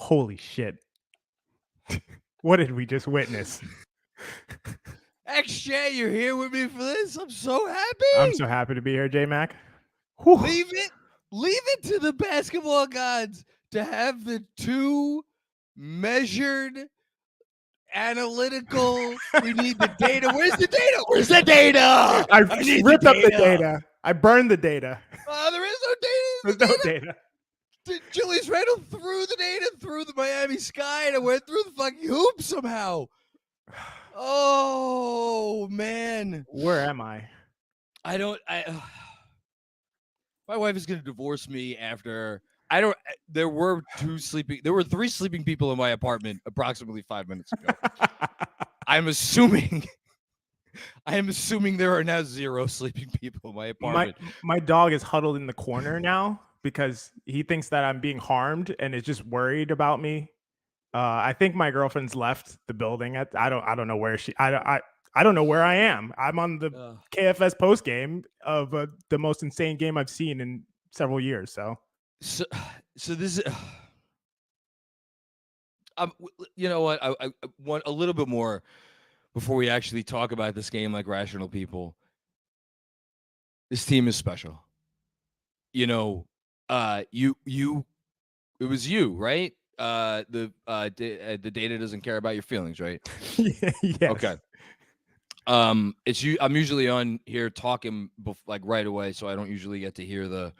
Holy shit. What did we just witness? XJ, you're here with me for this. I'm so happy. I'm so happy to be here, J-Mac. Leave it to the basketball gods to have the two measured, analytical. We need the data. Where's the data? Where's the data? I ripped up the data. I burned the data. There is no data. There's no data. Julius Randle threw the data through the Miami sky and it went through the fucking hoop somehow. Oh, man. Where am I? My wife is going to divorce me after there were three sleeping people in my apartment approximately 5 minutes ago. I am assuming there are now 0 sleeping people in my apartment. My dog is huddled in the corner now because he thinks that I'm being harmed and is just worried about me. I think my girlfriend's left the building. I don't know where I don't know where I am. I'm on the KFS post game of the most insane game I've seen in several years. So this is, you know what? I want a little bit more before we actually talk about this game like rational people. This team is special. You know, it was you, right? The data doesn't care about your feelings, right? Yes. Okay. It's you. I'm usually on here talking like right away, so I don't usually get to hear the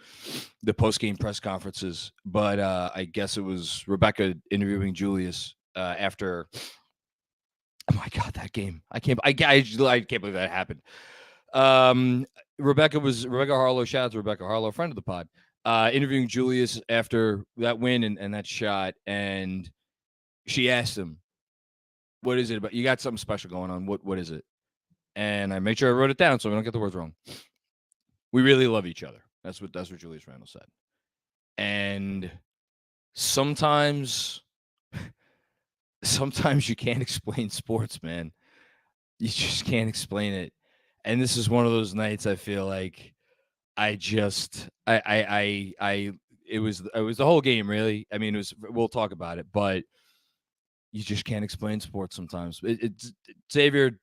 post game press conferences. But I guess it was Rebecca interviewing Julius after. Oh my God, that game! I can't believe that happened. Rebecca Harlow. Shout out to Rebecca Harlow, friend of the pod. Interviewing Julius after that win and that shot, and she asked him, "What is it about? You got something special going on? What is it?" And I made sure I wrote it down so we don't get the words wrong. We really love each other. That's what Julius Randle said. And sometimes you can't explain sports, man. You just can't explain it. And this is one of those nights I feel like it was the whole game, really. I mean, we'll talk about it, but you just can't explain sports sometimes. It's Xavier.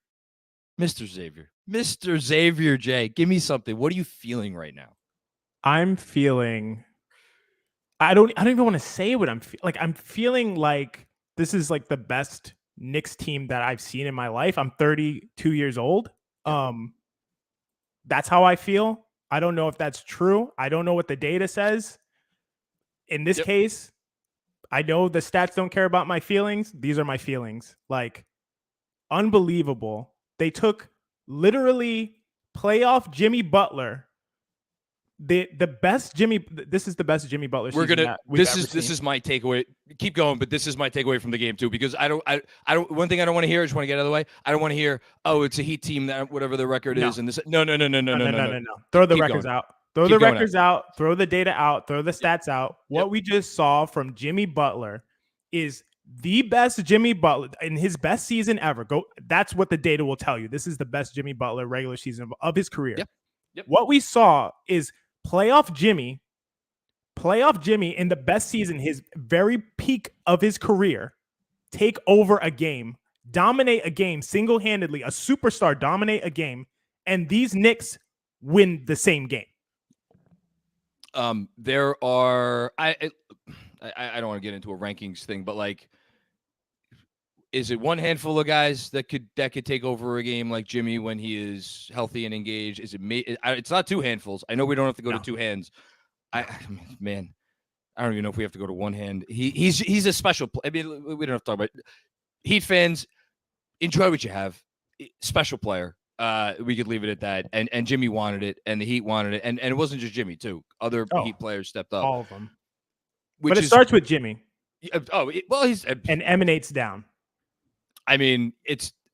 Mr. Xavier J, give me something. What are you feeling right now? I'm feeling. I don't even want to say what I'm feeling. Like I'm feeling like this is like the best Knicks team that I've seen in my life. I'm 32 years old. That's how I feel. I don't know if that's true. I don't know what the data says. In this case, I know the stats don't care about my feelings. These are my feelings. Like unbelievable. They took literally playoff Jimmy Butler, the best Jimmy. This is the best Jimmy Butler. This is my takeaway. Keep going, but this is my takeaway from the game too. Because I don't. One thing I don't want to hear. I just want to get out of the way. I don't want to hear. Oh, it's a Heat team that whatever the record is. And this. No. Throw the records out. Throw the records out. Throw the data out. Throw the stats out. What we just saw from Jimmy Butler is the best Jimmy Butler in his best season ever. That's what the data will tell you. This is the best Jimmy Butler regular season of his career. Yep. What we saw is playoff Jimmy in the best season, his very peak of his career, take over a game, dominate a game single-handedly, a superstar dominate a game, and these Knicks win the same game. There are I don't want to get into a rankings thing, but like, is it one handful of guys that could take over a game like Jimmy when he is healthy and engaged? Is it it's not 2 handfuls. I know we don't have to go to 2 hands. I don't even know if we have to go to 1 hand. He's a special. I mean, we don't have to talk about it. Heat fans. Enjoy what you have. Special player. We could leave it at that. And Jimmy wanted it, and the Heat wanted it, and it wasn't just Jimmy too. Other Heat players stepped up. All of them. But it starts with Jimmy. He's and emanates down. I mean,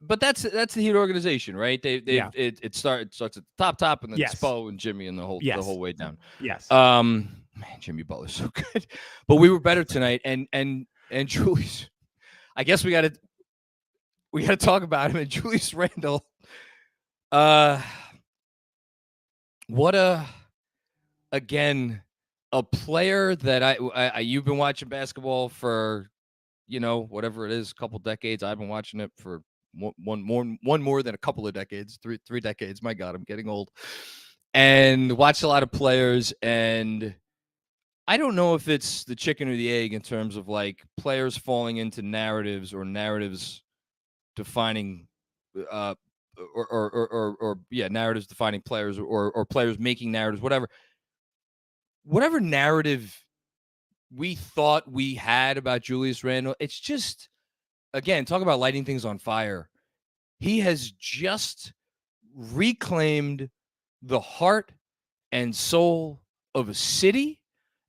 but that's the Heat organization, right? It starts at the top, and then Spo and Jimmy and the whole way down. Yes. Man, Jimmy Butler's so good, but we were better tonight, and Julius. I guess we got to talk about him and Julius Randle. What a player that you've been watching basketball for whatever it is, a couple decades. I've been watching it for one more than a couple of decades, three decades. My God, I'm getting old. And watched a lot of players, and I don't know if it's the chicken or the egg in terms of like players falling into narratives or narratives defining narratives defining players or players making narratives, whatever narrative we thought we had about Julius Randle. It's just, again, talk about lighting things on fire. He has just reclaimed the heart and soul of a city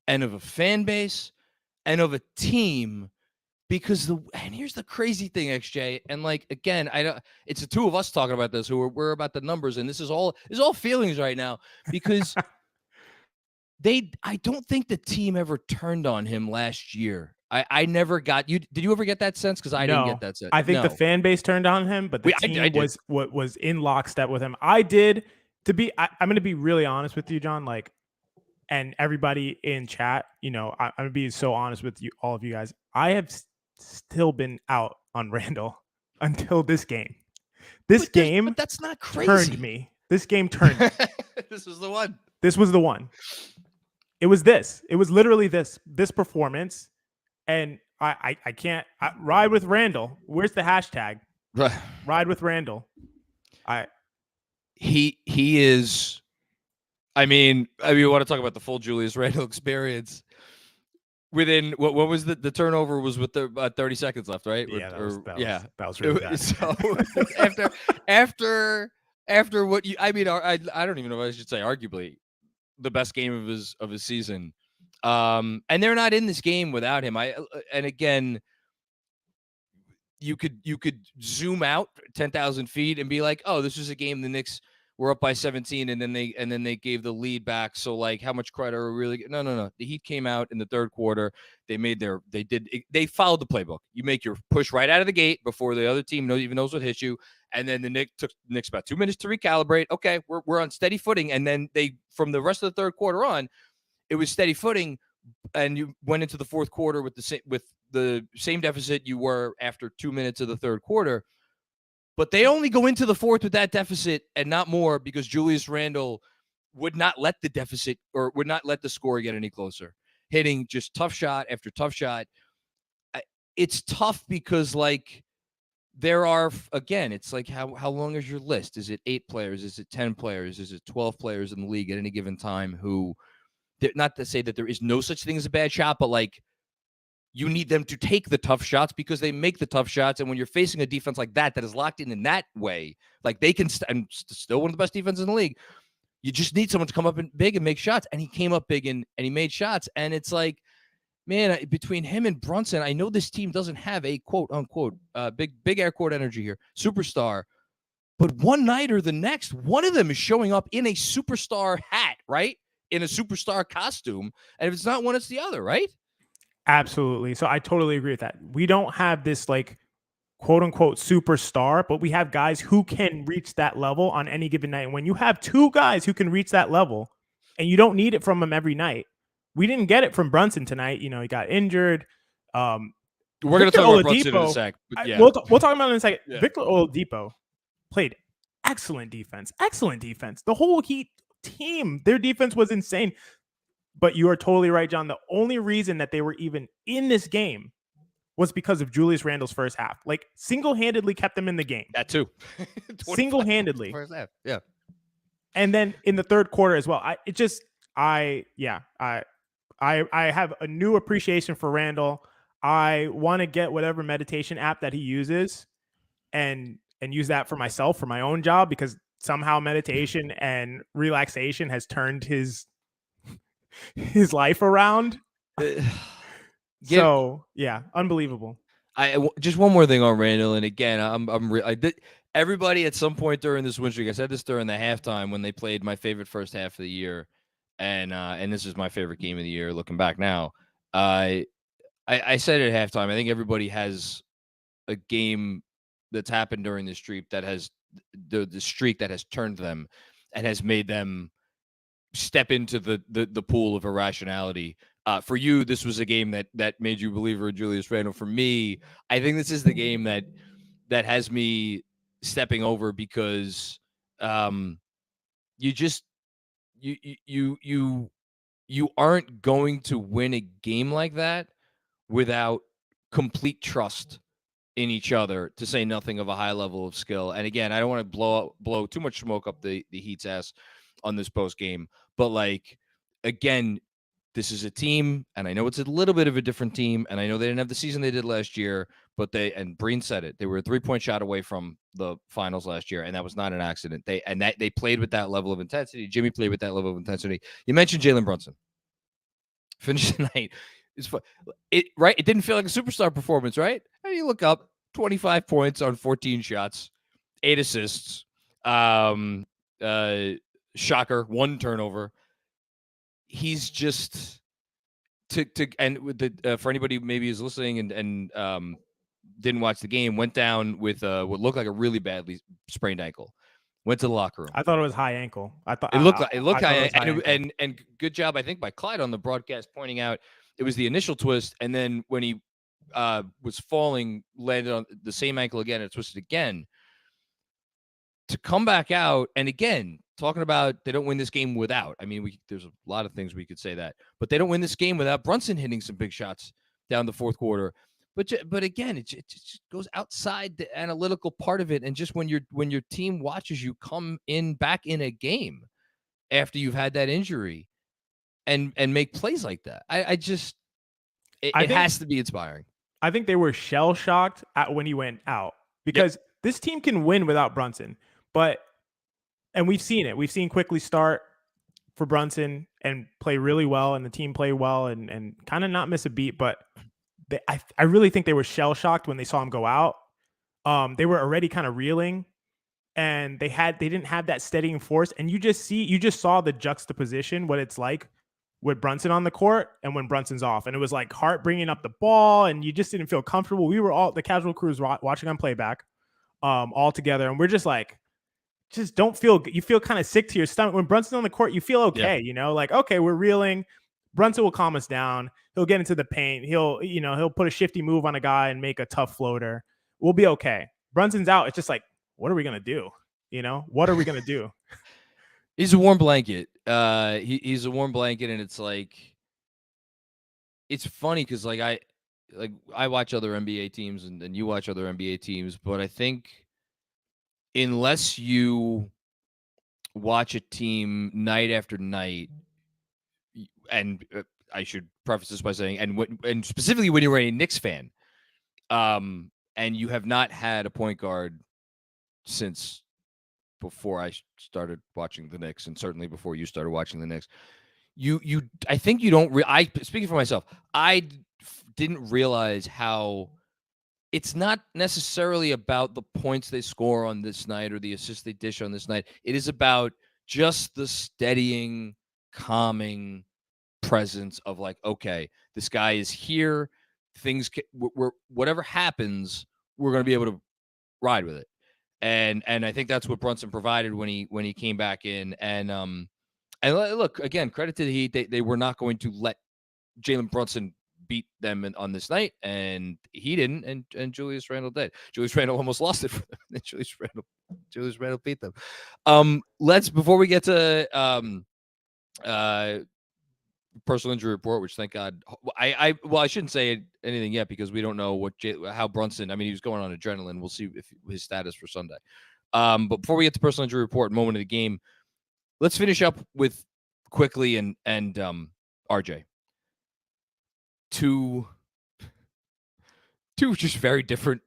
and of a fan base and of a team. Because and here's the crazy thing, XJ, and like again, it's the two of us talking about this. We're about the numbers, and this is all feelings right now because I don't think the team ever turned on him last year. I never got you. Did you ever get that sense? Because I didn't get that sense. I think the fan base turned on him, but the team was in lockstep with him. I did. I'm going to be really honest with you, John. Like, and everybody in chat, I'm going to be so honest with you, all of you guys. I have still been out on Randle until this game. But that's not crazy. Turned me. This game turned me. This was the one. This was the one. It was this. It was literally this performance. And I can't ride with Randle. Where's the hashtag? Ride with Randle. He is. I mean, we want to talk about the full Julius Randle experience. Within what was the turnover was with the 30 seconds left, right? Yeah, that was really bad. So after what you, I mean, I don't even know if I should say arguably the best game of his season. And they're not in this game without him. And again, you could zoom out 10,000 feet and be like, oh, this was a game the Knicks were up by 17 and then they gave the lead back. So like, how much credit are we really? No. The Heat came out in the third quarter. They followed the playbook. You make your push right out of the gate before the other team even knows what hit you. And then the Knicks about 2 minutes to recalibrate. Okay, we're on steady footing. And then from the rest of the third quarter on, it was steady footing. And you went into the fourth quarter with the same deficit you were after 2 minutes of the third quarter. But they only go into the fourth with that deficit and not more because Julius Randle would not let the deficit or would not let the score get any closer, hitting just tough shot after tough shot. It's tough because, like, there are, again, it's like how long is your list? Is it 8 players? Is it 10 players? Is it 12 players in the league at any given time who, not to say that there is no such thing as a bad shot, but like, you need them to take the tough shots because they make the tough shots. And when you're facing a defense like that is locked in that way, like they can and still one of the best defenses in the league, you just need someone to come up big and make shots. And he came up big and he made shots. And it's like, man, between him and Brunson, I know this team doesn't have a quote unquote big air quote energy here superstar, but one night or the next, one of them is showing up in a superstar hat, right? In a superstar costume. And if it's not one, it's the other, right? Absolutely. So I totally agree with that. We don't have this like quote unquote superstar, but we have guys who can reach that level on any given night. And when you have 2 guys who can reach that level and you don't need it from them every night, we didn't get it from Brunson tonight. He got injured. We're going to talk about Brunson in a sec. Yeah. We'll talk about it in a second. Yeah. Victor Oladipo played excellent defense. The whole Heat team, their defense was insane. But you are totally right, John. The only reason that they were even in this game was because of Julius Randle's first half. Like, single-handedly kept them in the game. That too. Single-handedly. First half. Yeah. And then in the third quarter as well. I have a new appreciation for Randle. I want to get whatever meditation app that he uses and use that for myself, for my own job, because somehow meditation and relaxation has turned his life around. So yeah, unbelievable. Just one more thing on Randle, and again, everybody at some point during this win streak, I said this during the halftime when they played my favorite first half of the year, and this is my favorite game of the year. Looking back now, I said at halftime, I think everybody has a game that's happened during this streak that has the streak that has turned them and has made them step into the pool of irrationality For you, this was a game that made you a believer in Julius Randle. For me, I think this is the game that has me stepping over because you just you aren't going to win a game like that without complete trust in each other, to say nothing of a high level of skill. And again, I don't want to blow too much smoke up the Heat's ass on this post game, but like, again, this is a team, and I know it's a little bit of a different team, and I know they didn't have the season they did last year, but and Breen said it, they were a 3-point shot away from the finals last year, and that was not an accident. They played with that level of intensity. Jimmy played with that level of intensity. You mentioned Jalen Brunson. Finished the night. It didn't feel like a superstar performance, right? And you look up, 25 points on 14 shots, 8 assists, shocker, 1 turnover. He's just and with the for anybody who maybe is listening and didn't watch the game, went down with what looked like a really badly sprained ankle. Went to the locker room. I thought it was high ankle. I thought it looked high, ankle. and good job, I think, by Clyde on the broadcast pointing out it was the initial twist, and then when he was falling, landed on the same ankle again, and twisted again. To come back out, and again, talking about they don't win this game without. I mean, there's a lot of things we could say that, but they don't win this game without Brunson hitting some big shots down the fourth quarter. But again, it just goes outside the analytical part of it, and just when your team watches you come back in a game after you've had that injury, and make plays like that, it has to be inspiring. I think they were shell shocked at when he went out, because this team can win without Brunson. And we've seen it. We've seen quickly start for Brunson and play really well, and the team play well and kind of not miss a beat. But I really think they were shell shocked when they saw him go out. They were already kind of reeling, and they didn't have that steadying force. And you just saw the juxtaposition, what it's like with Brunson on the court and when Brunson's off. And it was like Hart bringing up the ball, and you just didn't feel comfortable. We were all, the casual crews, watching on playback all together, and we're just like, just don't feel, you feel kind of sick to your stomach. When Brunson's on the court, you feel okay, like, okay, we're reeling. Brunson will calm us down. He'll get into the paint. He'll put a shifty move on a guy and make a tough floater. We'll be okay. Brunson's out. It's just like, what are we going to do? What are we going to do? He's a warm blanket. He's a warm blanket, and it's like, it's funny because I watch other NBA teams and you watch other NBA teams, but I think unless you watch a team night after night, and I should preface this by saying, and specifically when you're a Knicks fan, and you have not had a point guard since before I started watching the Knicks, and certainly before you started watching the Knicks, I think you don't. Speaking for myself, I didn't realize how it's not necessarily about the points they score on this night or the assists they dish on this night. It is about just the steadying, calming presence of like, okay, this guy is here. Whatever happens, we're going to be able to ride with it. And I think that's what Brunson provided when he came back in. And look, again, credit to the Heat. They were not going to let Jalen Brunson beat them on this night, and he didn't, and Julius Randle did. Julius Randle almost lost it for them, and Julius Randle beat them. Before we get to personal injury report, which thank God, I shouldn't say anything yet because we don't know how Brunson. I mean, he was going on adrenaline. We'll see if his status for Sunday. But before we get to personal injury report, moment of the game, let's finish up with quickly and RJ. Two just very different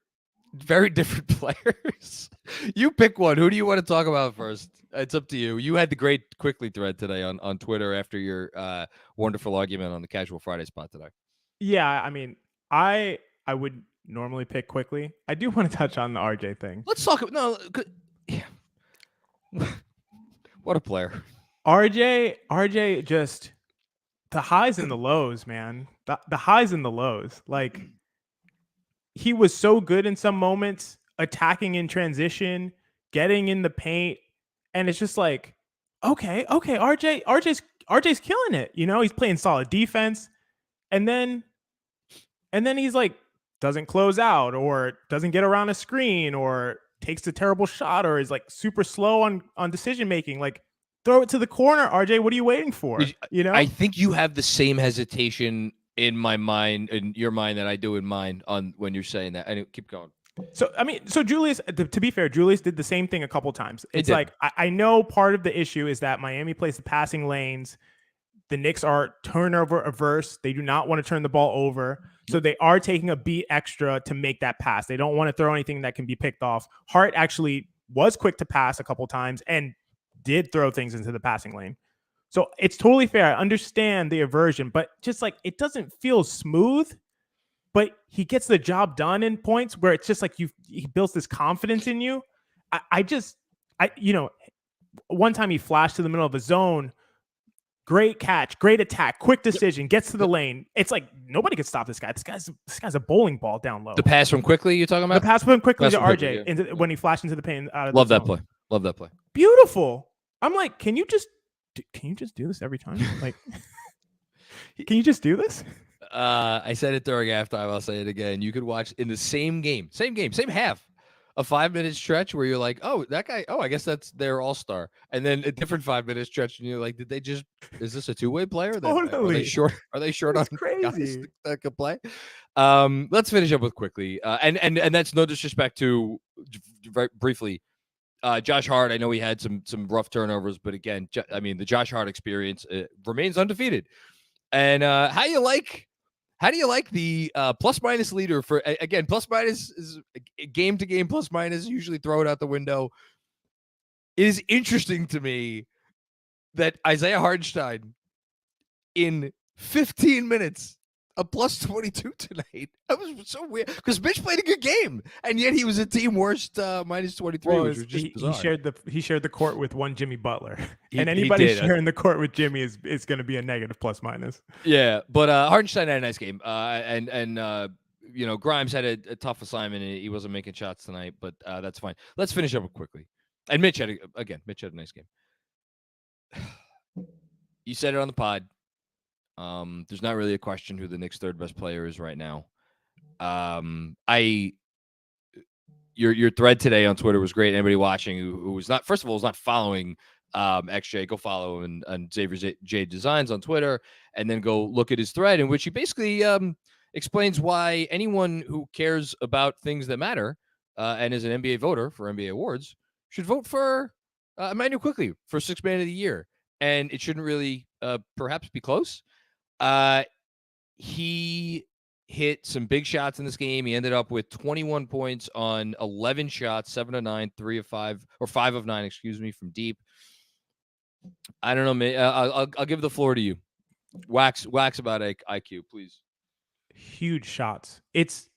players. You pick one. Who do you want to talk about first? It's up to you. You had the great quickly thread today on Twitter after your wonderful argument on the Casual Friday spot today. Yeah, I mean, I would normally pick quickly. I do want to touch on the RJ thing. Let's talk. No, yeah. What a player. RJ just the highs and the lows, man. The highs and the lows. Like, he was so good in some moments, attacking in transition, getting in the paint, and it's just like, okay, RJ's killing it. He's playing solid defense. And then he's like, doesn't close out or doesn't get around a screen or takes a terrible shot or is like super slow on decision making. Like, throw it to the corner, RJ. What are you waiting for? You know? I think you have the same hesitation in my mind, in your mind, that I do in mine on when you're saying that. Anyway, keep going. So, I mean, so Julius, to be fair, Julius did the same thing a couple times. It's like, I know part of the issue is that Miami plays the passing lanes. The Knicks are turnover averse. They do not want to turn the ball over. So they are taking a beat extra to make that pass. They don't want to throw anything that can be picked off. Hart actually was quick to pass a couple times and did throw things into the passing lane. So it's totally fair. I understand the aversion, but just like, it doesn't feel smooth, but he gets the job done in points where it's just like he builds this confidence in you. One time he flashed to the middle of a zone. Great catch, great attack, quick decision, gets to the lane. It's like nobody could stop this guy. This guy's a bowling ball down low. The pass from Quickly you're talking about? The pass from Quickly to RJ when he flashed into the paint. Love that play. Love that play. Beautiful. I'm like, can you just do this every time? Like, can you just do this? I said it during halftime. I'll say it again. You could watch in the same half, a 5-minute stretch where you're like, oh, that guy, I guess that's their all-star. And then a different 5-minute stretch, and you're like, is this a two-way player? Totally. Are they short on crazy guys that could play? Let's finish up with Quickly. And that's no disrespect to, very briefly, Josh Hart. I know he had some rough turnovers, but again, the Josh Hart experience remains undefeated. And how do you like the plus minus leader for, again, plus minus is game to game plus minus, usually throw it out the window. It is interesting to me that Isaiah Hartenstein in 15 minutes, a plus 22 tonight. That was so weird because Mitch played a good game, and yet he was a team worst minus 23, which was just bizarre. He shared the court with one Jimmy Butler, and anybody sharing the court with Jimmy is going to be a negative plus minus. Yeah, but Hartenstein had a nice game, Grimes had a tough assignment. And he wasn't making shots tonight, but that's fine. Let's finish up quickly. And Mitch had a nice game. You said it on the pod. There's not really a question who the Knicks' third best player is right now. Your thread today on Twitter was great. Anybody watching who was not, first of all, was not following XJ, go follow him on Xavier J Designs on Twitter, and then go look at his thread in which he basically explains why anyone who cares about things that matter and is an NBA voter for NBA awards should vote for Immanuel Quickley for Sixth Man of the Year, and it shouldn't really perhaps be close. He hit some big shots in this game. He ended up with 21 points on 11 shots, 7 of 9, 3 of 5, or 5 of 9, from deep. I don't know, man. I'll give the floor to you. Wax about IQ, please. Huge shots. It's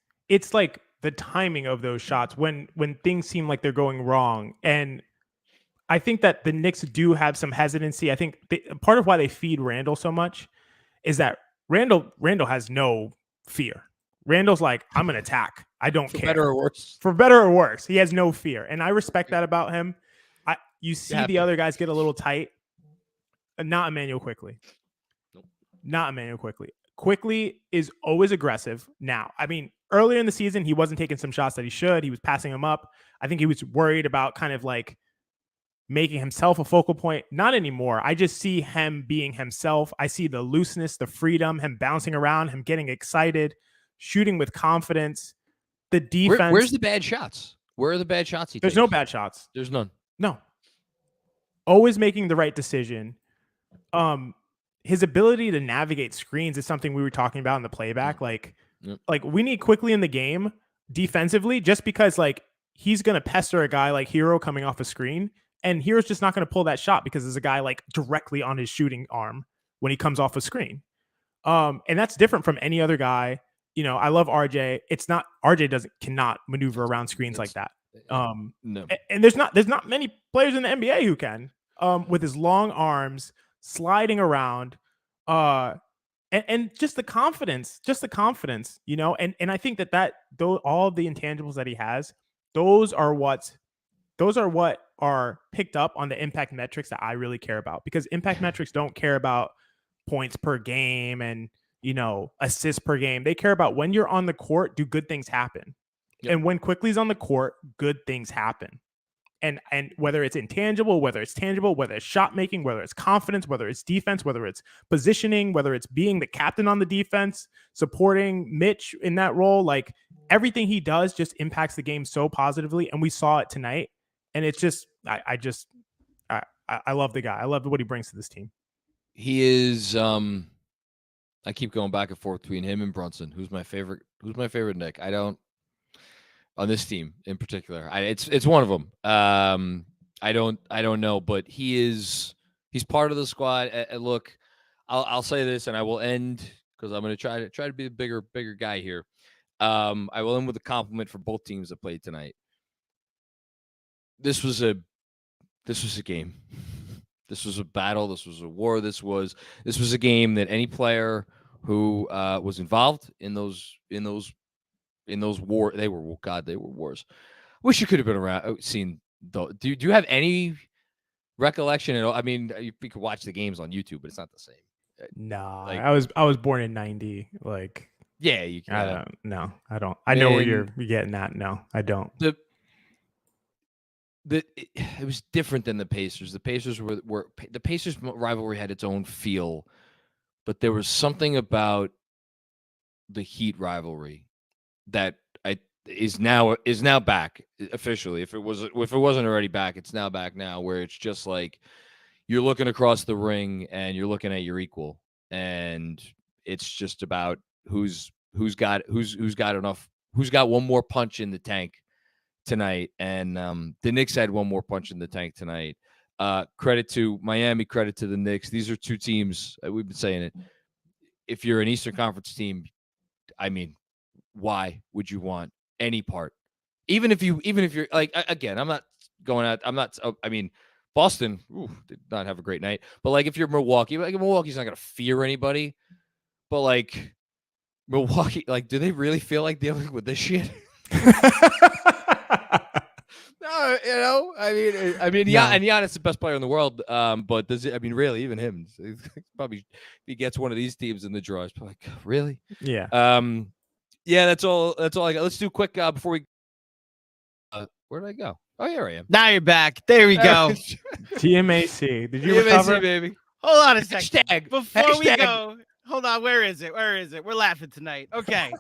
like the timing of those shots when things seem like they're going wrong. And I think that the Knicks do have some hesitancy. I think part of why they feed Randle so much is that Randle has no fear. Randle's like, I'm going to attack. I don't care. For better or worse. He has no fear. And I respect that about him. You see the other guys get a little tight. Not Immanuel Quickley. Nope. Not Immanuel Quickley. Quickley is always aggressive now. I mean, earlier in the season, he wasn't taking some shots that he should. He was passing them up. I think he was worried about kind of like making himself a focal point. Not anymore. I just see him being himself. I see the looseness, the freedom, him bouncing around, him getting excited, shooting with confidence. The defense. Where's the bad shots? Where are the bad shots he takes? There's no bad shots. There's none. No. Always making the right decision. His ability to navigate screens is something we were talking about in the playback. Like we need Quickley in the game defensively, just because like he's going to pester a guy like Hero coming off a screen, and Hero's just not going to pull that shot because there's a guy like directly on his shooting arm when he comes off a screen. And that's different from any other guy. I love RJ. RJ cannot maneuver around screens like that. No. And there's not many players in the NBA who can, with his long arms sliding around, and just the confidence, and I think that all the intangibles that he has, those are what are picked up on the impact metrics that I really care about, because impact metrics don't care about points per game and assists per game. They care about when you're on the court, do good things happen? Yep. And when Quickly's on the court, good things happen. And whether it's intangible, whether it's tangible, whether it's shot making, whether it's confidence, whether it's defense, whether it's positioning, whether it's being the captain on the defense, supporting Mitch in that role, like everything he does just impacts the game so positively. And we saw it tonight. And it's just, I love the guy. I love what he brings to this team. He is, I keep going back and forth between him and Brunson. Who's my favorite Knick? On this team in particular, it's one of them. I don't know, but he's part of the squad. And look, I'll say this, and I will end because I'm going to try to be the bigger guy here. I will end with a compliment for both teams that played tonight. This was a game. This was a battle. This was a war. This was a game that any player who was involved in those war, they were wars. Wish you could have been around, seen. Do you have any recollection at all? I mean, you could watch the games on YouTube, but it's not the same. No, like, I was born in 90. Like, yeah, you can. I don't. I know where you're getting at. No, I don't. It was different than the Pacers. The Pacers were the Pacers rivalry had its own feel, but there was something about the Heat rivalry that is now back officially. If it wasn't already back, it's now back now, where it's just like you're looking across the ring and you're looking at your equal, and it's just about who's got one more punch in the tank tonight. And the Knicks had one more punch in the tank tonight. Credit to Miami, credit to the Knicks. These are two teams, we've been saying it. If you're an Eastern Conference team, I mean, why would you want any part? Even if you're like, again, I'm not going out. I mean, Boston did not have a great night, but like if you're Milwaukee, like Milwaukee's not going to fear anybody, but like Milwaukee, like, do they really feel like dealing with this shit? No, I mean, yeah, and Giannis is the best player in the world. But does it? I mean, really, even him, probably, if he gets one of these teams in the draw, it's probably like, really? Yeah. Yeah. That's all I got. Let's do quick before we. Where did I go? Oh, here I am. Now you're back. There we go. TMAC. Did you recover, baby? Hold on a second. Hashtag. Before we go. Hold on, where is it? We're laughing tonight. Okay.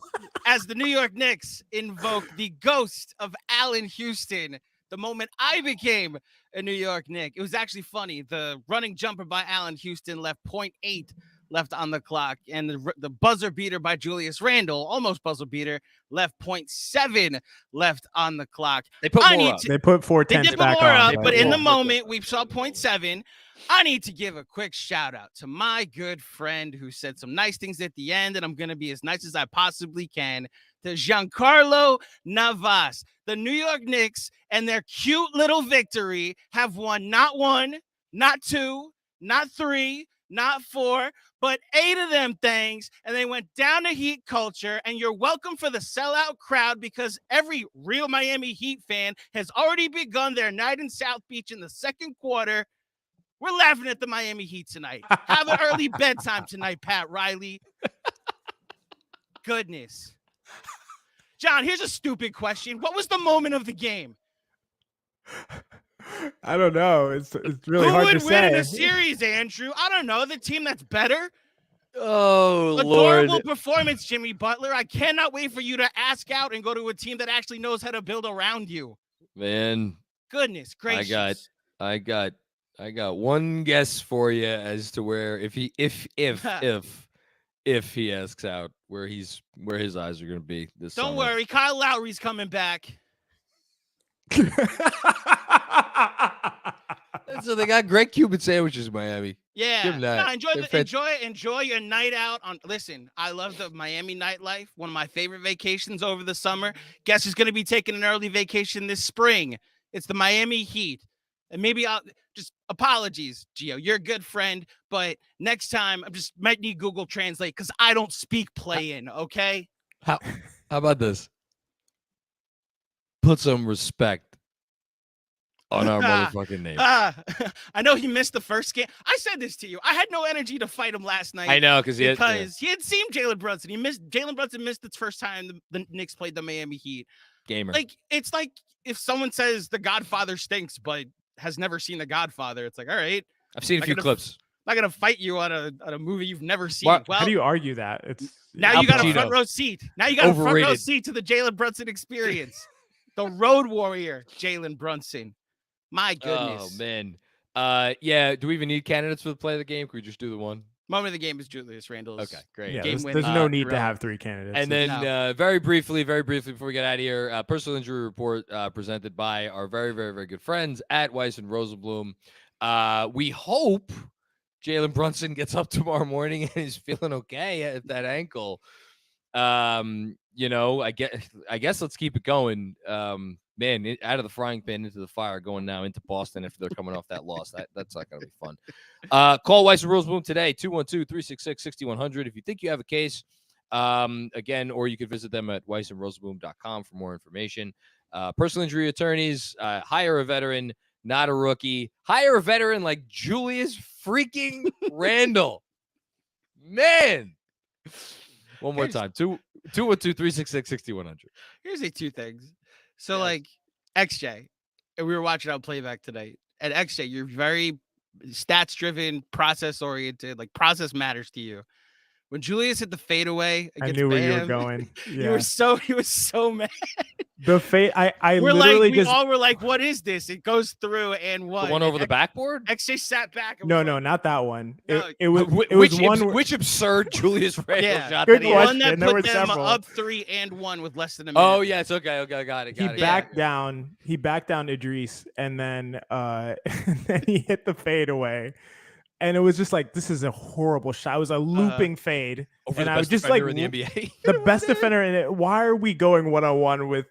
As the New York Knicks invoke the ghost of Allen Houston, the moment I became a New York Knick, it was actually funny. The running jumper by Allen Houston left 0.8 left on the clock, and the buzzer beater by Julius Randle, almost buzzer beater, left 0.7 left on the clock. They put more up. They put 4 tenths back on. But in the moment, we saw 0.7. I need to give a quick shout out to my good friend who said some nice things at the end, and I'm going to be as nice as I possibly can, to Giancarlo Navas. The New York Knicks and their cute little victory have won not 1, not 2, not 3, not 4, but 8 of them things, and they went down to Heat culture, and you're welcome for the sellout crowd, because every real Miami Heat fan has already begun their night in South Beach in the second quarter. We're laughing at the Miami Heat tonight. Have an early bedtime tonight, Pat Riley. Goodness. John, here's a stupid question. What was the moment of the game? I don't know. It's really hard to say. Who would win in a series, Andrew? I don't know. The team that's better. Oh, Adorable Lord. performance, Jimmy Butler. I cannot wait for you to ask out and go to a team that actually knows how to build around you. Man. Goodness gracious. I got one guess for you as to where if he asks out, where his eyes are going to be this summer. Don't worry, Kyle Lowry's coming back. So they got great Cuban sandwiches in Miami. Yeah, no, enjoy your night out. Listen, I love the Miami nightlife. One of my favorite vacations over the summer. Guess who's going to be taking an early vacation this spring? It's the Miami Heat. And maybe I'll just apologies, Gio. You're a good friend, but next time I just might need Google Translate because I don't speak play-in. Okay. How about this? Put some respect on our motherfucking name. I know he missed the first game. I said this to you. I had no energy to fight him last night. I know because he had seen Jalen Brunson. Jalen Brunson missed the first time the Knicks played the Miami Heat. Gamer. Like it's like if someone says The Godfather stinks, but has never seen The Godfather. It's like, all right, I've seen a few clips. I'm not gonna fight you on a movie you've never seen. Well, well, how do you argue that? It's now you got a front row seat. Now you got a front row seat to the Jalen Brunson experience. The road warrior, Jalen Brunson. My goodness. Oh man. Yeah. Do we even need candidates for the play of the game? Could we just do the one? Moment of the game is Julius Randle. Okay, great. Yeah, Game there's no need to have 3 candidates. And then very briefly before we get out of here, personal injury report presented by our very, very, very good friends at Weiss and Rosenblum. We hope Jalen Brunson gets up tomorrow morning and is feeling okay at that ankle. I guess let's keep it going. Man, out of the frying pan into the fire, going now into Boston if they're coming off that loss. That's not going to be fun. Call Weiss and Rosenblum today, 212-366-6100. If you think you have a case, again, or you could visit them at weissandrosenblum.com for more information. Personal injury attorneys, hire a veteran, not a rookie. Hire a veteran like Julius freaking Randle. Man. One more time. 212-366-6100. Here's the 2 things. So, like, XJ, and we were watching out playback tonight. And XJ, you're very stats-driven, process-oriented. Like, process matters to you. When Julius hit the fadeaway against I knew where Bam, you were going. He was so mad. The fade. I we're literally like, we all were like, "What is this?" It goes through and what? The one over the backboard? XJ sat back. And no, not that one. No, it was one. Which absurd Julius Randle shot? Good the question. one that There put were them several. up 3-1 with less than a minute. Oh yes, okay, got it. He backed down. He backed down Idris, and then he hit the fade away. And it was just like, this is a horrible shot. It was a looping fade. Over and the I was best just like, defender in the NBA. the best defender in it. Why are we going one-on-one with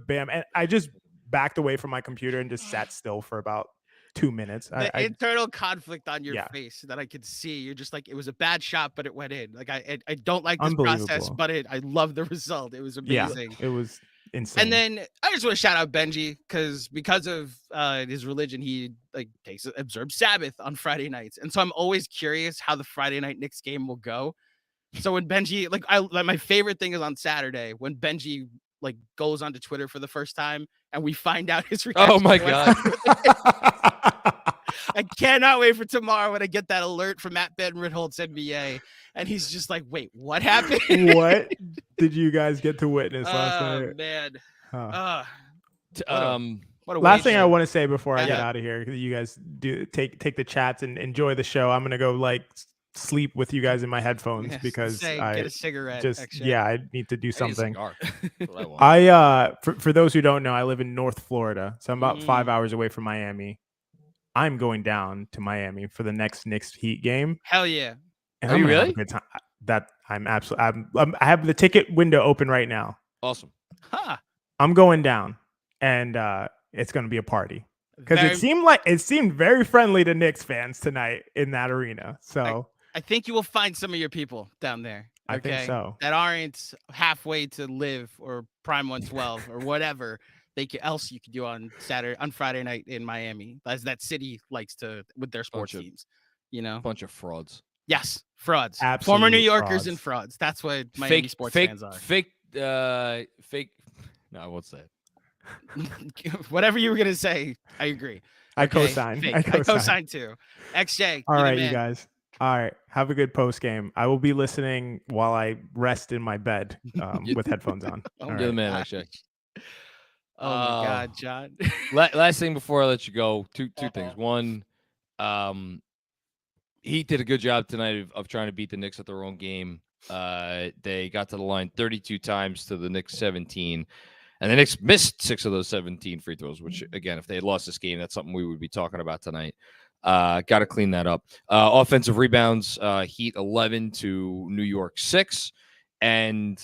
Bam? And I just backed away from my computer and just sat still for about 2 minutes. The internal conflict on your face that I could see. You're just like, it was a bad shot, but it went in. Like, I don't like this process, but I love the result. It was amazing. Yeah, it was insane. And then I just want to shout out Benji because of his religion, he observes Sabbath on Friday nights, and so I'm always curious how the Friday night Knicks game will go. So when Benji, my favorite thing is on Saturday when Benji goes onto Twitter for the first time and we find out his reaction. Oh my god! I cannot wait for tomorrow when I get that alert from Matt Benritholtz NBA. And he's just like, wait, what happened? What did you guys get to witness last night? Oh, man. What a last thing I want to say before I get out of here, because you guys do take the chats and enjoy the show. I'm going to go sleep with you guys in my headphones because I get a cigarette. I need to do something. For those who don't know, I live in North Florida. So I'm about 5 hours away from Miami. I'm going down to Miami for the next Knicks Heat game. Hell yeah. And Are you really? I have the ticket window open right now. Awesome. Huh. I'm going down, and it's going to be a party because it seemed very friendly to Knicks fans tonight in that arena. So I think you will find some of your people down there. I think so. That aren't halfway to Live or Prime 112 or whatever you could do on Friday night in Miami, as that city likes to with their sports teams. Bunch of frauds. Yes, frauds. Absolute Former New Yorkers frauds. And frauds. That's what Miami sports fans are. Fake. No, I won't say it. Whatever you were gonna say, I agree. I co-sign. I co-sign too. XJ. All right, you guys. All right. Have a good post game. I will be listening while I rest in my bed with headphones on. You're the man, XJ. Oh my God, John. Last thing before I let you go, two things. One, he did a good job tonight of trying to beat the Knicks at their own game. They got to the line 32 times to the Knicks 17. And the Knicks missed 6 of those 17 free throws, which, again, if they had lost this game, that's something we would be talking about tonight. Got to clean that up. Offensive rebounds, Heat 11 to New York 6. And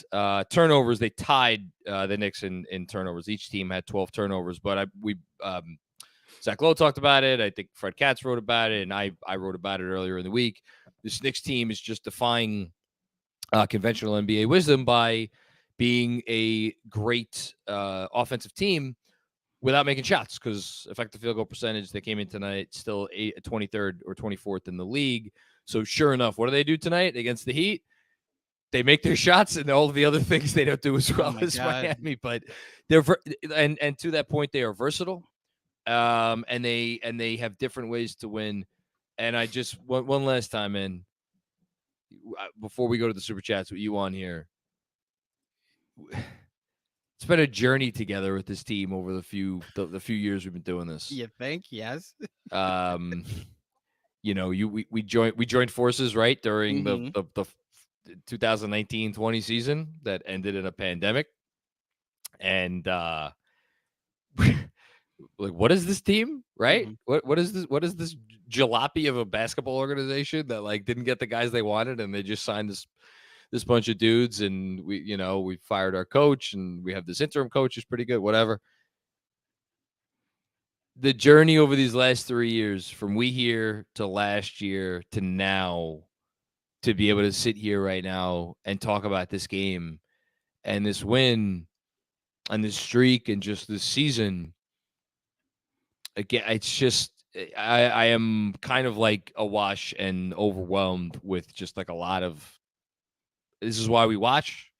turnovers, they tied the Knicks in turnovers. Each team had 12 turnovers, but Zach Lowe talked about it. I think Fred Katz wrote about it, and I wrote about it earlier in the week. This Knicks team is just defying conventional NBA wisdom by being a great offensive team, without making shots, because effective field goal percentage, they came in tonight still 23rd or 24th in the league. So sure enough, what do they do tonight against the Heat? They make their shots, and all of the other things they don't do as well as Miami. But they're and to that point, they are versatile, and they have different ways to win. And I just one last time, in before we go to the super chats with you on here, it's been a journey together with this team over the few years we've been doing this. You think? Yes. You know, we joined forces, right, during the 2019-20 season that ended in a pandemic. And like, what is this team, right? What is this jalopy of a basketball organization that like didn't get the guys they wanted, and they just signed this bunch of dudes, and we fired our coach, and we have this interim coach who's pretty good, whatever. The journey over these last 3 years, from we here to last year to now, to be able to sit here right now and talk about this game and this win and this streak and just this season, again, it's just, I am kind of like awash and overwhelmed with just like a lot of, this is why we watch.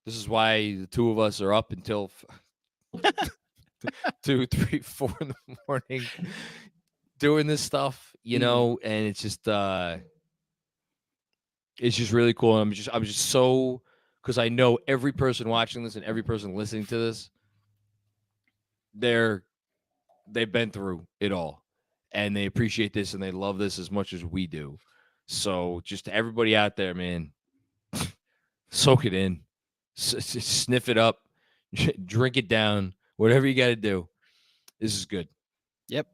This is why the two of us are up until 2, 3, 4 in the morning doing this stuff, and it's just really cool. I'm just so, because I know every person watching this and every person listening to this, they've been through it all, and they appreciate this and they love this as much as we do. So just to everybody out there, man, soak it in, sniff it up, drink it down, whatever you got to do. This is good. Yep.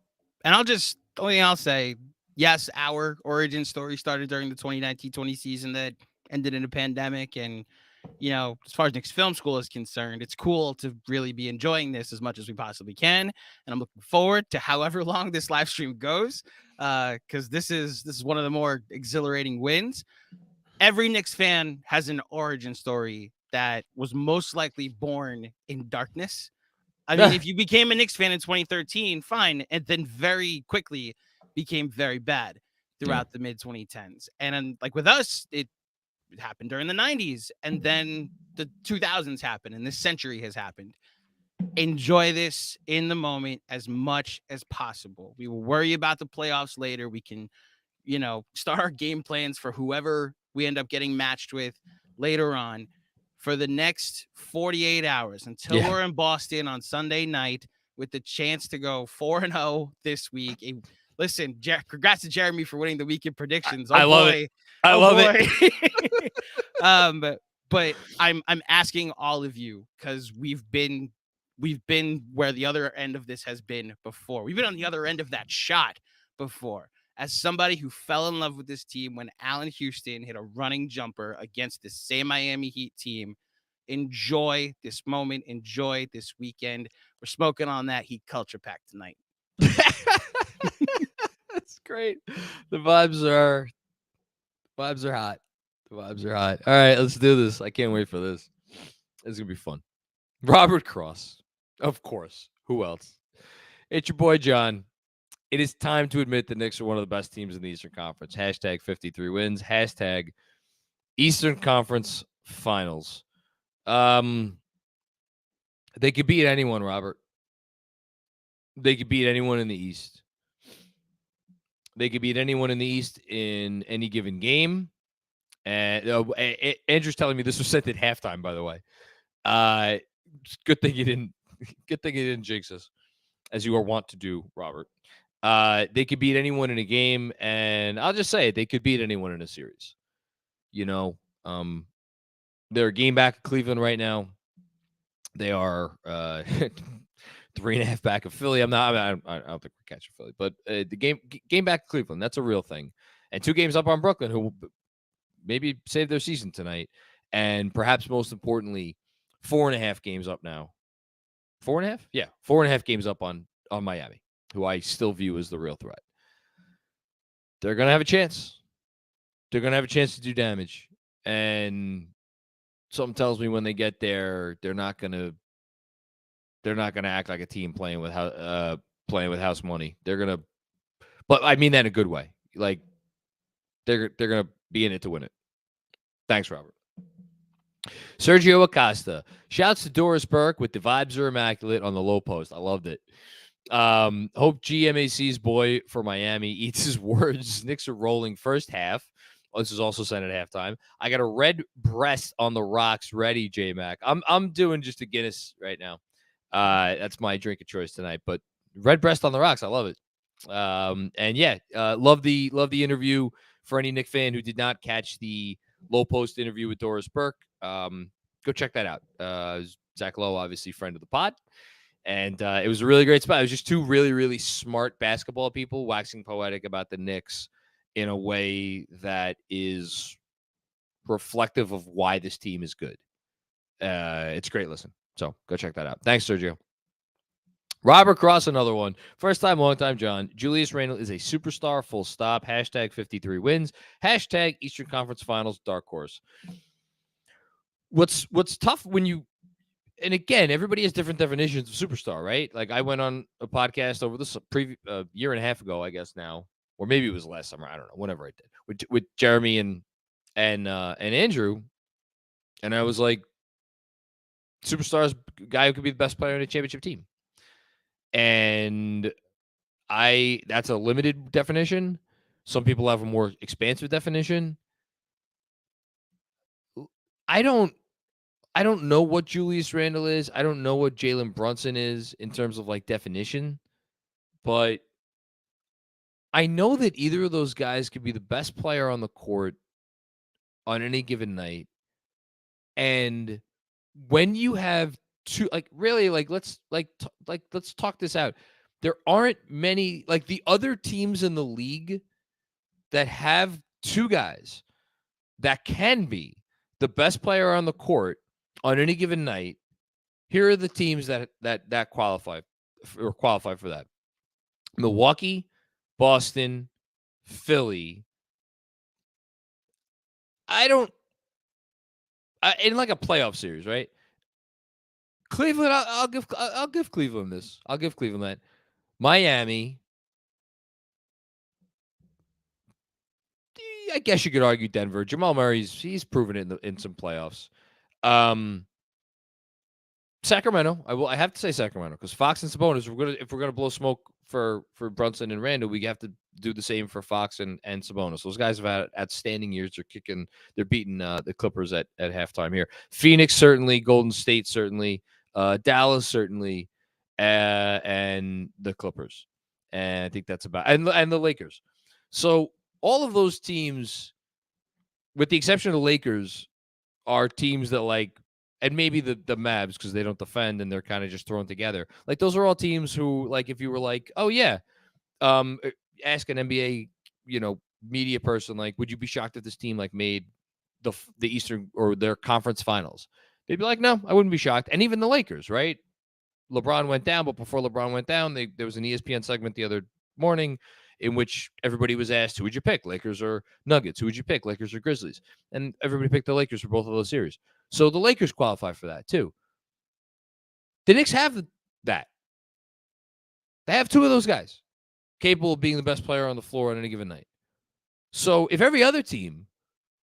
And the only thing I'll say, yes, our origin story started during the 2019-20 season that ended in a pandemic. And, as far as Knicks Film School is concerned, it's cool to really be enjoying this as much as we possibly can. And I'm looking forward to however long this live stream goes, because this is one of the more exhilarating wins. Every Knicks fan has an origin story that was most likely born in darkness. I mean, if you became a Knicks fan in 2013, fine, and then very quickly became very bad throughout the mid-2010s. And then, like with us, it happened during the 90s, and then the 2000s happened, and this century has happened. Enjoy this in the moment as much as possible. We will worry about the playoffs later. We can, start our game plans for whoever we end up getting matched with later on. For the next 48 hours until we're in Boston on Sunday night with the chance to go 4-0 this week. Listen, congrats to Jeremy for winning the weekend predictions. I love it. I love it. But I'm asking all of you, because we've been where the other end of this has been before. We've been on the other end of that shot before. As somebody who fell in love with this team when Allen Houston hit a running jumper against the same Miami Heat team, enjoy this moment. Enjoy this weekend. We're smoking on that Heat culture pack tonight. That's great. The vibes are hot. The vibes are hot. All right, let's do this. I can't wait for this. It's going to be fun. Robert Cross, of course. Who else? It's your boy, John. It is time to admit the Knicks are one of the best teams in the Eastern Conference. Hashtag 53 wins. Hashtag Eastern Conference Finals. They could beat anyone, Robert. They could beat anyone in the East. They could beat anyone in the East in any given game. And Andrew's telling me this was sent at halftime, by the way. Good thing you didn't jinx us, as you are wont to do, Robert. They could beat anyone in a game, and I'll just say it, they could beat anyone in a series. They're a game back at Cleveland right now. They are 3.5 back of Philly. I don't think we're catching Philly, but the game back at Cleveland, that's a real thing. And 2 games up on Brooklyn, who will maybe save their season tonight. And perhaps most importantly, 4.5 games up now. 4.5? Yeah, 4.5 games up on Miami, who I still view as the real threat. They're going to have a chance. They're going to have a chance to do damage. And something tells me when they get there, they're not going to They're not going to act like a team playing with house money. They're going to, but I mean that in a good way. Like they're going to be in it to win it. Thanks, Robert. Sergio Acosta. Shouts to Doris Burke with the vibes are immaculate on the low post. I loved it. Hope GMAC's boy for Miami eats his words. Knicks are rolling first half. This is also sent at halftime. I got a red breast on the rocks ready, J-Mac. I'm doing just a Guinness right now. That's my drink of choice tonight. But red breast on the rocks, I love it. And yeah, love the interview. For any Knick fan who did not catch the low post interview with Doris Burke, go check that out. Zach Lowe, obviously friend of the pod. And it was a really great spot. It was just two really, really smart basketball people waxing poetic about the Knicks in a way that is reflective of why this team is good. It's a great listen. So go check that out. Thanks, Sergio. Robert Cross, another one. First time, long time, John. Julius Randle is a superstar, full stop. Hashtag 53 wins. Hashtag Eastern Conference Finals, dark horse. What's tough when you, and again, everybody has different definitions of superstar, right? Like I went on a podcast over this year and a half ago, I guess now, or maybe it was last summer. I don't know. Whatever I did with Jeremy and Andrew, and I was like, superstar is a guy who could be the best player on a championship team. And that's a limited definition. Some people have a more expansive definition. I don't know what Julius Randle is. I don't know what Jalen Brunson is in terms of like definition, but I know that either of those guys could be the best player on the court on any given night. And when you have two, like really, like let's talk this out. There aren't many, like the other teams in the league that have two guys that can be the best player on the court on any given night. Here are the teams that qualify for that: Milwaukee, Boston, Philly. In like a playoff series, right? Cleveland, I'll give Cleveland this. I'll give Cleveland that. Miami, I guess you could argue Denver. Jamal Murray's he's proven it in some playoffs. Sacramento, I have to say Sacramento because Fox and Sabonis. If we're gonna blow smoke for Brunson and Randle, we have to do the same for Fox and Sabonis. Those guys have had outstanding years. They're beating the Clippers at halftime here. Phoenix certainly, Golden State certainly, Dallas certainly, and the Clippers. And I think that's about and the Lakers. So all of those teams, with the exception of the Lakers, are teams that like. And maybe the Mavs because they don't defend and they're kind of just thrown together. Like those are all teams who, like, if you were like, oh yeah, ask an NBA, media person, like, would you be shocked if this team like made the Eastern or their conference finals? They'd be like, no, I wouldn't be shocked. And even the Lakers, right? LeBron went down, but before LeBron went down, there was an ESPN segment the other morning in which everybody was asked, who would you pick, Lakers or Nuggets? Who would you pick, Lakers or Grizzlies? And everybody picked the Lakers for both of those series. So the Lakers qualify for that too. The Knicks have that. They have two of those guys capable of being the best player on the floor on any given night. So if every other team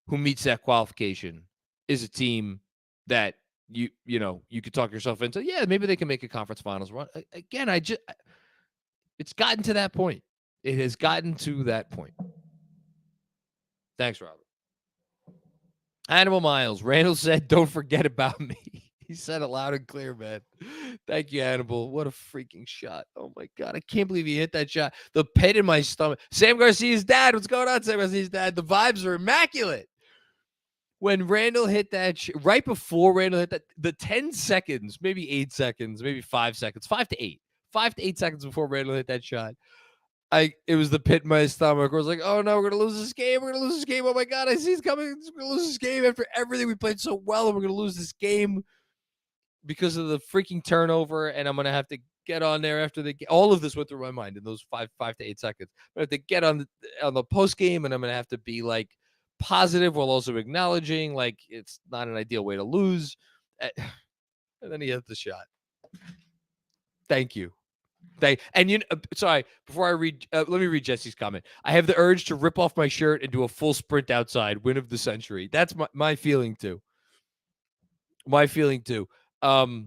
who meets that qualification is a team that you could talk yourself into, yeah, maybe they can make a conference finals run. Again, it's gotten to that point. It has gotten to that point. Thanks, Robert. Animal Miles. Randall said, don't forget about me. He said it loud and clear, man. Thank you, Hannibal. What a freaking shot. Oh, my God. I can't believe he hit that shot. The pit in my stomach. Sam Garcia's dad. What's going on, Sam Garcia's dad? The vibes are immaculate. When Randall hit that, right before Randall hit that, the 10 seconds, maybe 8 seconds, maybe 5 seconds, 5 to 8. 5 to 8 seconds before Randall hit that shot. It was the pit in my stomach. I was like, oh no, we're gonna lose this game. We're gonna lose this game. Oh my God, I see it's coming. We're gonna lose this game after everything we played so well, and we're gonna lose this game because of the freaking turnover. And I'm gonna have to get on there after the game. All of this went through my mind in those 5 to 8 seconds. I have to get on the post game, and I'm gonna have to be like positive while also acknowledging like it's not an ideal way to lose. And then he hit the shot. Thank you. Sorry, before I read, let me read Jesse's comment. I have the urge to rip off my shirt and do a full sprint outside. Win of the century. That's my feeling too. My feeling too. Oh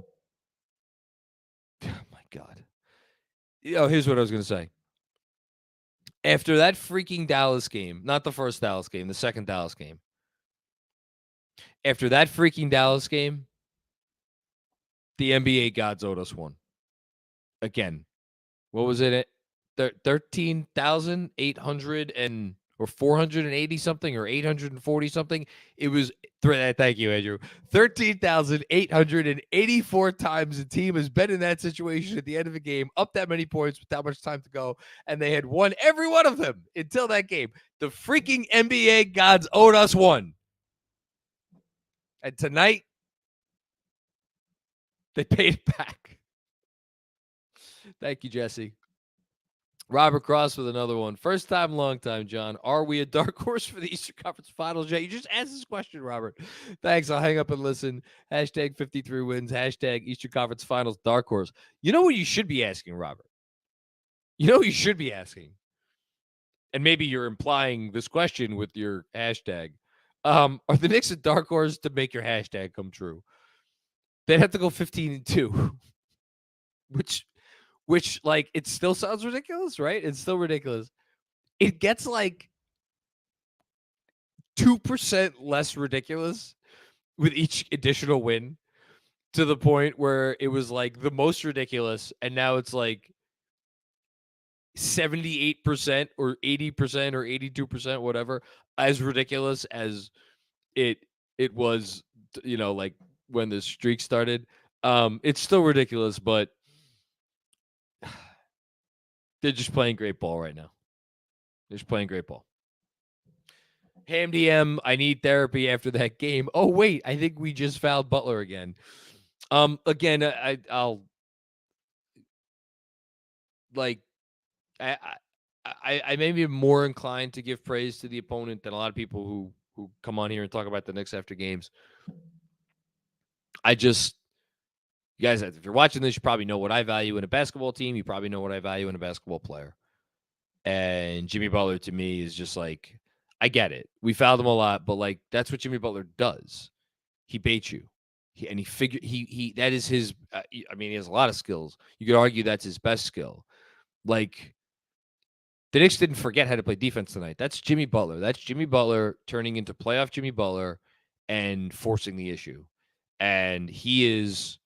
my God. Here's what I was going to say. After that freaking Dallas game, not the first Dallas game, the second Dallas game. After that freaking Dallas game, the NBA gods owed us one. Again. What was it? 13,800 or 480 something or 840 something. It was, thank you, Andrew. 13,884 times the team has been in that situation at the end of a game, up that many points with that much time to go, and they had won every one of them until that game. The freaking NBA gods owed us one. And tonight, they paid it back. Thank you, Jesse. Robert Cross with another one. First time, long time, John. Are we a dark horse for the Eastern Conference Finals yet? You just asked this question, Robert. Thanks. I'll hang up and listen. Hashtag 53 wins. Hashtag Eastern Conference Finals dark horse. You know what you should be asking, Robert? You know what you should be asking? And maybe you're implying this question with your hashtag. Are the Knicks a dark horse to make your hashtag come true? They'd have to go 15-2, which, like, it still sounds ridiculous, right? It's still ridiculous. It gets, like, 2% less ridiculous with each additional win to the point where it was, like, the most ridiculous, and now it's, like, 78% or 80% or 82%, whatever, as ridiculous as it was, like, when the streak started. It's still ridiculous, but they're just playing great ball right now. They're just playing great ball. Ham DM, I need therapy after that game. Oh, wait, I think we just fouled Butler again. Again, I'll like, I may be more inclined to give praise to the opponent than a lot of people who come on here and talk about the Knicks after games. You guys, if you're watching this, you probably know what I value in a basketball team. You probably know what I value in a basketball player. And Jimmy Butler, to me, is just like, I get it. We fouled him a lot, but, like, that's what Jimmy Butler does. He baits you. That is his, he has a lot of skills. You could argue that's his best skill. Like, the Knicks didn't forget how to play defense tonight. That's Jimmy Butler. That's Jimmy Butler turning into playoff Jimmy Butler and forcing the issue. And he is,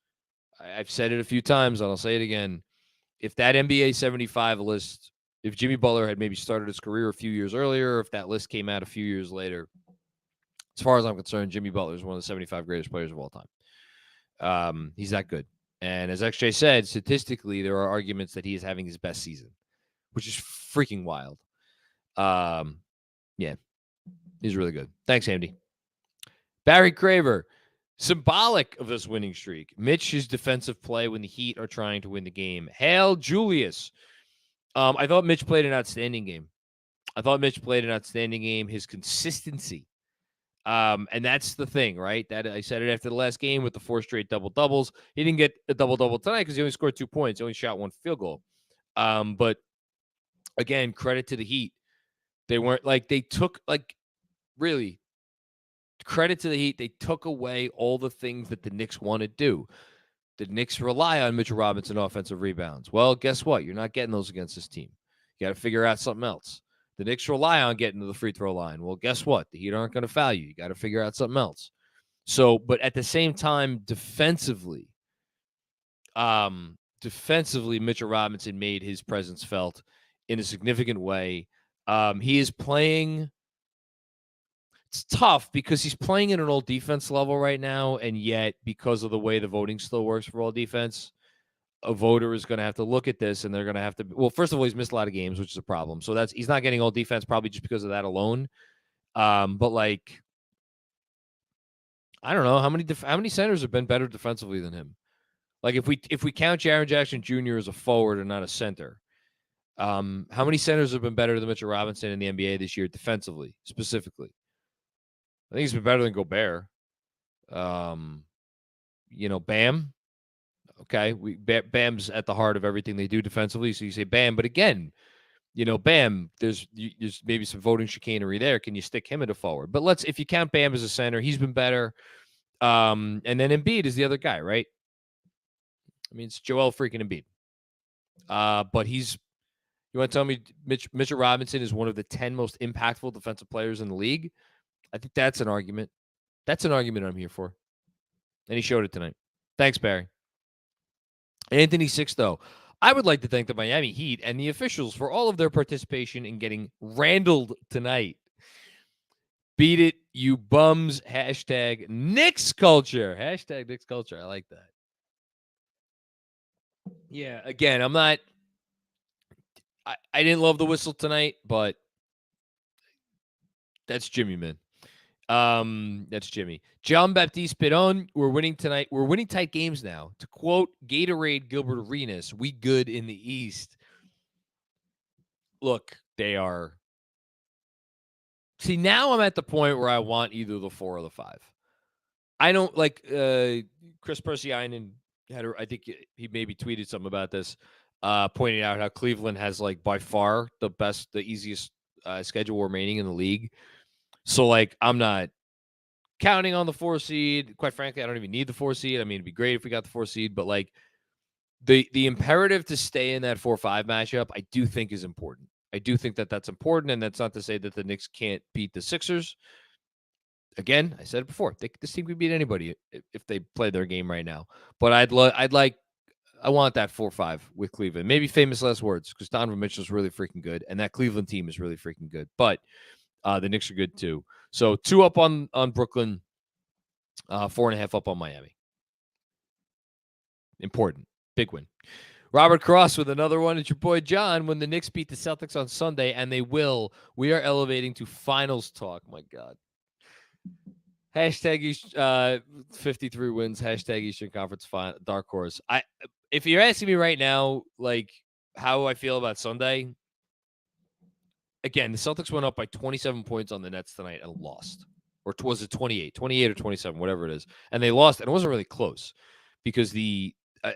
I've said it a few times, and I'll say it again. If that NBA 75 list, if Jimmy Butler had maybe started his career a few years earlier, if that list came out a few years later, as far as I'm concerned, Jimmy Butler is one of the 75 greatest players of all time. He's that good. And as XJ said, statistically, there are arguments that he is having his best season, which is freaking wild. Yeah, he's really good. Thanks, Andy. Barry Craver. Symbolic of this winning streak, Mitch's defensive play when the Heat are trying to win the game. Hail Julius. I thought Mitch played an outstanding game. His consistency. And that's the thing, right? That I said it after the last game with the 4 straight double-doubles. He didn't get a double-double tonight because he only scored 2 points. He only shot 1 field goal. But, again, credit to the Heat. They weren't, like, they took, like, really, credit to the Heat. They took away all the things that the Knicks want to do. The Knicks rely on Mitchell Robinson offensive rebounds. Well, guess what? You're not getting those against this team. You got to figure out something else. The Knicks rely on getting to the free throw line. Well, guess what? The Heat aren't going to foul you. You got to figure out something else. So, but at the same time, defensively, Mitchell Robinson made his presence felt in a significant way. He is playing. It's tough because he's playing at an all defense level right now, and yet because of the way the voting still works for all defense, a voter is going to have to look at this, and they're going to have to. Well, first of all, he's missed a lot of games, which is a problem. So he's not getting all defense probably just because of that alone. But like, I don't know how many centers have been better defensively than him. Like if we count Jaren Jackson Jr. as a forward and not a center, how many centers have been better than Mitchell Robinson in the NBA this year defensively, specifically? I think he's been better than Gobert. Bam. Okay, Bam's at the heart of everything they do defensively. So you say Bam, but again, Bam, there's maybe some voting chicanery there. Can you stick him at a forward? But if you count Bam as a center, he's been better. And then Embiid is the other guy, right? I mean, it's Joel freaking Embiid. But you want to tell me Mitchell Robinson is one of the 10 most impactful defensive players in the league? I think that's an argument. That's an argument I'm here for. And he showed it tonight. Thanks, Barry. Anthony Sixto. I would like to thank the Miami Heat and the officials for all of their participation in getting Randled tonight. Beat it, you bums. Hashtag Knicks culture. Hashtag Knicks culture. I like that. Yeah, again, I didn't love the whistle tonight, but that's Jimmy, man. That's Jimmy. John Baptiste Piron, we're winning tonight. We're winning tight games now. To quote Gatorade Gilbert Arenas, we good in the East. Look, they are. See, now I'm at the point where I want either the 4 or the 5. I don't like Chris Persianen I think he maybe tweeted something about this, pointing out how Cleveland has by far the easiest schedule remaining in the league. So I'm not counting on the 4 seed. Quite frankly, I don't even need the 4 seed. I mean, it'd be great if we got the 4 seed, but the imperative to stay in that 4-5 matchup, I do think is important. I do think that that's important, and that's not to say that the Knicks can't beat the Sixers. Again, I said it before. This team could beat anybody if they play their game right now. But I want that 4-5 with Cleveland. Maybe famous last words, because Donovan Mitchell is really freaking good, and that Cleveland team is really freaking good. But the Knicks are good too. So 2 up on Brooklyn, 4.5 up on Miami. Important. Big win. Robert Cross with another one. It's your boy John. When the Knicks beat the Celtics on Sunday, and they will, we are elevating to finals talk. My God. Hashtag 53 wins. Hashtag Eastern Conference dark horse. If you're asking me right now, how I feel about Sunday, again, the Celtics went up by 27 points on the Nets tonight and lost. Or was it 28 or 27, whatever it is. And they lost, and it wasn't really close because you know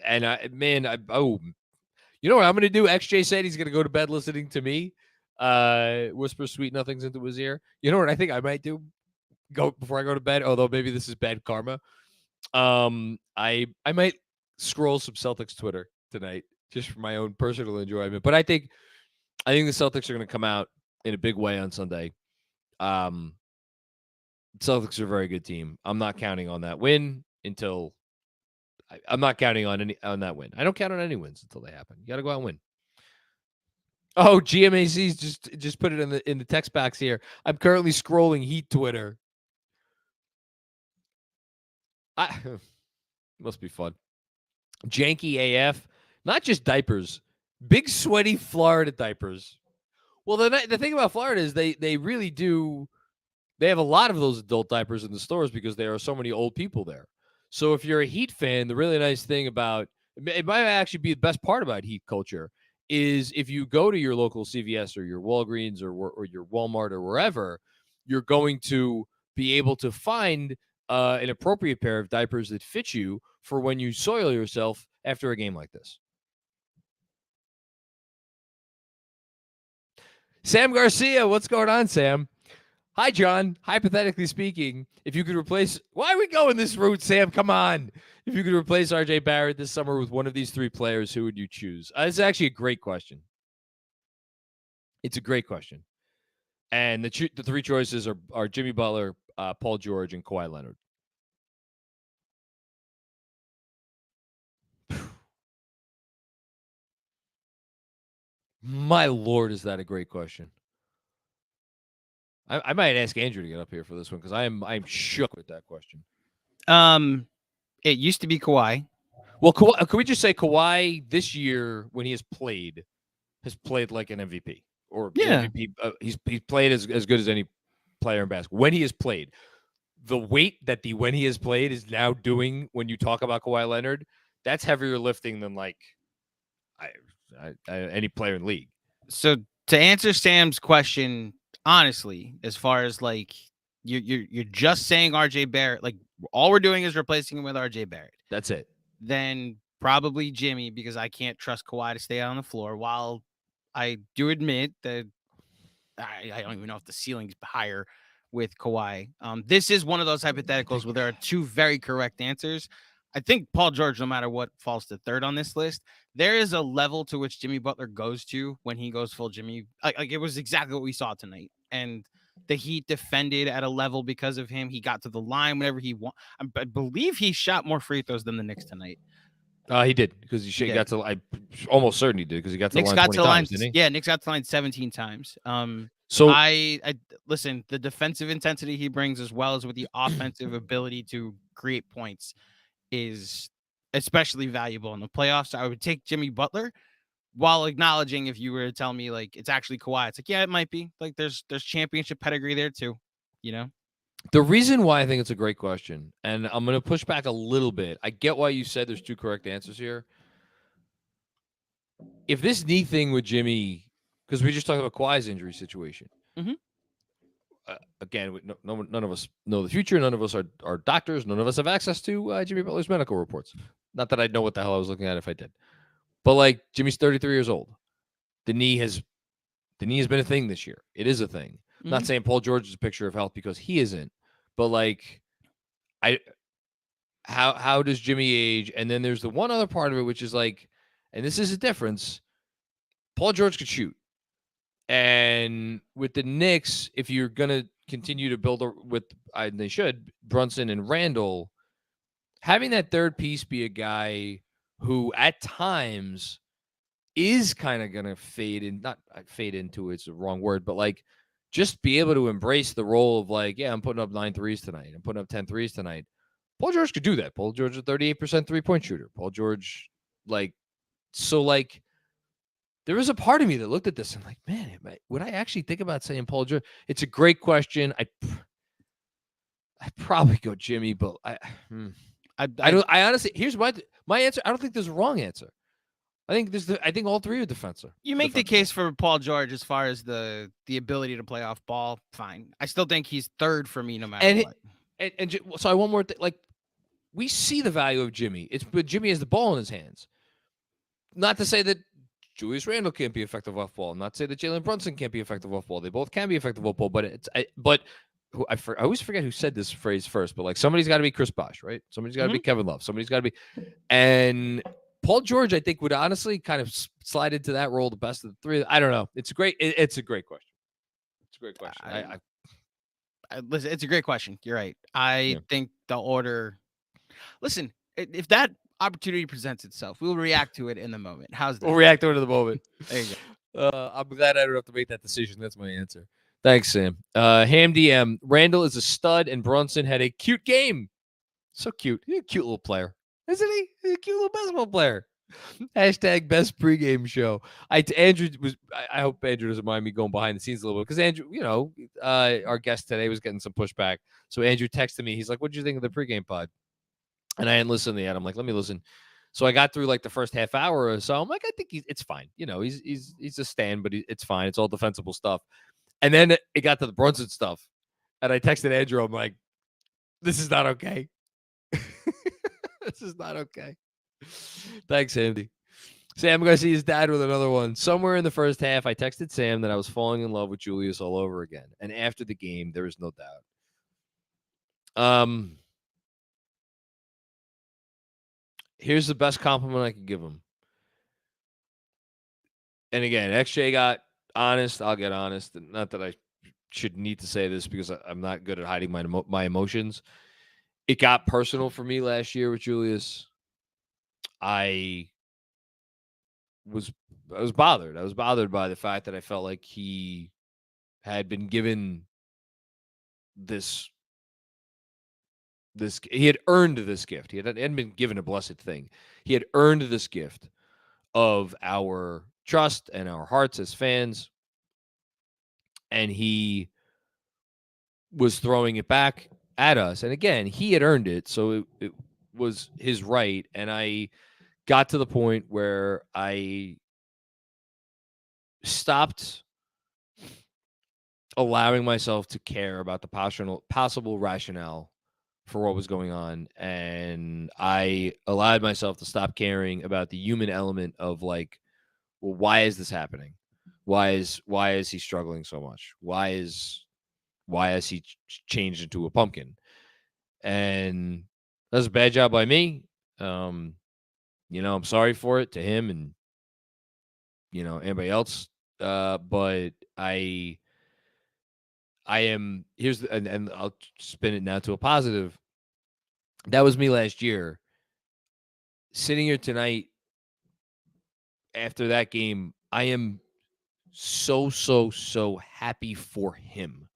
what I'm going to do? XJ said he's going to go to bed listening to me whisper sweet nothings into his ear. You know what I think I might do? Go before I go to bed, although maybe this is bad karma. I might scroll some Celtics Twitter tonight just for my own personal enjoyment. But I think the Celtics are going to come out in a big way on Sunday. Celtics are a very good team. I'm not counting on that win until I'm not counting on that win. I don't count on any wins until they happen. You got to go out and win. Oh, GMAC's just put it in the text box here. I'm currently scrolling Heat Twitter. Must be fun. Janky AF, not just diapers, big sweaty Florida diapers. Well, the thing about Florida is they really do. They have a lot of those adult diapers in the stores because there are so many old people there. So if you're a Heat fan, the really nice thing about it might actually be the best part about Heat culture is if you go to your local CVS or your Walgreens or your Walmart or wherever, you're going to be able to find an appropriate pair of diapers that fit you for when you soil yourself after a game like this. Sam Garcia, what's going on, Sam? Hi, John. Hypothetically speaking, if you could replace... Why are we going this route, Sam? Come on. If you could replace RJ Barrett this summer with one of these 3 players, who would you choose? It's actually a great question. It's a great question. And the 3 choices are Jimmy Butler, Paul George, and Kawhi Leonard. My Lord, is that a great question. I might ask Andrew to get up here for this one because I'm shook with that question. It used to be Kawhi. Well, can we just say Kawhi this year when he has played like an MVP or MVP? He's played as good as any player in basketball when he has played. The weight that when he has played is now doing when you talk about Kawhi Leonard, that's heavier lifting than any player in the league. So to answer Sam's question, honestly, as far as you're just saying RJ Barrett, all we're doing is replacing him with RJ Barrett. That's it. Then probably Jimmy, because I can't trust Kawhi to stay on the floor. While I do admit that I don't even know if the ceiling's higher with Kawhi. This is one of those hypotheticals where there are two very correct answers. I think Paul George, no matter what, falls to third on this list. There is a level to which Jimmy Butler goes to when he goes full Jimmy. Like it was exactly what we saw tonight. And the Heat defended at a level because of him. He got to the line whenever he want. I believe he shot more free throws than the Knicks tonight. He did, because he got to. I'm almost certain he did, because he got to Knicks the line got 20 to the line, times, didn't he? Yeah, Knicks got to the line 17 times. So I listen, the defensive intensity he brings, as well as with the offensive ability to create points, is especially valuable in the playoffs. So I would take Jimmy Butler, while acknowledging, if you were to tell me like it's actually Kawhi, it's like, yeah, it might be. Like there's championship pedigree there too, you know? the reason why I think it's a great question, and I'm going to push back a little bit. I get why you said there's two correct answers here. If this knee thing with Jimmy, because we just talked about Kawhi's injury situation. Mhm. Again, none of us know the future. None of us are doctors. None of us have access to Jimmy Butler's medical reports. Not that I'd know what the hell I was looking at if I did. But like, Jimmy's 33 years old. The knee has been a thing this year. It is a thing. I'm not saying Paul George is a picture of health, because he isn't. But like, how does Jimmy age? And then there's the one other part of it, which is like, and this is a difference. Paul George could shoot. And with the Knicks, if you're going to continue to build they should, Brunson and Randle, having that third piece be a guy who at times is kind of going to not fade into it's the wrong word, but like just be able to embrace the role of like, yeah, I'm putting up 9 threes tonight. I'm putting up 10 threes tonight. Paul George could do that. Paul George is a 38% three-point shooter. Paul George, there was a part of me that looked at this and like, man, would I actually think about saying Paul George? It's a great question. I'd probably go Jimmy, but I honestly, here's my answer. I don't think there's a wrong answer. I think all three are defensive. You make the case for Paul George as far as the ability to play off ball. Fine. I still think he's third for me no matter what. So I one more thing. Like, we see the value of Jimmy. But Jimmy has the ball in his hands. Not to say that Julius Randle can't be effective off ball. Not to say that Jalen Brunson can't be effective off ball. They both can be effective off ball. But I always forget who said this phrase first. But like, somebody's got to be Chris Bosh, right? Somebody's got to be Kevin Love. Somebody's got to be, and Paul George, I think, would honestly kind of slide into that role, the best of the three. I don't know. It's a great question. It's a great question. Listen, it's a great question. You're right. I think the order. Listen, if that opportunity presents itself, we'll react to it in the moment. How's that? We'll react to it in the moment. There you go. I'm glad I don't have to make that decision. That's my answer. Thanks, Sam. Ham DM. Randle is a stud, and Brunson had a cute game. So cute. He's a cute little player, isn't he? He's a cute little basketball player. Hashtag best pregame show. I hope Andrew doesn't mind me going behind the scenes a little bit, because Andrew, our guest today was getting some pushback. So Andrew texted me. He's like, "What did you think of the pregame pod?" And I hadn't listened to the ad. I'm like, "Let me listen." So I got through like the first half hour or so. I'm like, I think it's fine. He's a stand, but it's fine. It's all defensible stuff. And then it got to the Brunson stuff, and I texted Andrew. I'm like, "This is not okay. This is not okay." Thanks, Andy. Sam going to see his dad with another one. Somewhere in the first half, I texted Sam that I was falling in love with Julius all over again. And after the game, there is no doubt. Here's the best compliment I can give him. And again, XJ got honest. I'll get honest. Not that I should need to say this, because I'm not good at hiding my emotions. It got personal for me last year with Julius. I was bothered. I was bothered by the fact that I felt like he had been given this he had earned this gift. He hadn't been given a blessed thing. He had earned this gift of our trust and our hearts as fans. And he was throwing it back at us. And again, he had earned it. So it was his right. And I got to the point where I stopped allowing myself to care about the possible rationale for what was going on, and I allowed myself to stop caring about the human element of like, well, why is this happening? Why is he struggling so much? Why has he changed into a pumpkin? And that's a bad job by me. I'm sorry for it to him and anybody else. But I am and I'll spin it now to a positive. That was me last year. Sitting here tonight after that game, I am so happy for him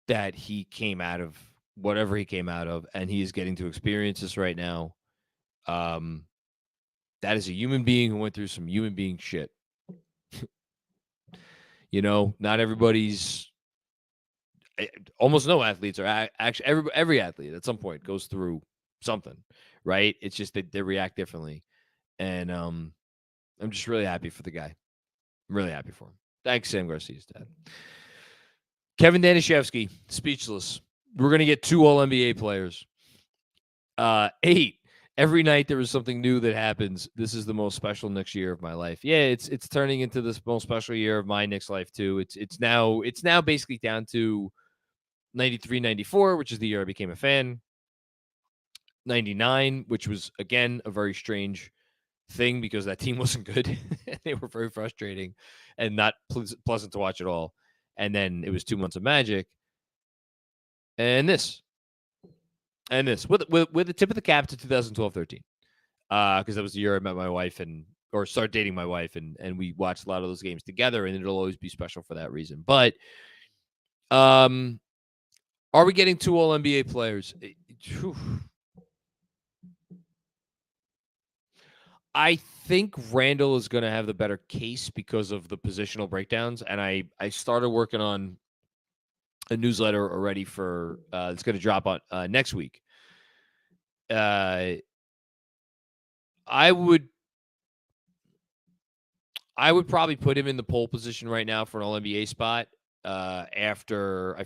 that he came out of whatever he came out of, and he is getting to experience this right now. That is a human being who went through some human being shit. Not everybody's. Almost no athletes are actually every athlete at some point goes through something, right? It's just they react differently, and I'm just really happy for the guy. I'm really happy for him. Thanks, Sam Garcia's dad. Kevin Danishevsky, speechless. We're gonna get 2 All-NBA players. 8. Every night there is something new that happens. This is the most special Knicks year of my life. Yeah, it's turning into this most special year of my Knicks life too. It's now basically down to 93, 94, which is the year I became a fan. 99, which was again a very strange thing because that team wasn't good. They were very frustrating and not pleasant to watch at all. And then it was 2 months of magic. And this with the tip of the cap to 2012-13, because that was the year I met my wife or started dating my wife, and we watched a lot of those games together, and it'll always be special for that reason. But are we getting 2 All-NBA players? I think Randle is going to have the better case because of the positional breakdowns, and I started working on a newsletter already for it's going to drop on next week. I would probably put him in the pole position right now for an All-NBA spot. After I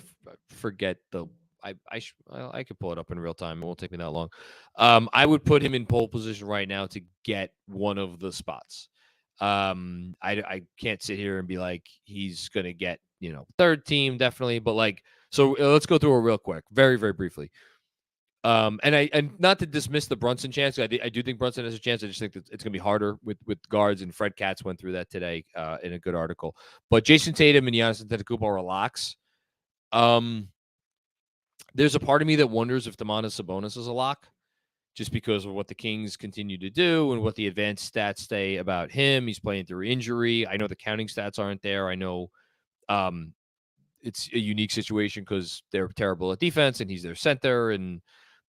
forget I could pull it up in real time. It won't take me that long. I would put him in pole position right now to get one of the spots. I can't sit here and be like he's going to get, third team definitely, but like, so let's go through it real quick, very, very briefly. And not to dismiss the Brunson chance. I do think Brunson has a chance. I just think that it's going to be harder with guards, and Fred Katz went through that today in a good article. But Jason Tatum and Giannis Antetokounmpo are locks. There's a part of me that wonders if Domantas Sabonis is a lock, just because of what the Kings continue to do and what the advanced stats say about him. He's playing through injury. I know the counting stats aren't there. I know it's a unique situation because they're terrible at defense and he's their center.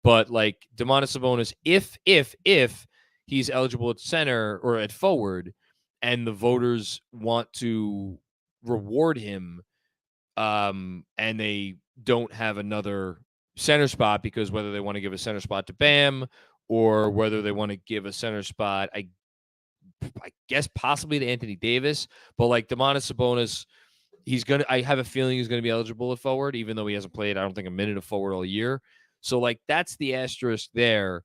But like Domantas Sabonis, if he's eligible at center or at forward, and the voters want to reward him, and they don't have another center spot, because whether they want to give a center spot to Bam or whether they want to give a center spot, I guess possibly to Anthony Davis, but like Domantas Sabonis, I have a feeling he's going to be eligible at forward, even though he hasn't played, I don't think, a minute of forward all year. So like that's the asterisk there.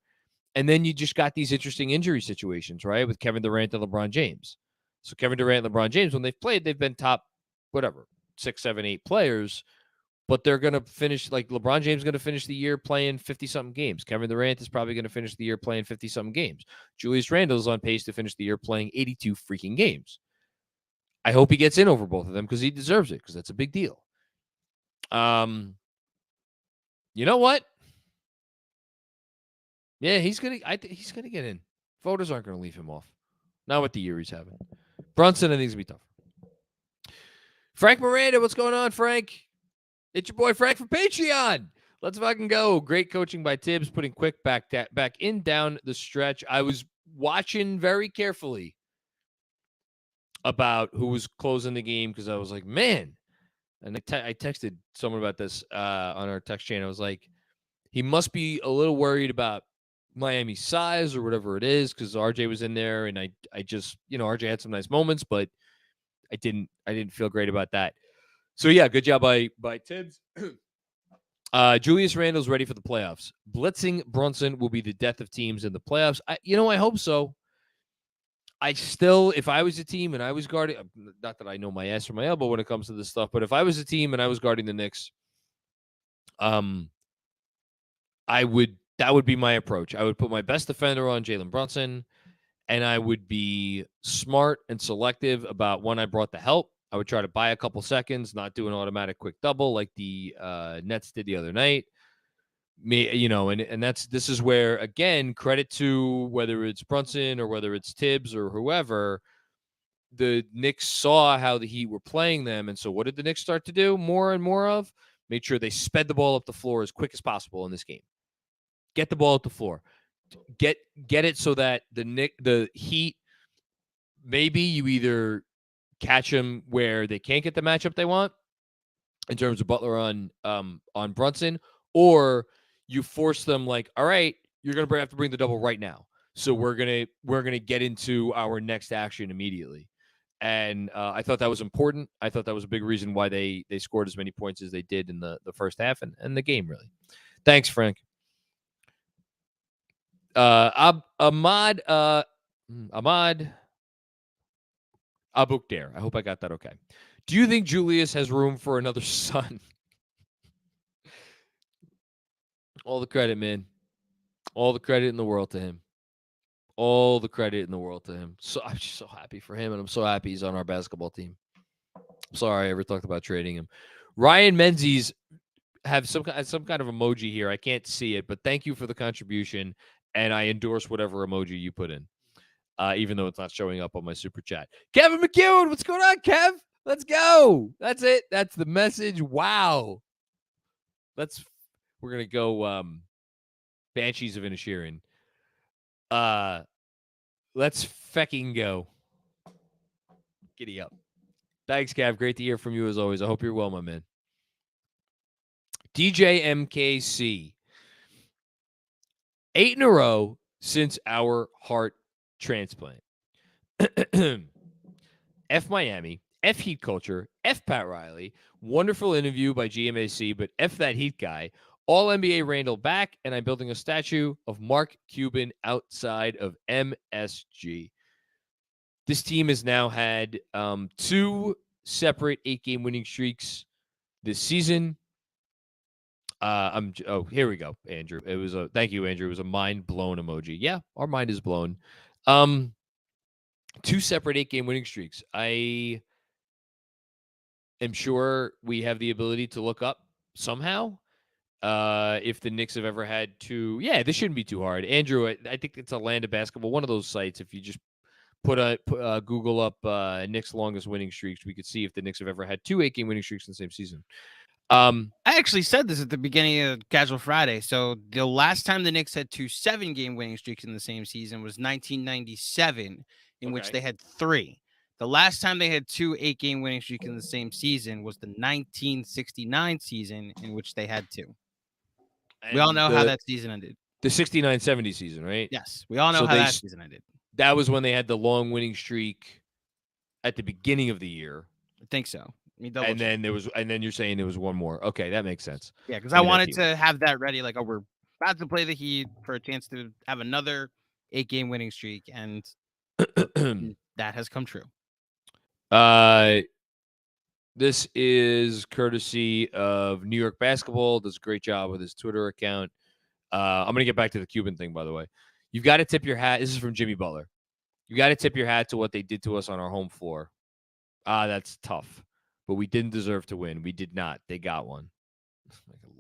And then you just got these interesting injury situations, right? With Kevin Durant and LeBron James. So Kevin Durant and LeBron James, when they've played, they've been top, 6, 7, 8 players. But they're going to finish, like LeBron James is going to finish the year playing 50-something games. Kevin Durant is probably going to finish the year playing 50-something games. Julius Randle is on pace to finish the year playing 82 freaking games. I hope he gets in over both of them because he deserves it, because that's a big deal. You know what? Yeah, he's gonna get in. Voters aren't going to leave him off. Not with the year he's having. Brunson, I think, is going to be tough. Frank Miranda, what's going on, Frank? It's your boy Frank from Patreon. Let's fucking go. Great coaching by Tibbs, putting Quick back in down the stretch. I was watching very carefully about who was closing the game, because I was like, man. And I texted someone about this on our text chain. I was like, he must be a little worried about Miami's size or whatever it is, because RJ was in there, and I just, RJ had some nice moments, but I didn't feel great about that. So yeah, good job by Tibbs. Julius Randle's ready for the playoffs. Blitzing Brunson will be the death of teams in the playoffs. I hope so. If I was a team and I was guarding, not that I know my ass from my elbow when it comes to this stuff, but if I was a team and I was guarding the Knicks, that would be my approach. I would put my best defender on Jalen Brunson, and I would be smart and selective about when I brought the help. I would try to buy a couple seconds, not do an automatic quick double like the Nets did the other night. This is where, again, credit to whether it's Brunson or whether it's Tibbs or whoever, the Knicks saw how the Heat were playing them. And so what did the Knicks start to do more and more of? Make sure they sped the ball up the floor as quick as possible in this game. Get the ball up the floor. Get it so that the Heat, maybe you either catch them where they can't get the matchup they want in terms of Butler on Brunson, or you force them like, all right, you're going to have to bring the double right now. So we're gonna get into our next action immediately. And I thought that was important. I thought that was a big reason why they scored as many points as they did in the first half and the game, really. Thanks, Frank. Ahmad Abukdare. I hope I got that okay. Do you think Julius has room for another son? All the credit, man. All the credit in the world to him. All the credit in the world to him. So I'm just so happy for him, and I'm so happy he's on our basketball team. I'm sorry I ever talked about trading him. Ryan Menzies have some kind of emoji here. I can't see it, but thank you for the contribution, and I endorse whatever emoji you put in, even though it's not showing up on my super chat. Kevin McEwen, what's going on, Kev? Let's go. That's it. That's the message. Wow. We're gonna go Banshees of Inisherin. Let's fecking go. Giddy up. Thanks, Kev. Great to hear from you as always. I hope you're well, my man. DJ MKC. 8 in a row since our heart transplant. F Miami, F Heat culture, F Pat Riley. Wonderful interview by GMAC, but F that Heat guy. All NBA Randle back, and I'm building a statue of Mark Cuban outside of MSG. This team has now had 2 separate 8-game winning streaks this season. Here we go, Andrew. Thank you, Andrew. It was a mind blown emoji. Yeah, our mind is blown. 2 separate 8-game winning streaks. I am sure we have the ability to look up somehow if the Knicks have ever had 2. Yeah, this shouldn't be too hard. Andrew, I think it's a Land of Basketball, one of those sites. If you just put Google up Knicks longest winning streaks, we could see if the Knicks have ever had 2 8-game winning streaks in the same season. I actually said this at the beginning of Casual Friday. So the last time the Knicks had 2 7-game winning streaks in the same season was 1997, in which they had 3. The last time they had 2 8-game winning streaks in the same season was the 1969 season, in which they had 2. And we all know how that season ended. The 69-70 season, right? Yes, we all know how that season ended. That was when they had the long winning streak at the beginning of the year. I think so. And then you're saying there was one more. Okay, that makes sense. Yeah, because I wanted to have that ready. Like, we're about to play the Heat for a chance to have another 8-game winning streak, and that has come true. This is courtesy of New York Basketball. Does a great job with his Twitter account. I'm going to get back to the Cuban thing, by the way. You've got to tip your hat. This is from Jimmy Butler. You got to tip your hat to what they did to us on our home floor. That's tough. But we didn't deserve to win. We did not. They got one.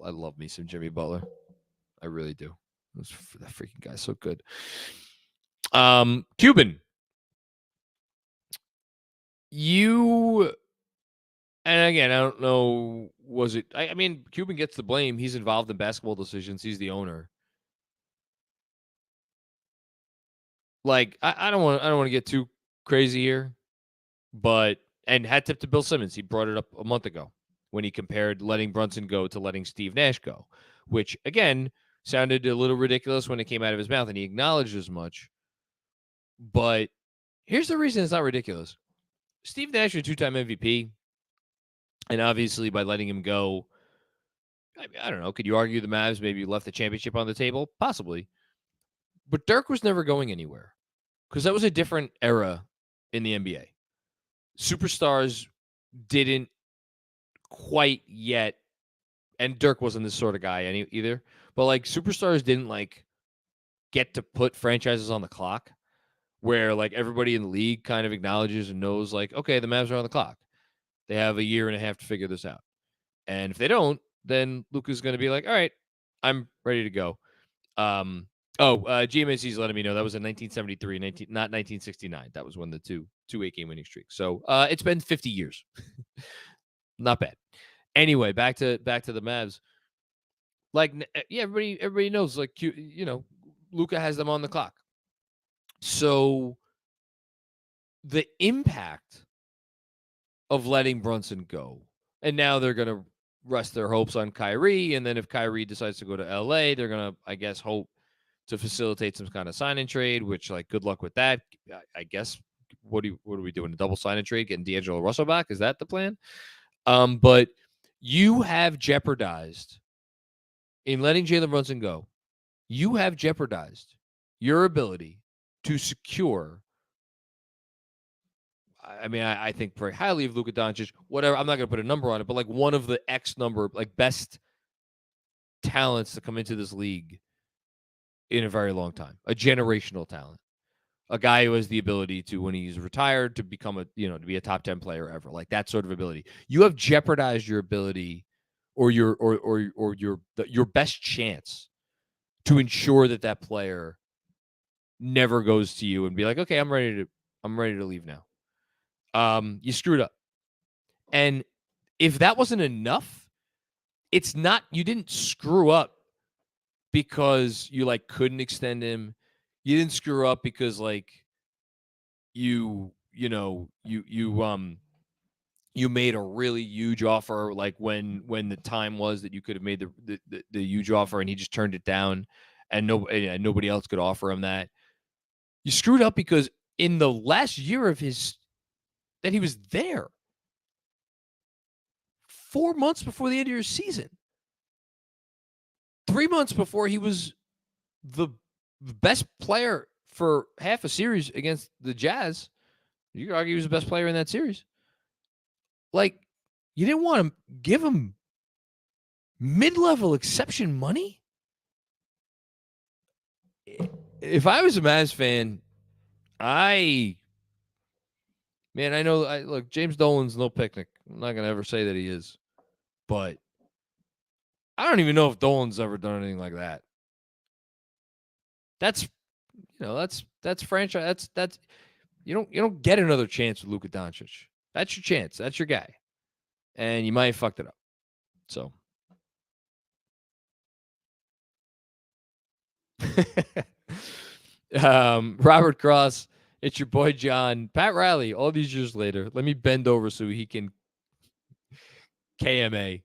I love me some Jimmy Butler. I really do. That freaking guy's so good. Cuban. And again, I don't know, was it... I mean, Cuban gets the blame. He's involved in basketball decisions. He's the owner. Like, I don't want to get too crazy here, but... And hat tip to Bill Simmons. He brought it up a month ago when he compared letting Brunson go to letting Steve Nash go, which, again, sounded a little ridiculous when it came out of his mouth, and he acknowledged as much. But here's the reason it's not ridiculous. Steve Nash, a 2-time MVP, and obviously by letting him go, I mean, I don't know. Could you argue the Mavs maybe left the championship on the table? Possibly. But Dirk was never going anywhere because that was a different era in the NBA. Superstars didn't quite yet, and Dirk wasn't this sort of guy either, but like superstars didn't like get to put franchises on the clock where like everybody in the league kind of acknowledges and knows like, okay, the Mavs are on the clock. They have a year and a half to figure this out. And if they don't, then Luka's going to be like, all right, I'm ready to go. GMAC's letting me know that was in 1973, not 1969. That was when the two 8-game winning streaks. So it's been 50 years. Not bad. Anyway, back to the Mavs. Like, yeah, everybody knows, like, you know, Luka has them on the clock. So the impact of letting Brunson go, and now they're going to rest their hopes on Kyrie, and then if Kyrie decides to go to LA, they're going to, I guess, hope to facilitate some kind of sign and trade, which, like, good luck with that. I guess, what are we doing? A double sign and trade, getting D'Angelo Russell back? Is that the plan? But you have jeopardized, in letting Jalen Brunson go, you have jeopardized your ability to secure, I mean, I think very highly of Luka Doncic, whatever. I'm not going to put a number on it, but like one of the X number, like best talents to come into this league in a very long time, a generational talent, a guy who has the ability to, when he's retired, to become to be a top 10 player ever, like that sort of ability. You have jeopardized your ability or your best chance to ensure that player never goes to you and be like, okay, I'm ready to leave now. You screwed up. And if that wasn't enough, it's not, you didn't screw up because you like couldn't extend him. You didn't screw up because like you made a really huge offer, like when the time was that you could have made the huge offer and he just turned it down and nobody else could offer him that. You screwed up because in the last year of that he was there, 4 months before the end of your season, 3 months before he was the best player for half a series against the Jazz, you could argue he was the best player in that series. Like, you didn't want to give him mid-level exception money? If I was a Mavs fan, I know, look, James Dolan's no picnic. I'm not going to ever say that he is. But I don't even know if Dolan's ever done anything like that. That's franchise. That's you don't get another chance with Luka Doncic. That's your chance. That's your guy. And you might have fucked it up. So Robert Cross, it's your boy John. Pat Riley, all these years later, let me bend over so he can KMA.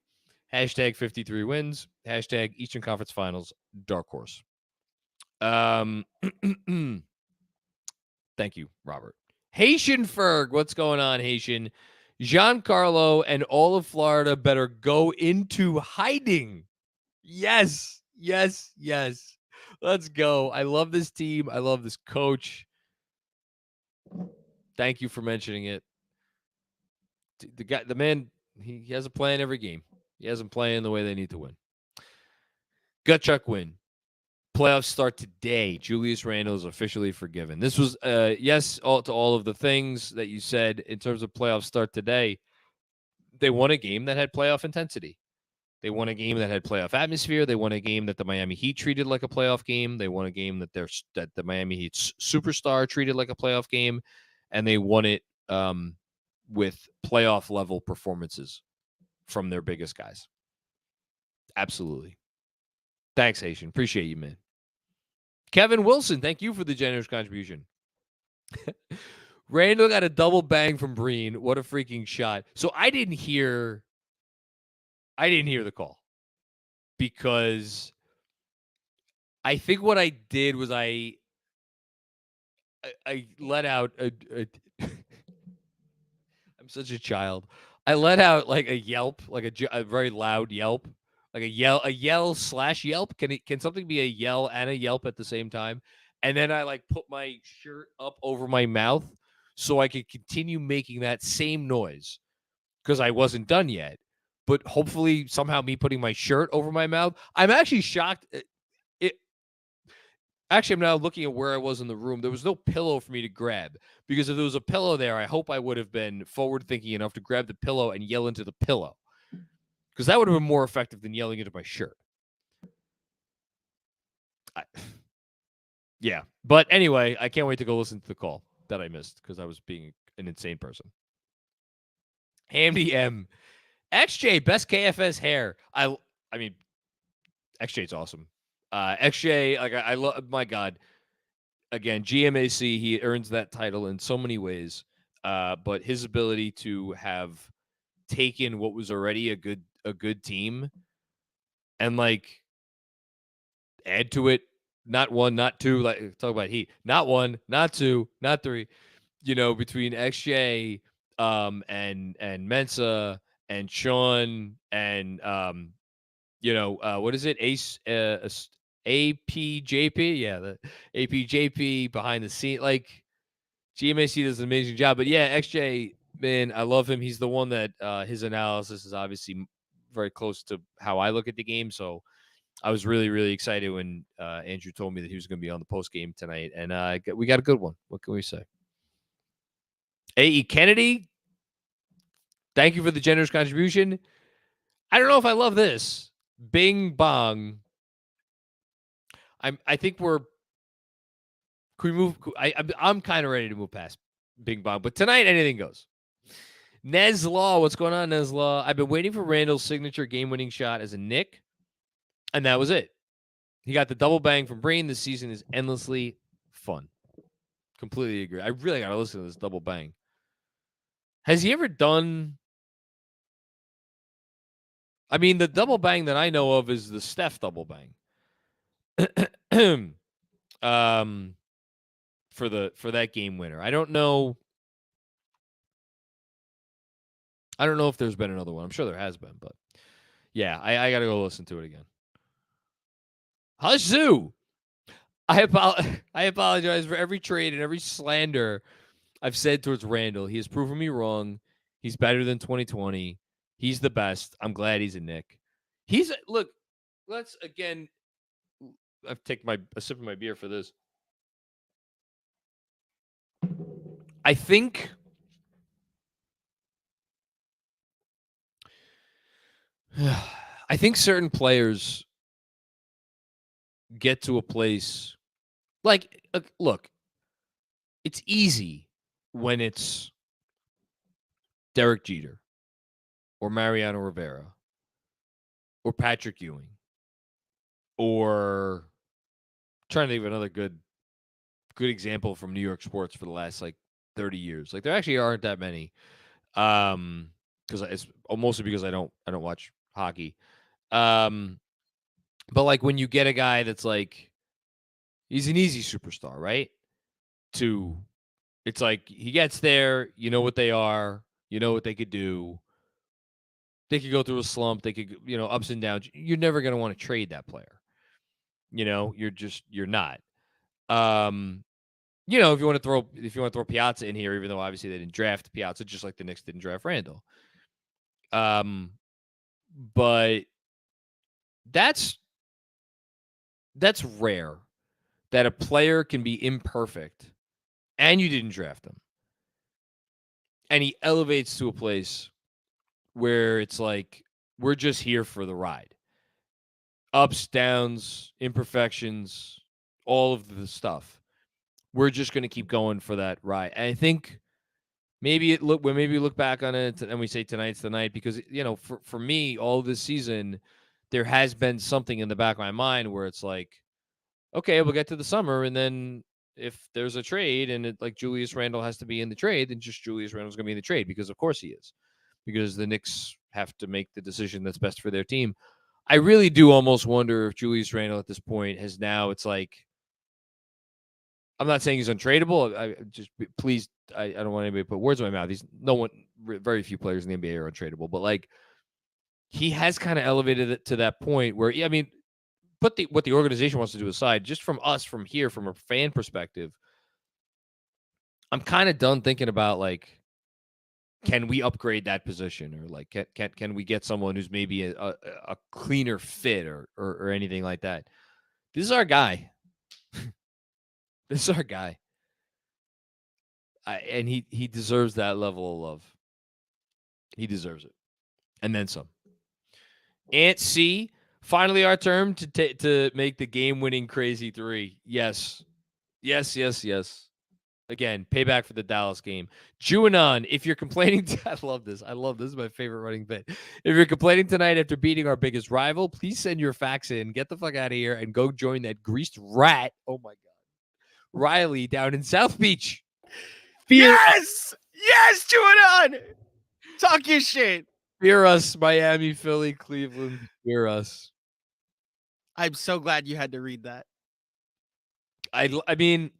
Hashtag 53 wins. Hashtag Eastern Conference Finals dark horse. Thank you, Robert. Haitian Ferg, what's going on, Haitian? Giancarlo and all of Florida better go into hiding. Yes. Let's go. I love this team. I love this coach. Thank you for mentioning it. The man, he has a plan every game. He has them playing the way they need to win. Gutchuck win. Playoffs start today. Julius Randle is officially forgiven. This was yes to all of the things that you said in terms of playoffs start today. They won a game that had playoff intensity. They won a game that had playoff atmosphere. They won a game that the Miami Heat treated like a playoff game. They won a game that the Miami Heat's superstar treated like a playoff game, and they won it with playoff level performances from their biggest guys. Absolutely. Thanks, Haitian. Appreciate you, man. Kevin Wilson, thank you for the generous contribution. Randall got a double bang from Breen. What a freaking shot. So I didn't hear the call because I think what I did was I let out a I'm such a child. I let out like a yelp, like a very loud yelp like a yell/yelp. Can something be a yell and a yelp at the same time? And then I like put my shirt up over my mouth so I could continue making that same noise because I wasn't done yet. But hopefully somehow me putting my shirt over my mouth. I'm actually shocked. Actually, I'm now looking at where I was in the room. There was no pillow for me to grab because if there was a pillow there, I hope I would have been forward thinking enough to grab the pillow and yell into the pillow because that would have been more effective than yelling into my shirt. Yeah. But anyway, I can't wait to go listen to the call that I missed because I was being an insane person. Hamdy M. XJ, best KFS hair. I mean, XJ's awesome. XJ, like I love, my God. Again, GMAC, he earns that title in so many ways. But his ability to have taken what was already a good team and like add to it, not one, not two, like talk about heat, not one, not two, not three, between XJ and Mensa and Sean and what is it? APJP? Yeah, the APJP behind the scene. Like GMAC does an amazing job. But yeah, XJ, man, I love him. He's the one that his analysis is obviously very close to how I look at the game. So I was really, really excited when Andrew told me that he was going to be on the post game tonight. And we got a good one. What can we say? A.E. Kennedy, thank you for the generous contribution. I don't know if I love this. Bing bong. I think can we move? I'm kind of ready to move past Bing bong, but tonight anything goes. Nez Law, what's going on, Nez Law? I've been waiting for Randle's signature game-winning shot as a Knick, and that was it. He got the double bang from Breen. This season is endlessly fun. Completely agree. I really got to listen to this double bang. Has he ever done? I mean, the double bang that I know of is the Steph double bang. For that game winner. I don't know if there's been another one. I'm sure there has been, but yeah, I got to go listen to it again. Hush Zoo. I apologize for every trade and every slander I've said towards Randle. He has proven me wrong. He's better than 2020. He's the best. I'm glad he's a Knick. Look, let's again. I've taken a sip of my beer for this. I think certain players get to a place like, look, it's easy when it's Derek Jeter or Mariano Rivera or Patrick Ewing or trying to think of another good example from New York sports for the last 30 years. Like there actually aren't that many. Because it's mostly because I don't watch hockey. But like when you get a guy that's like he's an easy superstar, right? It's like he gets there, you know what they are, you know what they could do. They could go through a slump, they could, ups and downs. You're never gonna want to trade that player. You're not. If you want to throw Piazza in here, even though obviously they didn't draft Piazza, just like the Knicks didn't draft Randle. But that's rare that a player can be imperfect and you didn't draft him. And he elevates to a place where it's like, we're just here for the ride. Ups, downs, imperfections, all of the stuff. We're just going to keep going for that ride. And I think maybe we look back on it and we say tonight's the night because, for me, all this season, there has been something in the back of my mind where it's like, okay, we'll get to the summer. And then if there's a trade and Julius Randle has to be in the trade, then just Julius Randle's going to be in the trade because of course he is, because the Knicks have to make the decision that's best for their team. I really do almost wonder if Julius Randle at this point it's like, I'm not saying he's untradeable. I don't want anybody to put words in my mouth. Very few players in the NBA are untradeable, but he has kind of elevated it to that point where, I mean, put what the organization wants to do aside, just from us from here, from a fan perspective, I'm kind of done thinking about like, can we upgrade that position, or like can we get someone who's maybe a cleaner fit or anything like that? This is our guy. This is our guy. And he deserves that level of love. He deserves it. And then some. Ant C, finally our turn to make the game-winning crazy three. Yes. Yes, yes, yes. Again, payback for the Dallas game. Juanon, if you're complaining, I love this. This is my favorite running bit. If you're complaining tonight after beating our biggest rival, please send your facts in. Get the fuck out of here and go join that greased rat. Oh my God. Riley down in South Beach. Yes! Yes, Juanon! Talk your shit. Fear us, Miami, Philly, Cleveland. Fear us. I'm so glad you had to read that. I mean,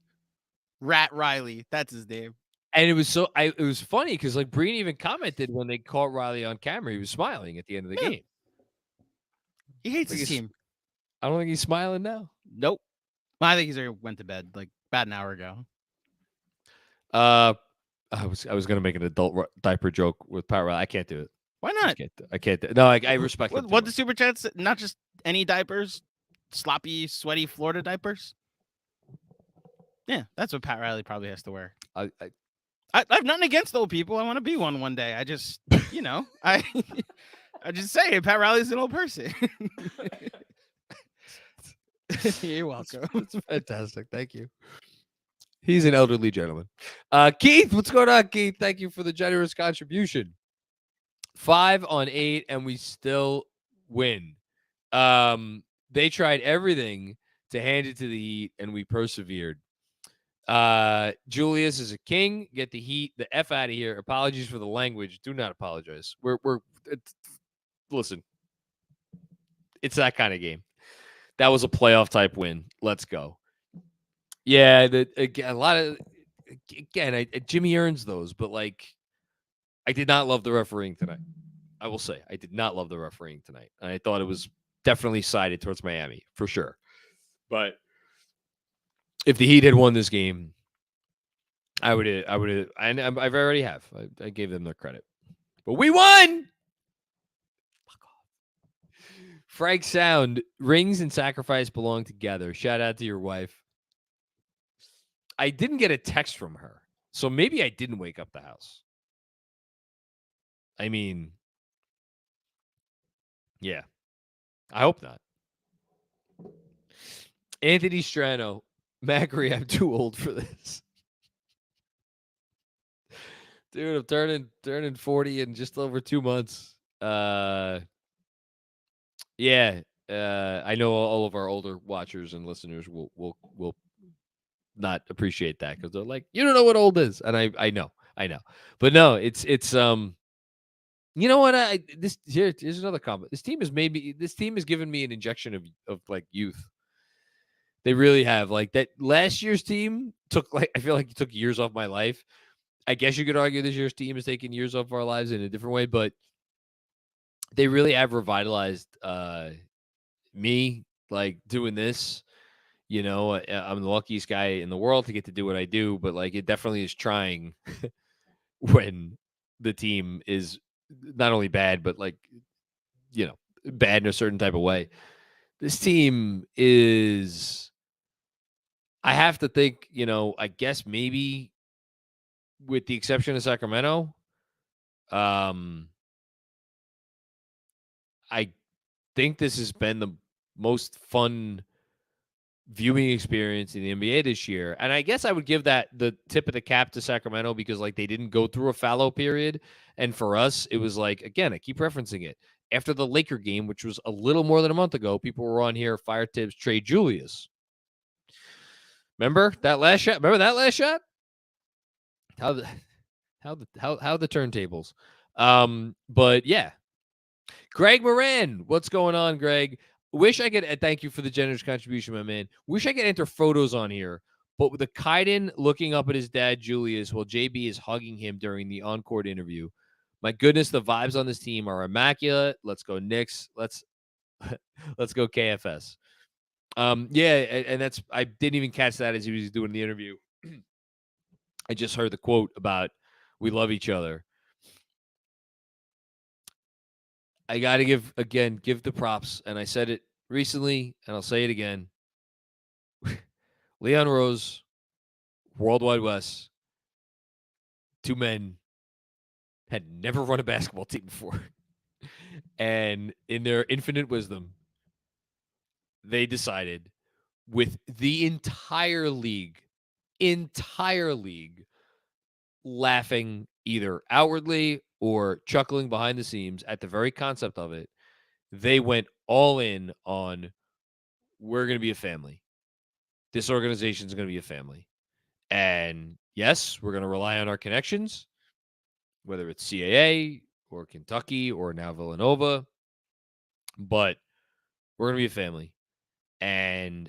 Rat Riley, that's his name. And it was it was funny because like Breen even commented when they caught Riley on camera, he was smiling at the end of the game. He hates his team. I don't think he's smiling now. Nope. I think he's already went to bed like about an hour ago. I was gonna make an adult diaper joke with Pat Riley. I can't do it. Why not? I can't do it. No, I respect it. What the super chats? Not just any diapers, sloppy, sweaty Florida diapers. Yeah, that's what Pat Riley probably has to wear. I have nothing against old people. I want to be one day. I just, I just say Pat Riley's an old person. You're welcome. It's fantastic. Thank you. He's an elderly gentleman. Keith, what's going on, Keith? Thank you for the generous contribution. 5 on 8, and we still win. They tried everything to hand it to the Heat, and we persevered. Julius is a king. Get the Heat the F out of here. Apologies for the language. Do not apologize. Listen, it's that kind of game. That was a playoff type win. Let's go. Yeah, Jimmy earns those, but like, I did not love the refereeing tonight. I will say I did not love the refereeing tonight. I thought it was definitely sided towards Miami for sure. But if the Heat had won this game, I would have, and I've already have. I gave them their credit, but we won. Fuck off. Frank Sound, rings and sacrifice belong together. Shout out to your wife. I didn't get a text from her, so maybe I didn't wake up the house. I mean, yeah, I hope not. Anthony Strano, Macri, I'm too old for this. Dude, I'm turning 40 in just over 2 months. I know all of our older watchers and listeners will not appreciate that because they're like, you don't know what old is, and I know, but no, it's you know what? Here's another comment. This team has given me an injection of like youth. They really have. Like that last year's team I feel like it took years off my life. I guess you could argue this year's team is taking years off our lives in a different way, but they really have revitalized me, like doing this. I'm the luckiest guy in the world to get to do what I do, but like it definitely is trying when the team is not only bad, but like, bad in a certain type of way. This team is, I have to think, I guess maybe with the exception of Sacramento, I think this has been the most fun viewing experience in the NBA this year. And I guess I would give that the tip of the cap to Sacramento because like they didn't go through a fallow period. And for us, it was like, again, I keep referencing it. After the Laker game, which was a little more than a month ago, people were on here, fire tips, trade Julius. Remember that last shot? How the turntables. But yeah. Greg Moran, what's going on, Greg? Wish I could thank you for the generous contribution, my man. Wish I could enter photos on here, but with the Kaiden looking up at his dad, Julius, while JB is hugging him during the on-court interview. My goodness, the vibes on this team are immaculate. Let's go Knicks. Let's go KFS. Yeah, and that's, I didn't even catch that as he was doing the interview. I just heard the quote about we love each other. I got to give the props, and I said it recently, and I'll say it again. Leon Rose, World Wide Wes, two men had never run a basketball team before. And in their infinite wisdom, they decided, with the entire league laughing either outwardly or chuckling behind the scenes at the very concept of it, they went all in on, we're going to be a family. This organization is going to be a family. And yes, we're going to rely on our connections, whether it's CAA or Kentucky or now Villanova, but we're going to be a family. And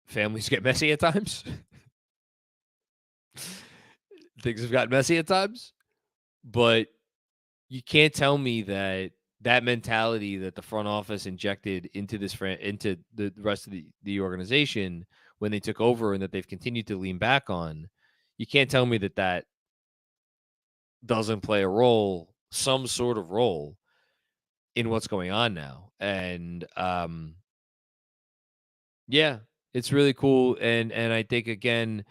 families get messy at times. Things have gotten messy at times, but you can't tell me that mentality that the front office injected into into the rest of the organization when they took over, and that they've continued to lean back on, you can't tell me that doesn't play a role, some sort of role, in what's going on now. And yeah, it's really cool. And I think, again,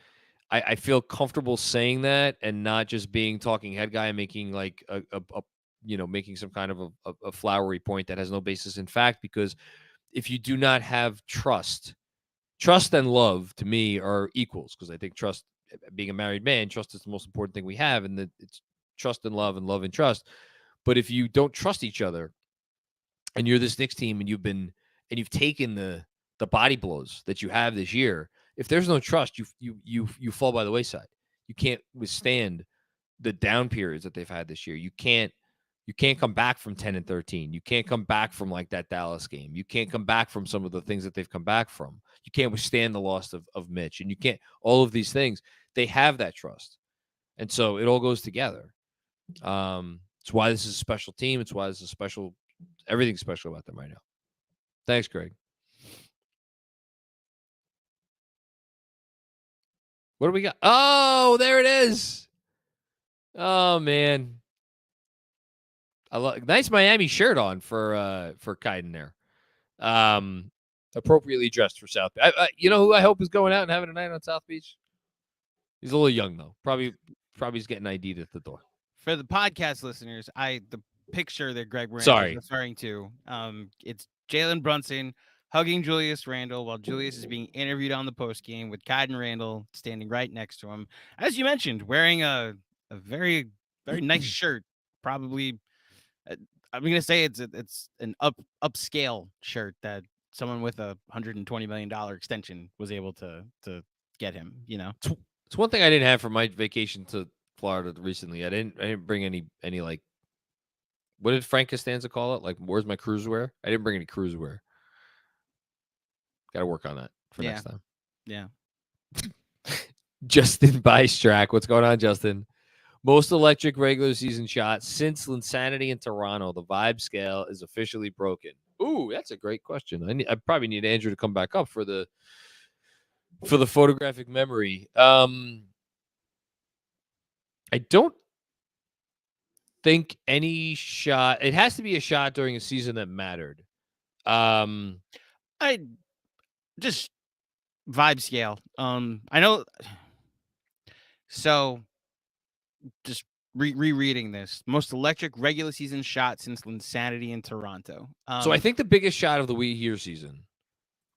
I feel comfortable saying that and not just being talking head guy and making like a making some kind of a flowery point that has no basis in fact, because if you do not have trust and love, to me, are equals, because I think trust, being a married man, trust is the most important thing we have, and that it's trust and love and trust. But if you don't trust each other, and you're this Knicks team, and you've taken the body blows that you have this year, if there's no trust, you fall by the wayside. You can't withstand the down periods that they've had this year. You can't come back from 10-13. You can't come back from like that Dallas game. You can't come back from some of the things that they've come back from. You can't withstand the loss of Mitch, and you can't, all of these things. They have that trust. And so it all goes together. It's why this is a special team. It's why this is special. Everything's special about them right now. Thanks, Greg. What do we got? Oh, there it is. Oh, man. I love nice Miami shirt on for Kaiden there. Appropriately dressed for South Beach. You know who I hope is going out and having a night on South Beach? He's a little young though. Probably is getting ID'd at the door. For the podcast listeners, the picture that Greg Brand is referring to, it's Jalen Brunson hugging Julius Randle while Julius is being interviewed on the post game, with Kaiden Randle standing right next to him. As you mentioned, wearing a very, very nice shirt. Probably, I'm going to say it's an upscale shirt that someone with a $120 million extension was able to get him. You know, it's one thing I didn't have for my vacation to Florida recently. I didn't bring any like, what did Frank Costanza call it? Like, where's my cruise wear? I didn't bring any cruise wear. Got to work on that for next time. Yeah. Justin Bystrack. What's going on, Justin? Most electric regular season shot since Linsanity in Toronto. The vibe scale is officially broken. Ooh, that's a great question. I probably need Andrew to come back up for the photographic memory. I don't think any shot. It has to be a shot during a season that mattered. I just vibe scale. I know. So, just rereading this, most electric regular season shot since Linsanity in Toronto. So I think the biggest shot of the We Here season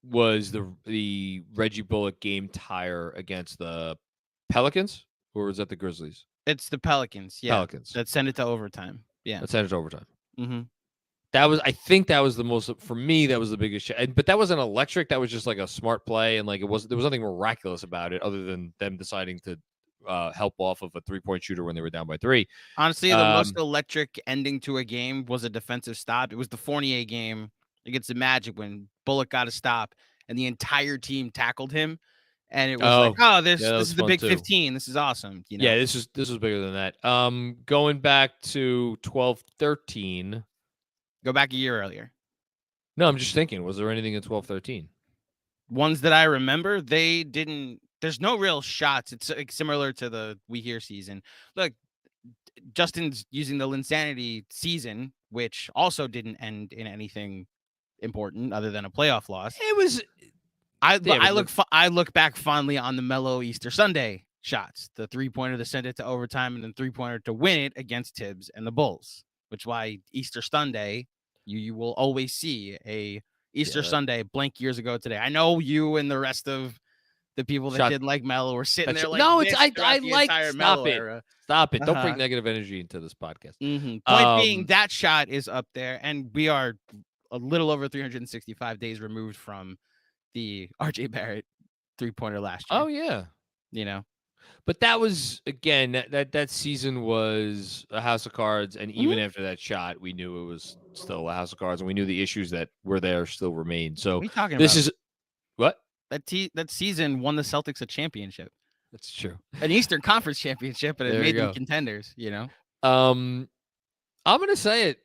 was the Reggie Bullock game tire against the Pelicans, or was that the Grizzlies? It's the Pelicans. Yeah, Pelicans that sent it to overtime. Yeah, that sent it to overtime. Mm-hmm. I think that was the most, for me, that was the biggest shot. But that wasn't electric. That was just like a smart play, and like there was nothing miraculous about it other than them deciding to help off of a 3-point shooter when they were down by 3. Honestly, the most electric ending to a game was a defensive stop. It was the Fournier game against the Magic when Bullock got a stop and the entire team tackled him, And it was like, oh, this that is was the fun Big too. 15. This is awesome. You know? Yeah, this was bigger than that. Going back to 12-13. Go back a year earlier. No, I'm just thinking, was there anything in 12-13? Ones that I remember, they didn't. There's no real shots. It's similar to the We Hear season. Look, Justin's using the Linsanity season, which also didn't end in anything important other than a playoff loss. It was. I look back fondly on the Melo Easter Sunday shots, the 3-pointer to send it to overtime and then 3-pointer to win it against Tibbs and the Bulls, which why Easter Sunday, you will always see a Easter Sunday blank years ago today. I know you and the rest of the people that did like Melo were sitting there like, no, it's I like Melo era. Stop it. Don't bring negative energy into this podcast. Point being, that shot is up there, and we are a little over 365 days removed from the RJ Barrett 3-pointer last year. Oh yeah. You know, but that was, again, that season was a house of cards, and even after that shot, we knew it was still a house of cards, and we knew the issues that were there still remained. So what are you talking this about? is what that season won the Celtics a championship. That's true. An Eastern Conference championship, and it made them contenders, you know? I'm going to say it.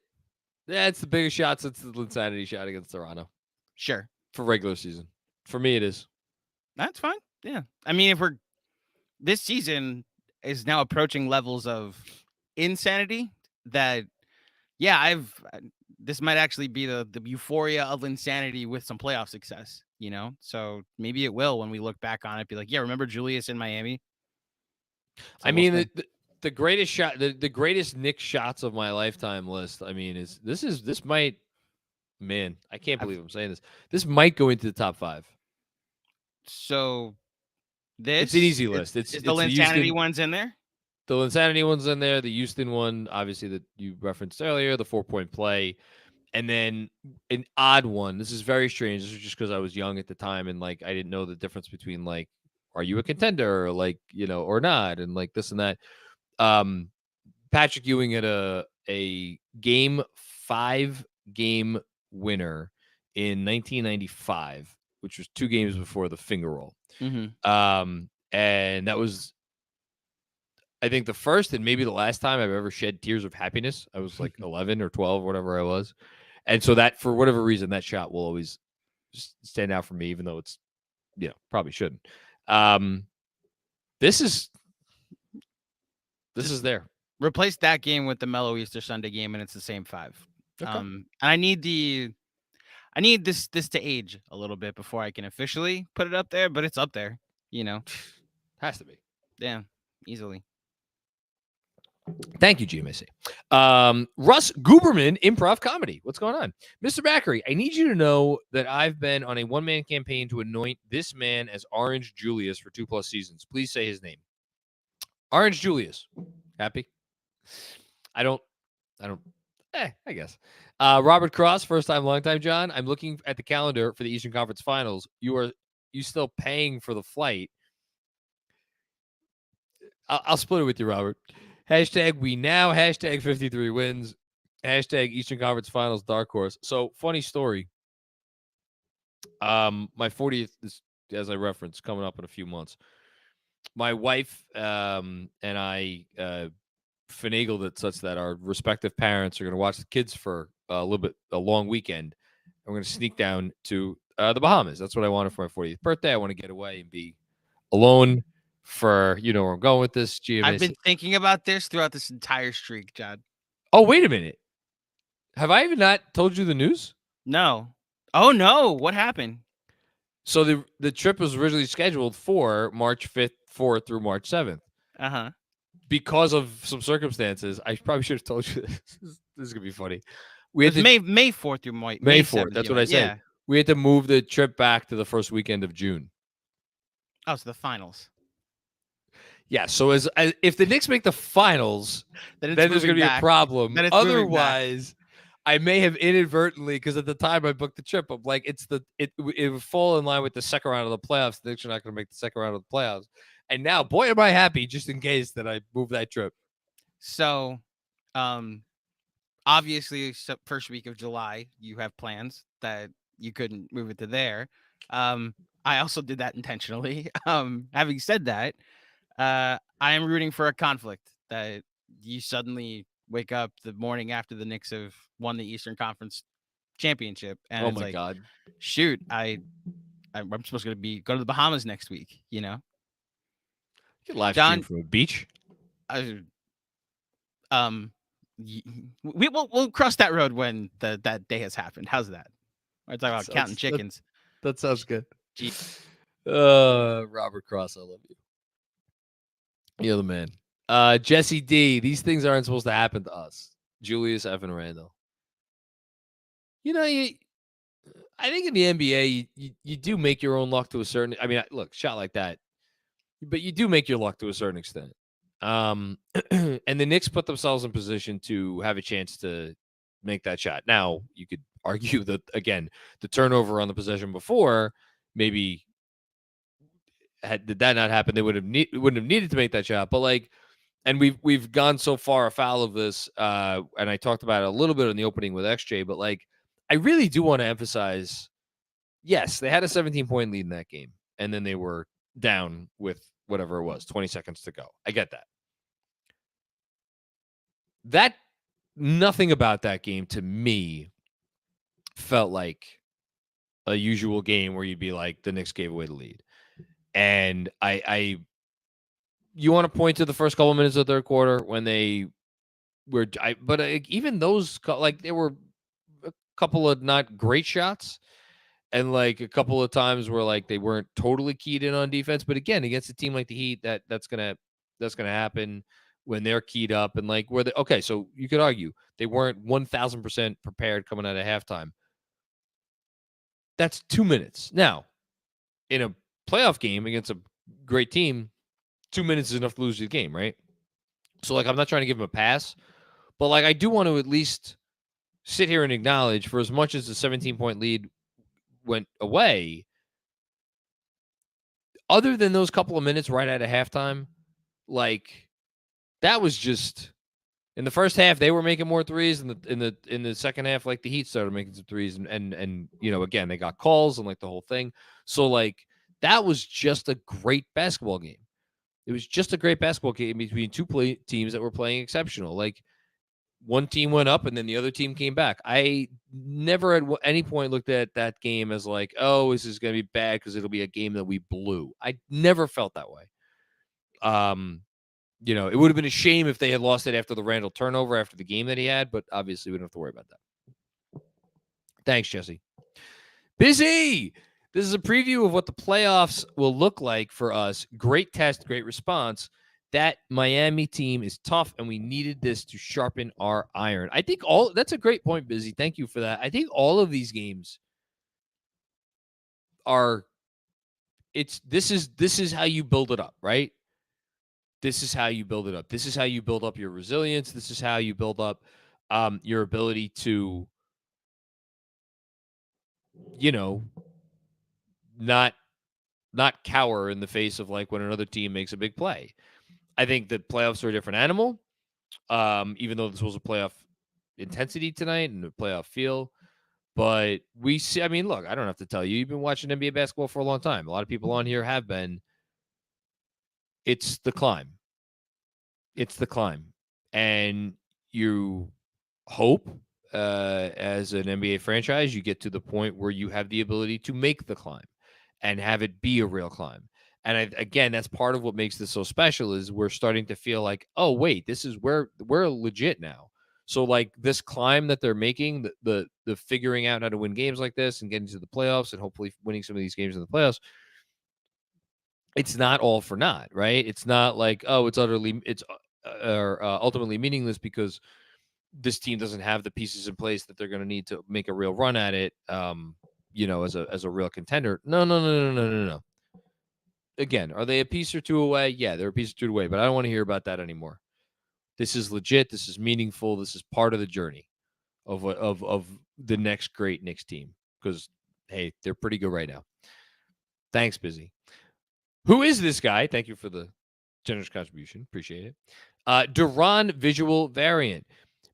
Yeah, it's the biggest shot since the Linsanity shot against Toronto. Sure. For regular season. For me, it is. That's fine. Yeah. I mean, this season is now approaching levels of insanity that, this might actually be the euphoria of insanity with some playoff success, you know? So maybe it will, when we look back on it, be like, yeah, remember Julius in Miami? I mean, the greatest shot, the greatest Knicks shots of my lifetime list, I mean, this might, man, I can't believe I'm saying this. This might go into the top 5. So it's an easy list. It's the Linsanity one's in there? The Linsanity one's in there. The Houston one, obviously, that you referenced earlier, the 4-point play. And then an odd one. This is very strange. This is just because I was young at the time, and like I didn't know the difference between like, are you a contender, or like, you know, or not, and like this and that. Patrick Ewing had a game 5 game winner in 1995, which was 2 games before the finger roll. And that was, I think, the first and maybe the last time I've ever shed tears of happiness. I was like 11 or 12, whatever I was. And so that, for whatever reason, that shot will always just stand out for me, even though it's, you know, probably shouldn't. This is there. Replace that game with the Melo Easter Sunday game, and it's the same 5. Okay. And I need this to age a little bit before I can officially put it up there, but it's up there, you know. Has to be. Yeah, easily. Thank you, GMAC. Russ Guberman, improv comedy. What's going on? Mr. Macri, I need you to know that I've been on a one-man campaign to anoint this man as Orange Julius for 2+ seasons. Please say his name. Orange Julius. Happy? I guess. Robert Cross, first time, long time, John. I'm looking at the calendar for the Eastern Conference Finals. You still paying for the flight? I'll split it with you, Robert. Hashtag we now, hashtag 53 wins, hashtag Eastern Conference Finals dark horse. So, funny story. My 40th is, as I referenced, coming up in a few months. My wife and I finagled it such that our respective parents are going to watch the kids for a long weekend. I'm going to sneak down to the Bahamas. That's what I wanted for my 40th birthday. I want to get away and be alone for, you know where I'm going with this. GMAC. I've been thinking about this throughout this entire streak, John. Oh, wait a minute. Have I even not told you the news? No. Oh, no. What happened? So the trip was originally scheduled for March 5th, 4th through March 7th. Uh-huh. Because of some circumstances, I probably should have told you this. This is going to be funny. It's May 4th through May 4th. That's what I said. Yeah. We had to move the trip back to the first weekend of June. Oh, so the finals. Yeah, so as if the Knicks make the finals, then there's going to be a problem. Otherwise, I may have inadvertently, because at the time I booked the trip, I'm like, it would fall in line with the second round of the playoffs. The Knicks are not going to make the second round of the playoffs. And now, boy, am I happy just in case that I move that trip. So, obviously, first week of July, you have plans that you couldn't move it to there. I also did that intentionally. Having said that, I am rooting for a conflict that you suddenly wake up the morning after the Knicks have won the Eastern Conference championship, and Oh it's my like, God. shoot, I'm supposed to go to the Bahamas next week. You can live stream John, from a beach. We'll cross that road when that day has happened. How's that? We're talking about counting chickens. That sounds good. Gee. Robert Cross, I love you. You're the man. Jesse D, these things aren't supposed to happen to us. Julius Evan Randle. I think in the NBA, you do make your own luck to a certain. I mean, look, shot like that, but you do make your luck to a certain extent. And the Knicks put themselves in position to have a chance to make that shot. Now, you could argue that, again, the turnover on the possession before, maybe did that not happen, they wouldn't have needed to make that shot. But and we've gone so far afoul of this, and I talked about it a little bit in the opening with XJ, but I really do want to emphasize, yes, they had a 17-point lead in that game, and then they were down with whatever it was, 20 seconds to go. I get that. Nothing about that game to me felt like a usual game where you'd be like, the Knicks gave away the lead. And you want to point to the first couple of minutes of the third quarter when they were, even those, there were a couple of not great shots, and a couple of times where they weren't totally keyed in on defense. But again, against a team like the Heat, that's gonna happen when they're keyed up, and okay, so you could argue they weren't 1,000% prepared coming out of halftime. That's 2 minutes. Now, in a playoff game against a great team, 2 minutes is enough to lose the game, right? So I'm not trying to give them a pass, but I do want to at least sit here and acknowledge, for as much as the 17-point lead went away, other than those couple of minutes right out of halftime, that was just, in the first half they were making more threes, in the second half, the Heat started making some threes, and again, they got calls and the whole thing. So that was just a great basketball game. It was just a great basketball game between two teams that were playing exceptional. One team went up and then the other team came back. I never at any point looked at that game as oh, this is going to be bad because it'll be a game that we blew. I never felt that way. It would have been a shame if they had lost it after the Randle turnover after the game that he had, but obviously we don't have to worry about that. Thanks, Jesse. Busy! This is a preview of what the playoffs will look like for us. Great test, great response. That Miami team is tough, and we needed this to sharpen our iron. I think that's a great point, Busy. Thank you for that. I think all of these games this is how you build it up, right? This is how you build it up. This is how you build up your resilience. This is how you build up your ability to, not cower in the face of when another team makes a big play. I think the playoffs are a different animal, even though this was a playoff intensity tonight and a playoff feel. But we see, look, I don't have to tell you. You've been watching NBA basketball for a long time. A lot of people on here have been. It's the climb. It's the climb. And you hope, as an NBA franchise, you get to the point where you have the ability to make the climb and have it be a real climb. And again, that's part of what makes this so special is we're starting to feel oh, wait, this is where we're legit now. So this climb that they're making, the figuring out how to win games like this and getting to the playoffs and hopefully winning some of these games in the playoffs, it's not all for naught, right? It's not oh, it's ultimately meaningless because this team doesn't have the pieces in place that they're going to need to make a real run at it, as a real contender. No. Again, are they a piece or two away? Yeah, they're a piece or two away, but I don't want to hear about that anymore. This is legit. This is meaningful. This is part of the journey of the next great Knicks team because, hey, they're pretty good right now. Thanks, Busy. Who is this guy? Thank you for the generous contribution. Appreciate it. Duran visual variant.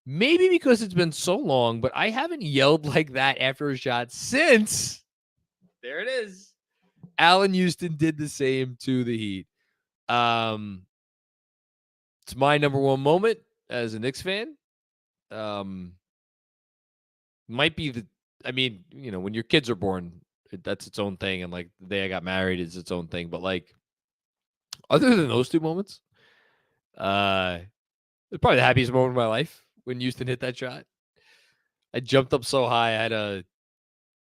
Maybe because it's been so long, but I haven't yelled like that after a shot since. There it is. Allen Houston did the same to the Heat. It's my number one moment as a Knicks fan. Might be when your kids are born, that's its own thing. And like the day I got married is its own thing. But like, other than those two moments, it's probably the happiest moment of my life when Houston hit that shot. I jumped up so high.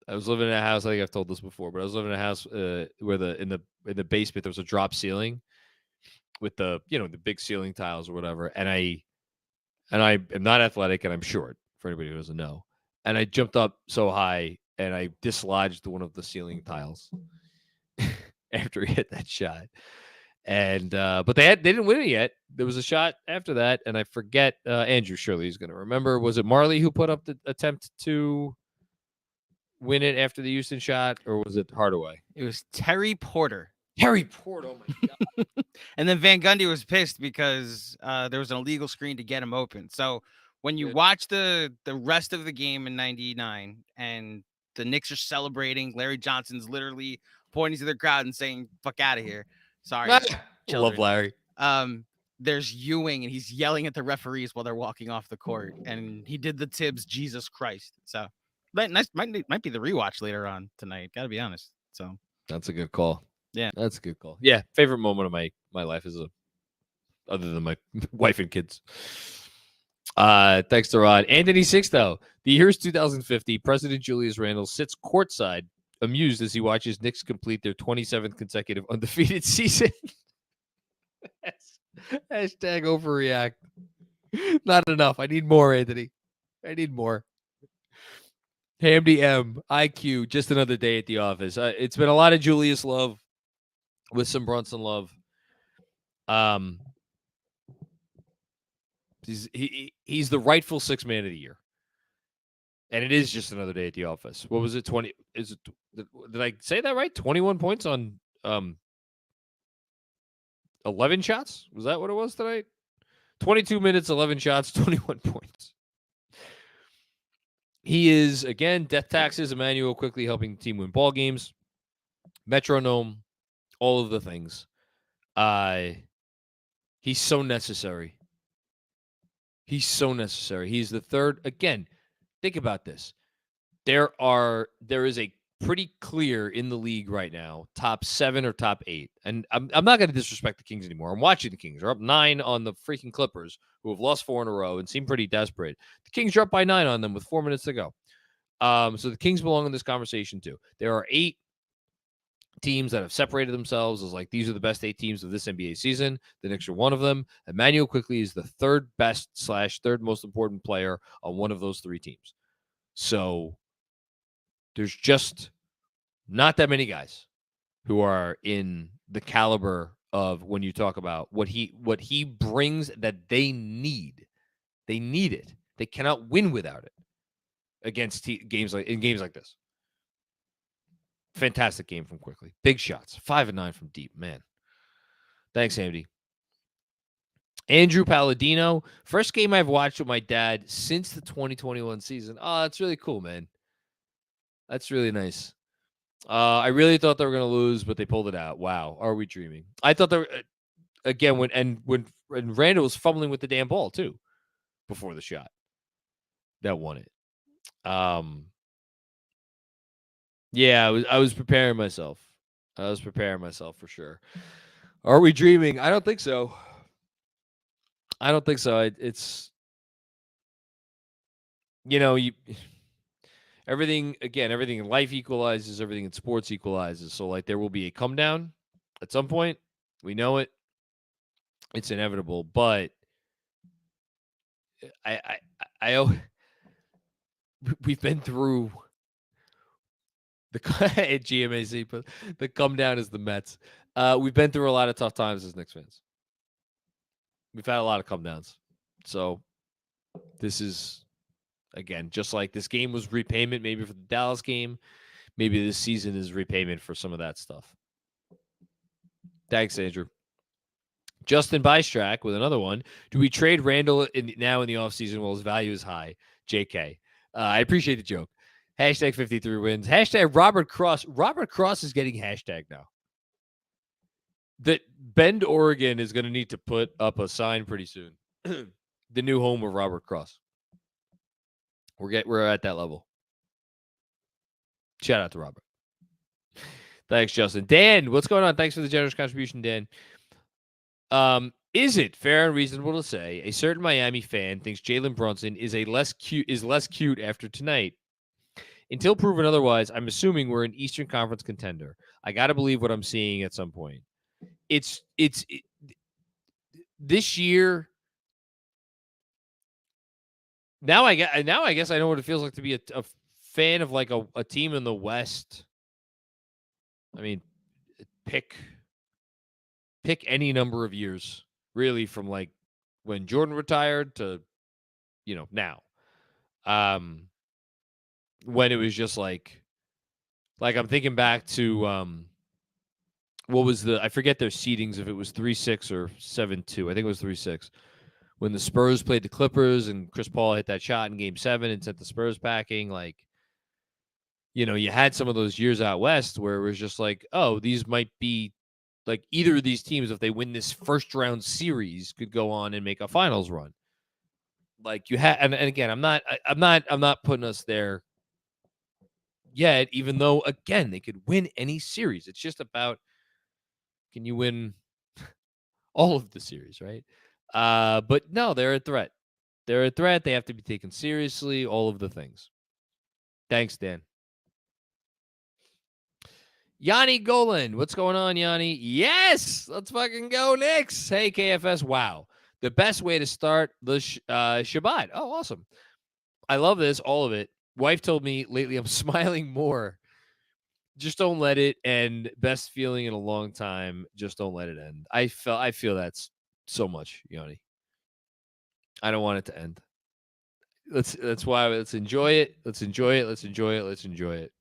I was living in a house. I think I've told this before, but I was living in a house where in the basement there was a drop ceiling with the big ceiling tiles or whatever. And I am not athletic and I'm short for anybody who doesn't know. And I jumped up so high and I dislodged one of the ceiling tiles after he hit that shot. And but they didn't win it yet. There was a shot after that, and I forget. Andrew surely is going to remember. Was it Marley who put up the attempt to win it after the Houston shot, or was it Hardaway? It was Terry Porter. Terry Porter. Oh my god! And then Van Gundy was pissed because there was an illegal screen to get him open. So when you watch the rest of the game in '99, and the Knicks are celebrating, Larry Johnson's literally pointing to the crowd and saying, "Fuck out of here." Sorry, love Larry. There's Ewing, and he's yelling at the referees while they're walking off the court, and he did the Tibbs Jesus Christ. So might be the rewatch later on tonight. Got to be honest. So that's a good call. Yeah, that's a good call. Yeah, favorite moment of my life is other than my wife and kids. Thanks to Rod. Anthony Six though. The year's 2050. President Julius Randle sits courtside, amused as he watches Knicks complete their 27th consecutive undefeated season. Hashtag overreact. Not enough. I need more, Anthony. I need more. Hamdy M, IQ, just another day at the office. It's been a lot of Julius love with some Brunson love. He's the rightful sixth man of the year. And it is just another day at the office. What was it? 20? Is it? Did I say that right? 21 points on 11 shots? Was that what it was tonight? 22 minutes, 11 shots, 21 points. He is, again, death taxes, Emmanuel quickly helping the team win ball games. Metronome, all of the things. He's so necessary. He's so necessary. He's the third. Again, think about this. There is a pretty clear in the league right now, top 7 or top 8. And I'm not going to disrespect the Kings anymore. I'm watching the Kings. They're up 9 on the freaking Clippers, who have lost 4 in a row and seem pretty desperate. The Kings are up by 9 on them with 4 minutes to go. So the Kings belong in this conversation too. There are 8 teams that have separated themselves as like, these are the best 8 teams of this NBA season. The Knicks are one of them. Emmanuel quickly is the third best / third most important player on one of those 3 teams. So there's just not that many guys who are in the caliber of when you talk about what he brings that they need. They need it. They cannot win without it against games like this. Fantastic game from quickly. Big shots. 5 and 9 from deep. Man. Thanks, Andy. Andrew Palladino. First game I've watched with my dad since the 2021 season. Oh, that's really cool, man. That's really nice. I really thought they were going to lose, but they pulled it out. Wow. Are we dreaming? I thought they were, again, when Randle was fumbling with the damn ball, too, before the shot. That won it. Yeah, I was preparing myself. I was preparing myself for sure. Are we dreaming? I don't think so. I don't think so. It's, everything in life equalizes, everything in sports equalizes. So like there will be a come down at some point. We know it. It's inevitable, but we've been through the at GMAC, but the come down is the Mets. We've been through a lot of tough times as Knicks fans. We've had a lot of come downs. So this is, again, just like this game was repayment maybe for the Dallas game, maybe this season is repayment for some of that stuff. Thanks, Andrew. Justin Bystrak with another one. Do we trade Randle now in the offseason while his value is high? JK. I appreciate the joke. Hashtag 53 wins. Hashtag Robert Cross. Robert Cross is getting hashtag now. That Bend, Oregon is going to need to put up a sign pretty soon. The new home of Robert Cross. We're at that level. Shout out to Robert. Thanks, Justin. Dan, what's going on? Thanks for the generous contribution, Dan. Is it fair and reasonable to say a certain Miami fan thinks Jalen Brunson is less cute after tonight? Until proven otherwise, I'm assuming we're an Eastern Conference contender. I got to believe what I'm seeing at some point. It's this year. Now I guess I know what it feels like to be a fan of like a team in the West. I mean, pick any number of years, really, from like when Jordan retired to, now. When it was just like I'm thinking back to what was I forget their seedings, if it was 3-6 or 7-2. I think it was 3-6. When the Spurs played the Clippers and Chris Paul hit that shot in Game 7 and sent the Spurs packing, like, you had some of those years out West where it was just like, oh, these might be like either of these teams, if they win this first round series, could go on and make a finals run. Like you had, and again, I'm not putting us there yet, even though again they could win any series. It's just about, can you win all of the series, right? But no, they're a threat. They're a threat. They have to be taken seriously. All of the things. Thanks, Dan. Yanni Golan. What's going on, Yanni? Yes! Let's fucking go, Knicks. Hey, KFS. Wow. The best way to start the Shabbat. Oh, awesome. I love this, all of it. Wife told me lately I'm smiling more. Just don't let it end. Best feeling in a long time. Just don't let it end. I feel that's so much, Yanni. I don't want it to end. That's why let's enjoy it. Let's enjoy it. Let's enjoy it. Let's enjoy it.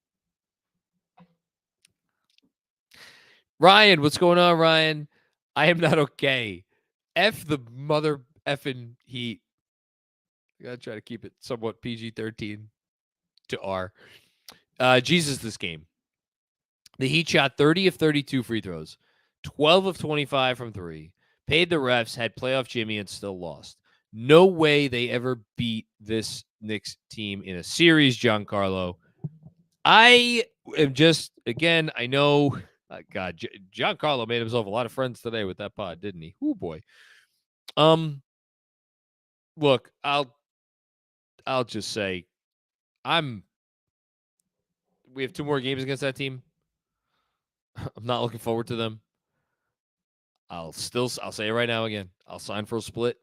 Ryan, what's going on, Ryan? I am not okay. F the mother effing Heat. I gotta try to keep it somewhat PG-13 to R. Jesus, this game. The Heat shot 30 of 32 free throws, 12 of 25 from 3, paid the refs, had playoff Jimmy, and still lost. No way they ever beat this Knicks team in a series, Giancarlo. I am just, again, I know, God, Giancarlo made himself a lot of friends today with that pod, didn't he? Oh boy. Look, I'll just say, we have 2 more games against that team. I'm not looking forward to them. I'll say it right now again. I'll sign for a split.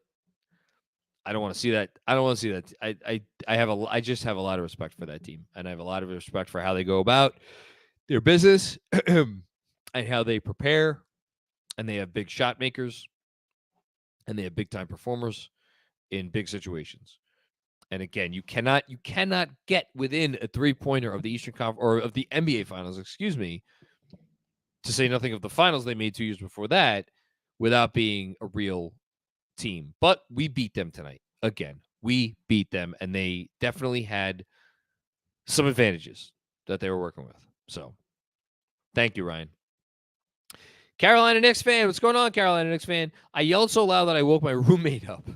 I don't want to see that. I don't want to see that. I just have a lot of respect for that team, and I have a lot of respect for how they go about their business and how they prepare, and they have big shot makers, and they have big time performers in big situations. And again, you cannot get within a 3-pointer of the Eastern Conference or of the NBA Finals, to say nothing of the finals they made 2 years before that, without being a real team. But we beat them tonight. Again, we beat them, and they definitely had some advantages that they were working with. So, thank you, Ryan. Carolina Knicks fan. What's going on, Carolina Knicks fan? I yelled so loud that I woke my roommate up.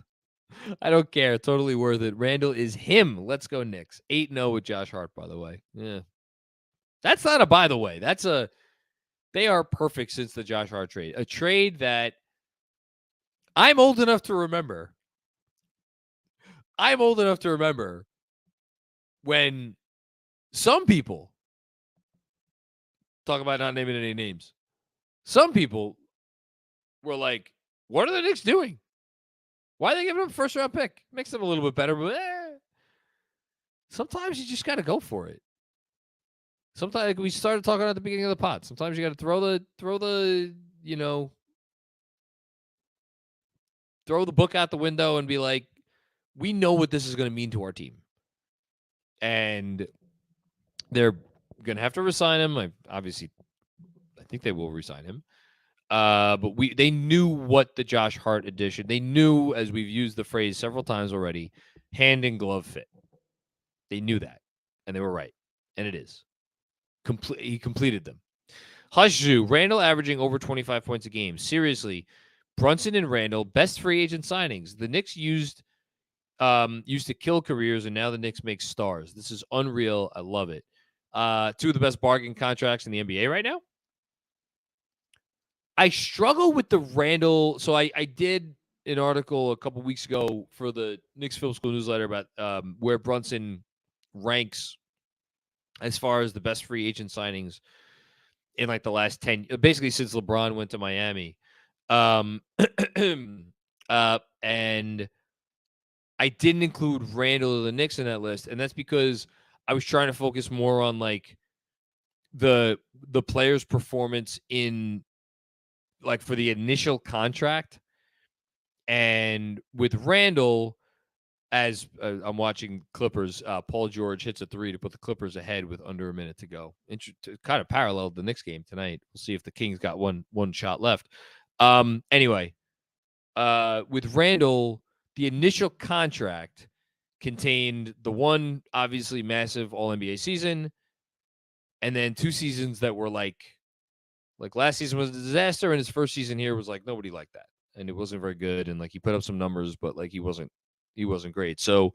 I don't care. Totally worth it. Randle is him. Let's go Knicks. 8-0 with Josh Hart, by the way. Yeah. That's not a by the way. They are perfect since the Josh Hart trade. A trade that I'm old enough to remember. When some people talk about not naming any names. Some people were like, what are the Knicks doing? Why are they giving him a first-round pick? Makes them a little bit better, but sometimes you just got to go for it. Sometimes, like we started talking at the beginning of the pod, sometimes you got to throw the book out the window and be like, we know what this is going to mean to our team. And they're going to have to resign him. I think they will resign him. But they knew what the Josh Hart addition, they knew, as we've used the phrase several times already, hand in glove fit. They knew that, and they were right. And it is. He completed them. Hushzu, Randle averaging over 25 points a game. Seriously, Brunson and Randle, best free agent signings. The Knicks used to kill careers, and now the Knicks make stars. This is unreal. I love it. Two of the best bargain contracts in the NBA right now. I struggle with the Randle. So I did an article a couple weeks ago for the Knicks Film School newsletter about where Brunson ranks as far as the best free agent signings in like the last 10, basically since LeBron went to Miami. And I didn't include Randle or the Knicks in that list. And that's because I was trying to focus more on like the player's performance in like for the initial contract. And with Randle, as I'm watching Clippers, Paul George hits a 3 to put the Clippers ahead with under a minute to go. Kind of paralleled the Knicks game tonight. We'll see if the Kings got one shot left. Anyway, with Randle, the initial contract contained the one obviously massive All-NBA season, and then 2 seasons that were like last season was a disaster, and his first season here was like nobody liked that, and it wasn't very good, and like he put up some numbers, but like he wasn't great. So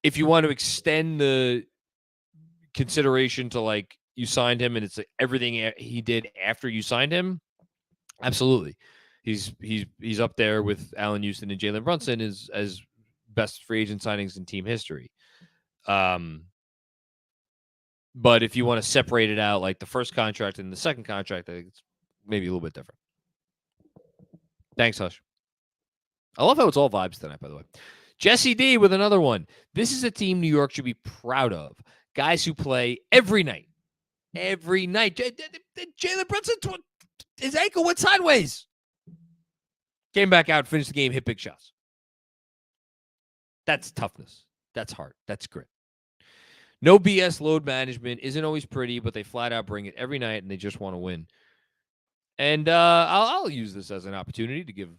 if you want to extend the consideration to like you signed him and it's like everything he did after you signed him, absolutely. He's up there with Allen Houston and Jalen Brunson as best free agent signings in team history. But if you want to separate it out, like the first contract and the second contract, I think it's maybe a little bit different. Thanks, Hush. I love how it's all vibes tonight, by the way. Jesse D with another one. This is a team New York should be proud of. Guys who play every night. Every night. Jalen Brunson, his ankle went sideways. Came back out, finished the game, hit big shots. That's toughness. That's heart. That's grit. No BS load management. Isn't always pretty, but they flat out bring it every night, and they just want to win. And I'll use this as an opportunity to give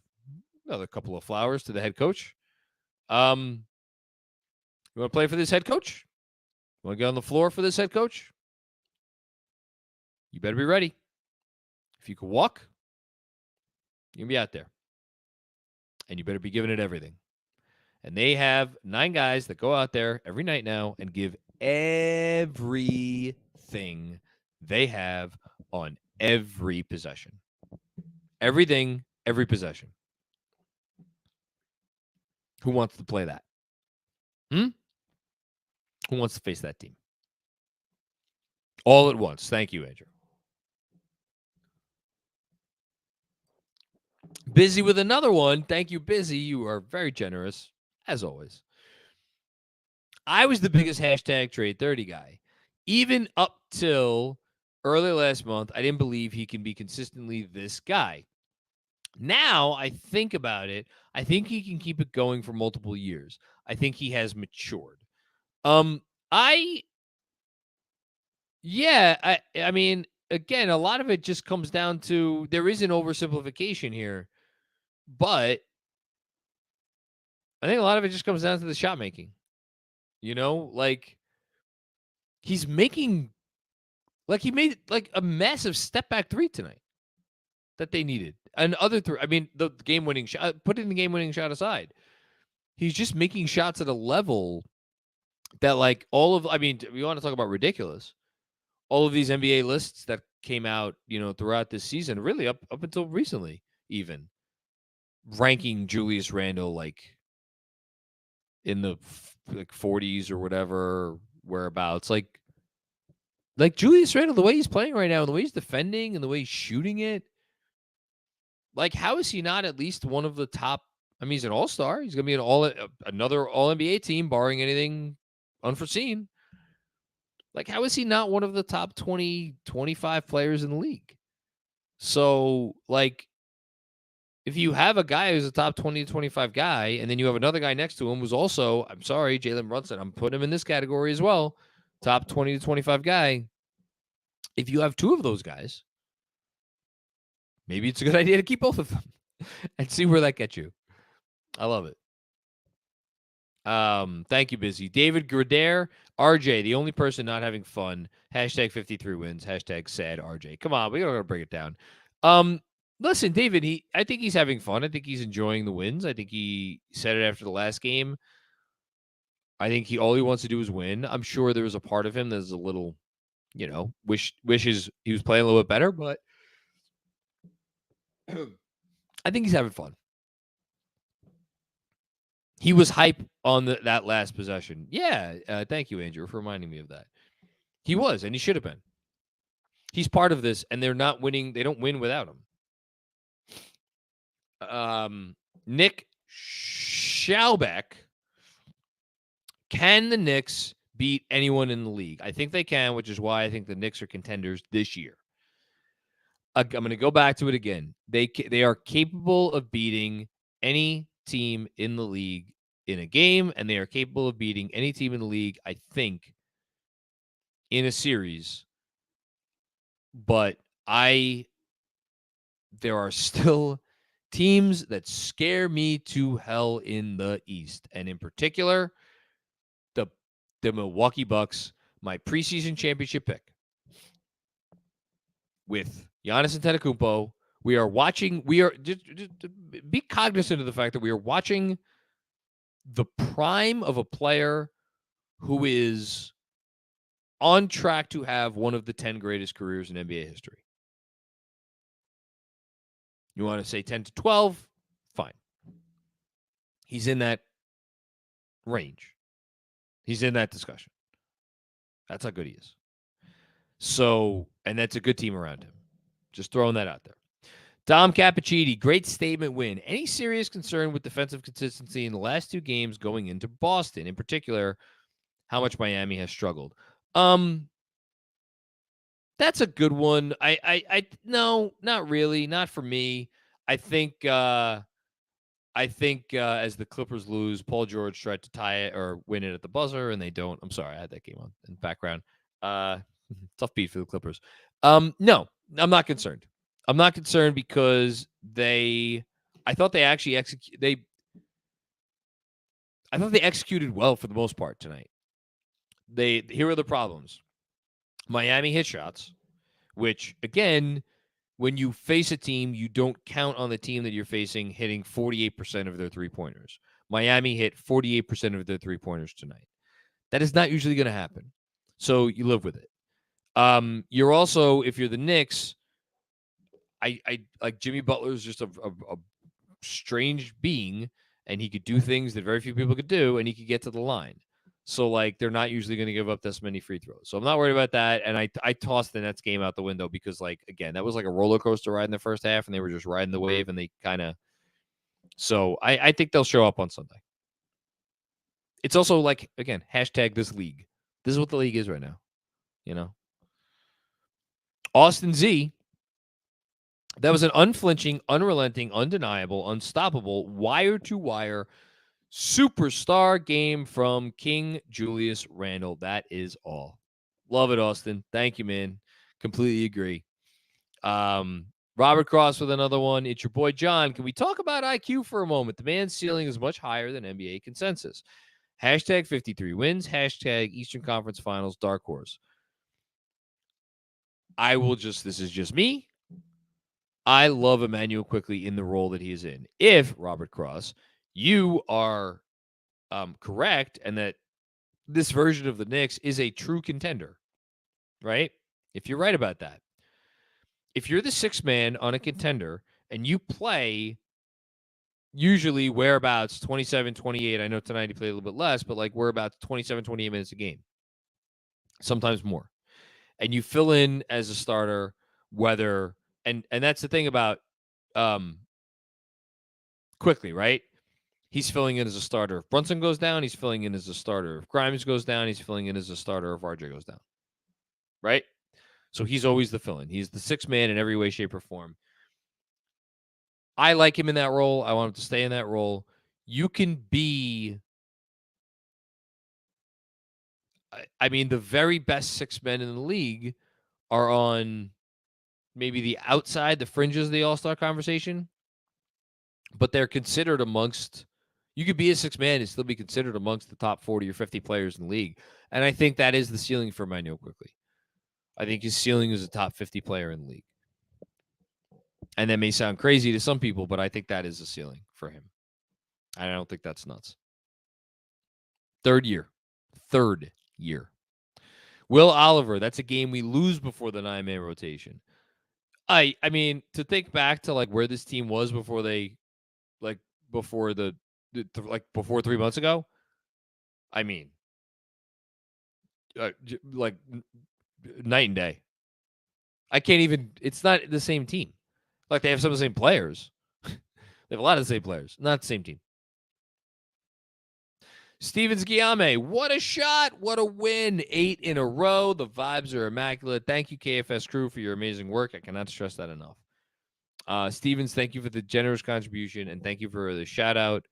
another couple of flowers to the head coach. You want to play for this head coach? You want to get on the floor for this head coach? You better be ready. If you can walk, you can be out there. And you better be giving it everything. And they have 9 guys that go out there every night now and give everything they have on every possession. Everything, every possession. Who wants to play that? Who wants to face that team? All at once. Thank you, Andrew. Busy with another one. Thank you, Busy. You are very generous, as always. I was the biggest hashtag trade 30 guy. Even up till early last month, I didn't believe he can be consistently this guy. Now I think about it. I think he can keep it going for multiple years. I think he has matured. I mean, again, a lot of it just comes down to there is an oversimplification here, but I think a lot of it just comes down to the shot making. You know, like he's making, like he made like a massive step back 3 tonight that they needed. And other 3, I mean, the game-winning shot, putting the game-winning shot aside, he's just making shots at a level that like I mean, we want to talk about ridiculous. All of these NBA lists that came out, you know, throughout this season, really up until recently, even ranking Julius Randle like in the like 40s or whatever, whereabouts. Like Julius Randle, the way he's playing right now, the way he's defending and the way he's shooting it, like how is he not at least one of the top? I mean, he's an all-star. He's going to be another all-NBA team, barring anything unforeseen. Like, how is he not one of the top 20, 25 players in the league? So, like, if you have a guy who's a top 20 to 25 guy, and then you have another guy next to him who's also, I'm sorry, Jalen Brunson, I'm putting him in this category as well, top 20 to 25 guy. If you have 2 of those guys, maybe it's a good idea to keep both of them and see where that gets you. I love it. Thank you, Busy. David Gradere, RJ, the only person not having fun. Hashtag 53 wins. Hashtag sad RJ. Come on, we gotta bring it down. Listen, David, I think he's having fun. I think he's enjoying the wins. I think he said it after the last game. I think all he wants to do is win. I'm sure there was a part of him that's a little, wishes he was playing a little bit better, but I think he's having fun. He was hype on that last possession. Yeah, thank you, Andrew, for reminding me of that. He was, and he should have been. He's part of this, and they're not winning. They don't win without him. Nick Schaubeck. Can the Knicks beat anyone in the league? I think they can, which is why I think the Knicks are contenders this year. I'm going to go back to it again. They are capable of beating any team in the league in a game, and they are capable of beating any team in the league, I think, in a series. But there are still teams that scare me to hell in the East, and in particular, the Milwaukee Bucks, my preseason championship pick. With Giannis Antetokounmpo, we are just be cognizant of the fact that we are watching the prime of a player who is on track to have one of the 10 greatest careers in NBA history. You want to say 10 to 12? Fine. He's in that range. He's in that discussion. That's how good he is. So, and that's a good team around him. Just throwing that out there. Dom Cappuccini, great statement win. Any serious concern with defensive consistency in the last two games going into Boston? In particular, how much Miami has struggled. That's a good one. No, not really. Not for me. I think as the Clippers lose, Paul George tried to tie it or win it at the buzzer, and they don't. I'm sorry, I had that game on in the background. Tough beat for the Clippers. No, I'm not concerned. I'm not concerned because I thought they actually executed well for the most part tonight. Here are the problems. Miami hit shots, which again, when you face a team, you don't count on the team that you're facing hitting 48% of their three-pointers. Miami hit 48% of their three-pointers tonight. That is not usually going to happen. So you live with it. You're also, if you're the Knicks, I like Jimmy Butler is just a strange being, and he could do things that very few people could do, and he could get to the line. So, like, they're not usually going to give up this many free throws. So I'm not worried about that. And I tossed the Nets game out the window because, like, again, that was like a roller coaster ride in the first half, and they were just riding the wave, and they kind of – so I think they'll show up on Sunday. It's also, like, again, hashtag this league. This is what the league is right now, you know? Austin Z, that was an unflinching, unrelenting, undeniable, unstoppable, wire-to-wire superstar game from King Julius Randle. That is all. Love it, Austin. Thank you, man. Completely agree. Robert Cross with another one. It's your boy, John. Can we talk about IQ for a moment? The man's ceiling is much higher than NBA consensus. Hashtag 53 wins. Hashtag Eastern Conference Finals dark horse. This is just me. I love Emmanuel Quickley in the role that he is in. If, Robert Cross, you are correct and that this version of the Knicks is a true contender, right? If you're right about that. If you're the sixth man on a contender and you play usually whereabouts 27, 28, I know tonight he played a little bit less, but like whereabouts 27, 28 minutes a game, sometimes more. And you fill in as a starter, whether, and that's the thing about Quickley, right? He's filling in as a starter. If Brunson goes down, he's filling in as a starter. If Grimes goes down, he's filling in as a starter. If RJ goes down, right? So he's always the fill-in. He's the sixth man in every way, shape, or form. I like him in that role. I want him to stay in that role. You can be, I mean, the very best six men in the league are on maybe the outside, the fringes of the All-Star conversation, but they're considered amongst, You could be a 6-man and still be considered amongst the top 40 or 50 players in the league. And I think that is the ceiling for Immanuel Quickley. I think his ceiling is a top 50 player in the league. And that may sound crazy to some people, but I think that is the ceiling for him. I don't think that's nuts. Third year. Will Oliver, that's a game we lose before the 9-man rotation. I mean, to think back to like where this team was before they, like before before 3 months ago. I mean, like night and day. I can't even. It's not the same team. Like they have some of the same players. They have a lot of the same players, not the same team. Stevens Guillaume, what a shot. What a win. 8 in a row. The vibes are immaculate. Thank you, KFS crew, for your amazing work. I cannot stress that enough. Stevens, thank you for the generous contribution, and thank you for the shout out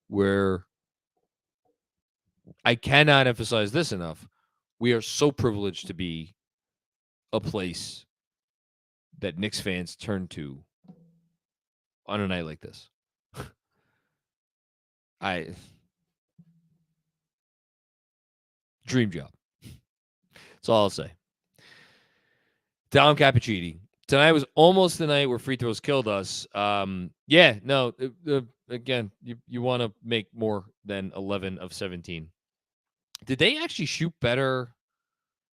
where I cannot emphasize this enough. We are so privileged to be a place that Knicks fans turn to on a night like this. Dream job. That's all I'll say. Dom Cappuccini. Tonight was almost the night where free throws killed us. Again, you want to make more than 11 of 17. Did they actually shoot better?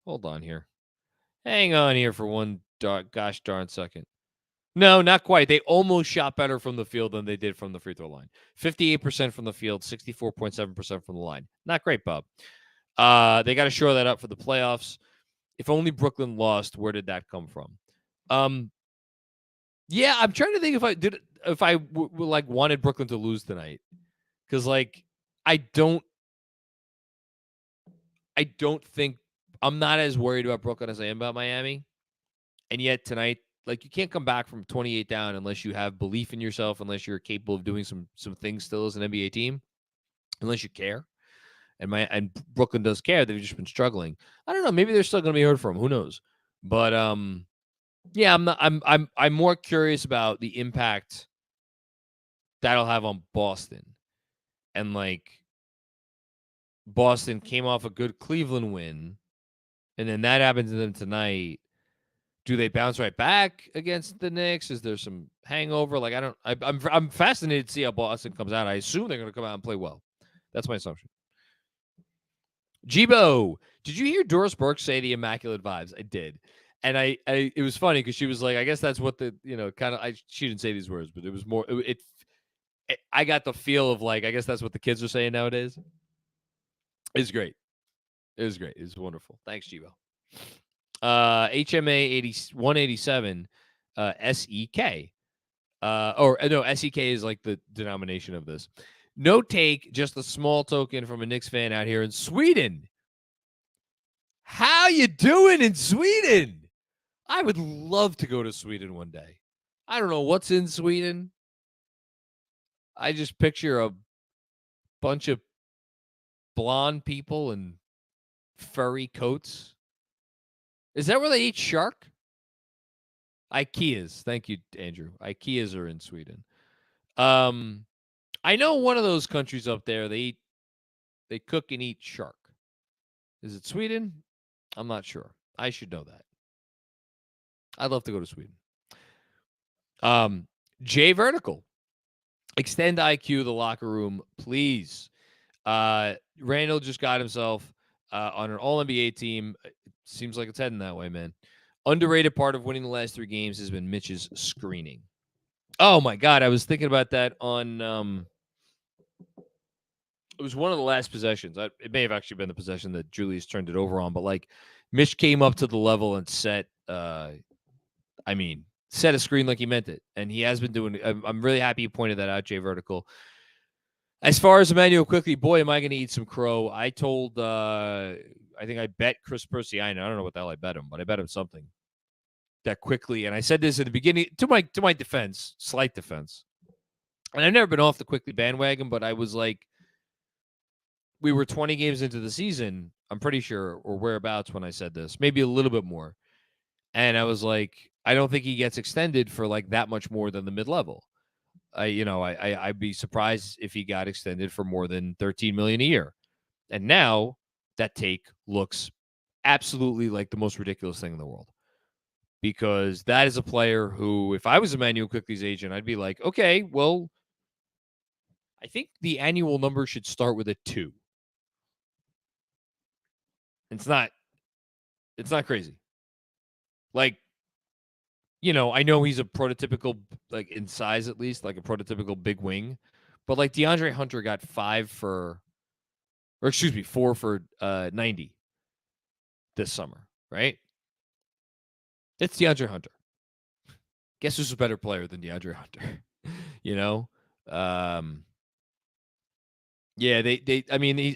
Hold on here. Hang on here for one gosh darn second. No, not quite. They almost shot better from the field than they did from the free throw line. 58% from the field, 64.7% from the line. Not great, Bob. They got to shore that up for the playoffs. If only Brooklyn lost, where did that come from? Yeah, I'm trying to think if I wanted Brooklyn to lose tonight, because like I don't think I'm not as worried about Brooklyn as I am about Miami, and yet tonight, like you can't come back from 28 down unless you have belief in yourself, unless you're capable of doing some things still as an NBA team, unless you care. And Brooklyn does care. They've just been struggling. I don't know. Maybe they're still going to be heard from. Who knows? But yeah, I'm more curious about the impact that'll have on Boston. And like Boston came off a good Cleveland win, and then that happened to them tonight. Do they bounce right back against the Knicks? Is there some hangover? Like I'm fascinated to see how Boston comes out. I assume they're going to come out and play well. That's my assumption. Jibo, did you hear Doris Burke say the immaculate vibes? I did. And I it was funny because she was like, I guess that's what the, kind of, she didn't say these words, but it was more, I got the feel of like, I guess that's what the kids are saying nowadays. It's great. It was great. It was wonderful. Thanks, Jibo. HMA 187, SEK. SEK is like the denomination of this. No take, just a small token from a Knicks fan out here in Sweden. How you doing in Sweden? I would love to go to Sweden one day. I don't know what's in Sweden. I just picture a bunch of blonde people in furry coats. Is that where they eat shark? Ikeas. Thank you, Andrew. Ikeas are in Sweden. I know one of those countries up there, they cook and eat shark. Is it Sweden? I'm not sure. I should know that. I'd love to go to Sweden. Jay Vertical. Extend IQ the locker room, please. Randle just got himself on an all-NBA team. It seems like it's heading that way, man. Underrated part of winning the last 3 games has been Mitch's screening. Oh, my God. I was thinking about that on it was one of the last possessions. It may have actually been the possession that Julius turned it over on, but like Mitch came up to the level and set a screen like he meant it. And he has been doing it. I'm really happy you pointed that out, Jay Vertical. As far as Immanuel Quickley, boy, am I going to eat some crow. I told, I think I bet Chris Persiano. I don't know what the hell I bet him, but I bet him something that Quickley. And I said this at the beginning to my defense, slight defense. And I've never been off the Quickley bandwagon, but I was like, we were 20 games into the season, I'm pretty sure, or whereabouts when I said this, maybe a little bit more. And I was like, I don't think he gets extended for like that much more than the mid-level. I'd be surprised if he got extended for more than $13 million a year. And now that take looks absolutely like the most ridiculous thing in the world, because that is a player who, if I was Emmanuel Quickley's agent, I'd be like, okay, well, I think the annual number should start with a 2. It's not crazy. Like, I know he's a prototypical, like in size at least, like a prototypical big wing, but like DeAndre Hunter got 4 for 90 this summer, right? It's DeAndre Hunter. Guess who's a better player than DeAndre Hunter? Yeah,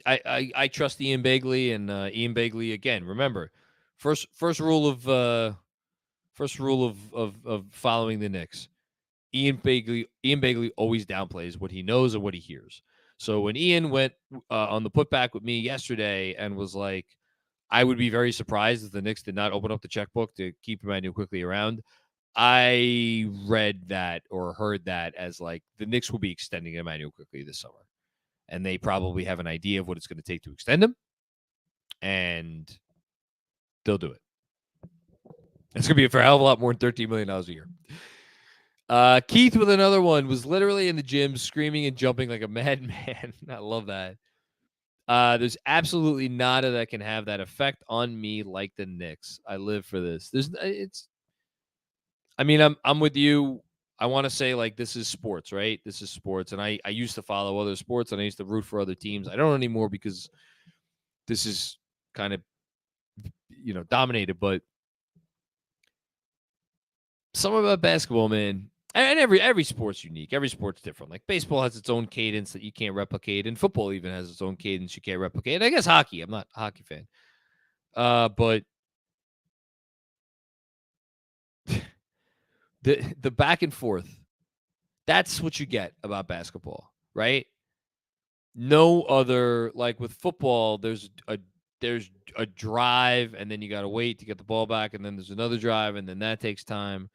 I trust Ian Begley, and Ian Begley, again, remember, first rule of following the Knicks. Ian Begley always downplays what he knows and what he hears. So when Ian went on the putback with me yesterday and was like, I would be very surprised if the Knicks did not open up the checkbook to keep Emmanuel Quickley around, I read that or heard that as like the Knicks will be extending Emmanuel Quickley this summer. And they probably have an idea of what it's going to take to extend him. And they'll do it. It's going to be for a hell of a lot more than $13 million a year. Keith with another one was literally in the gym screaming and jumping like a madman. I love that. There's absolutely nada that can have that effect on me like the Knicks. I live for this. I'm with you. I want to say, like, this is sports, right? This is sports. And I used to follow other sports and I used to root for other teams. I don't anymore because this is kind of, dominated. But something about basketball, man, and every sport's unique. Every sport's different. Like baseball has its own cadence that you can't replicate, and football even has its own cadence you can't replicate. I guess hockey. I'm not a hockey fan. But the back and forth, that's what you get about basketball, right? No other, like with football, there's a drive, and then you got to wait to get the ball back, and then there's another drive, and then that takes time.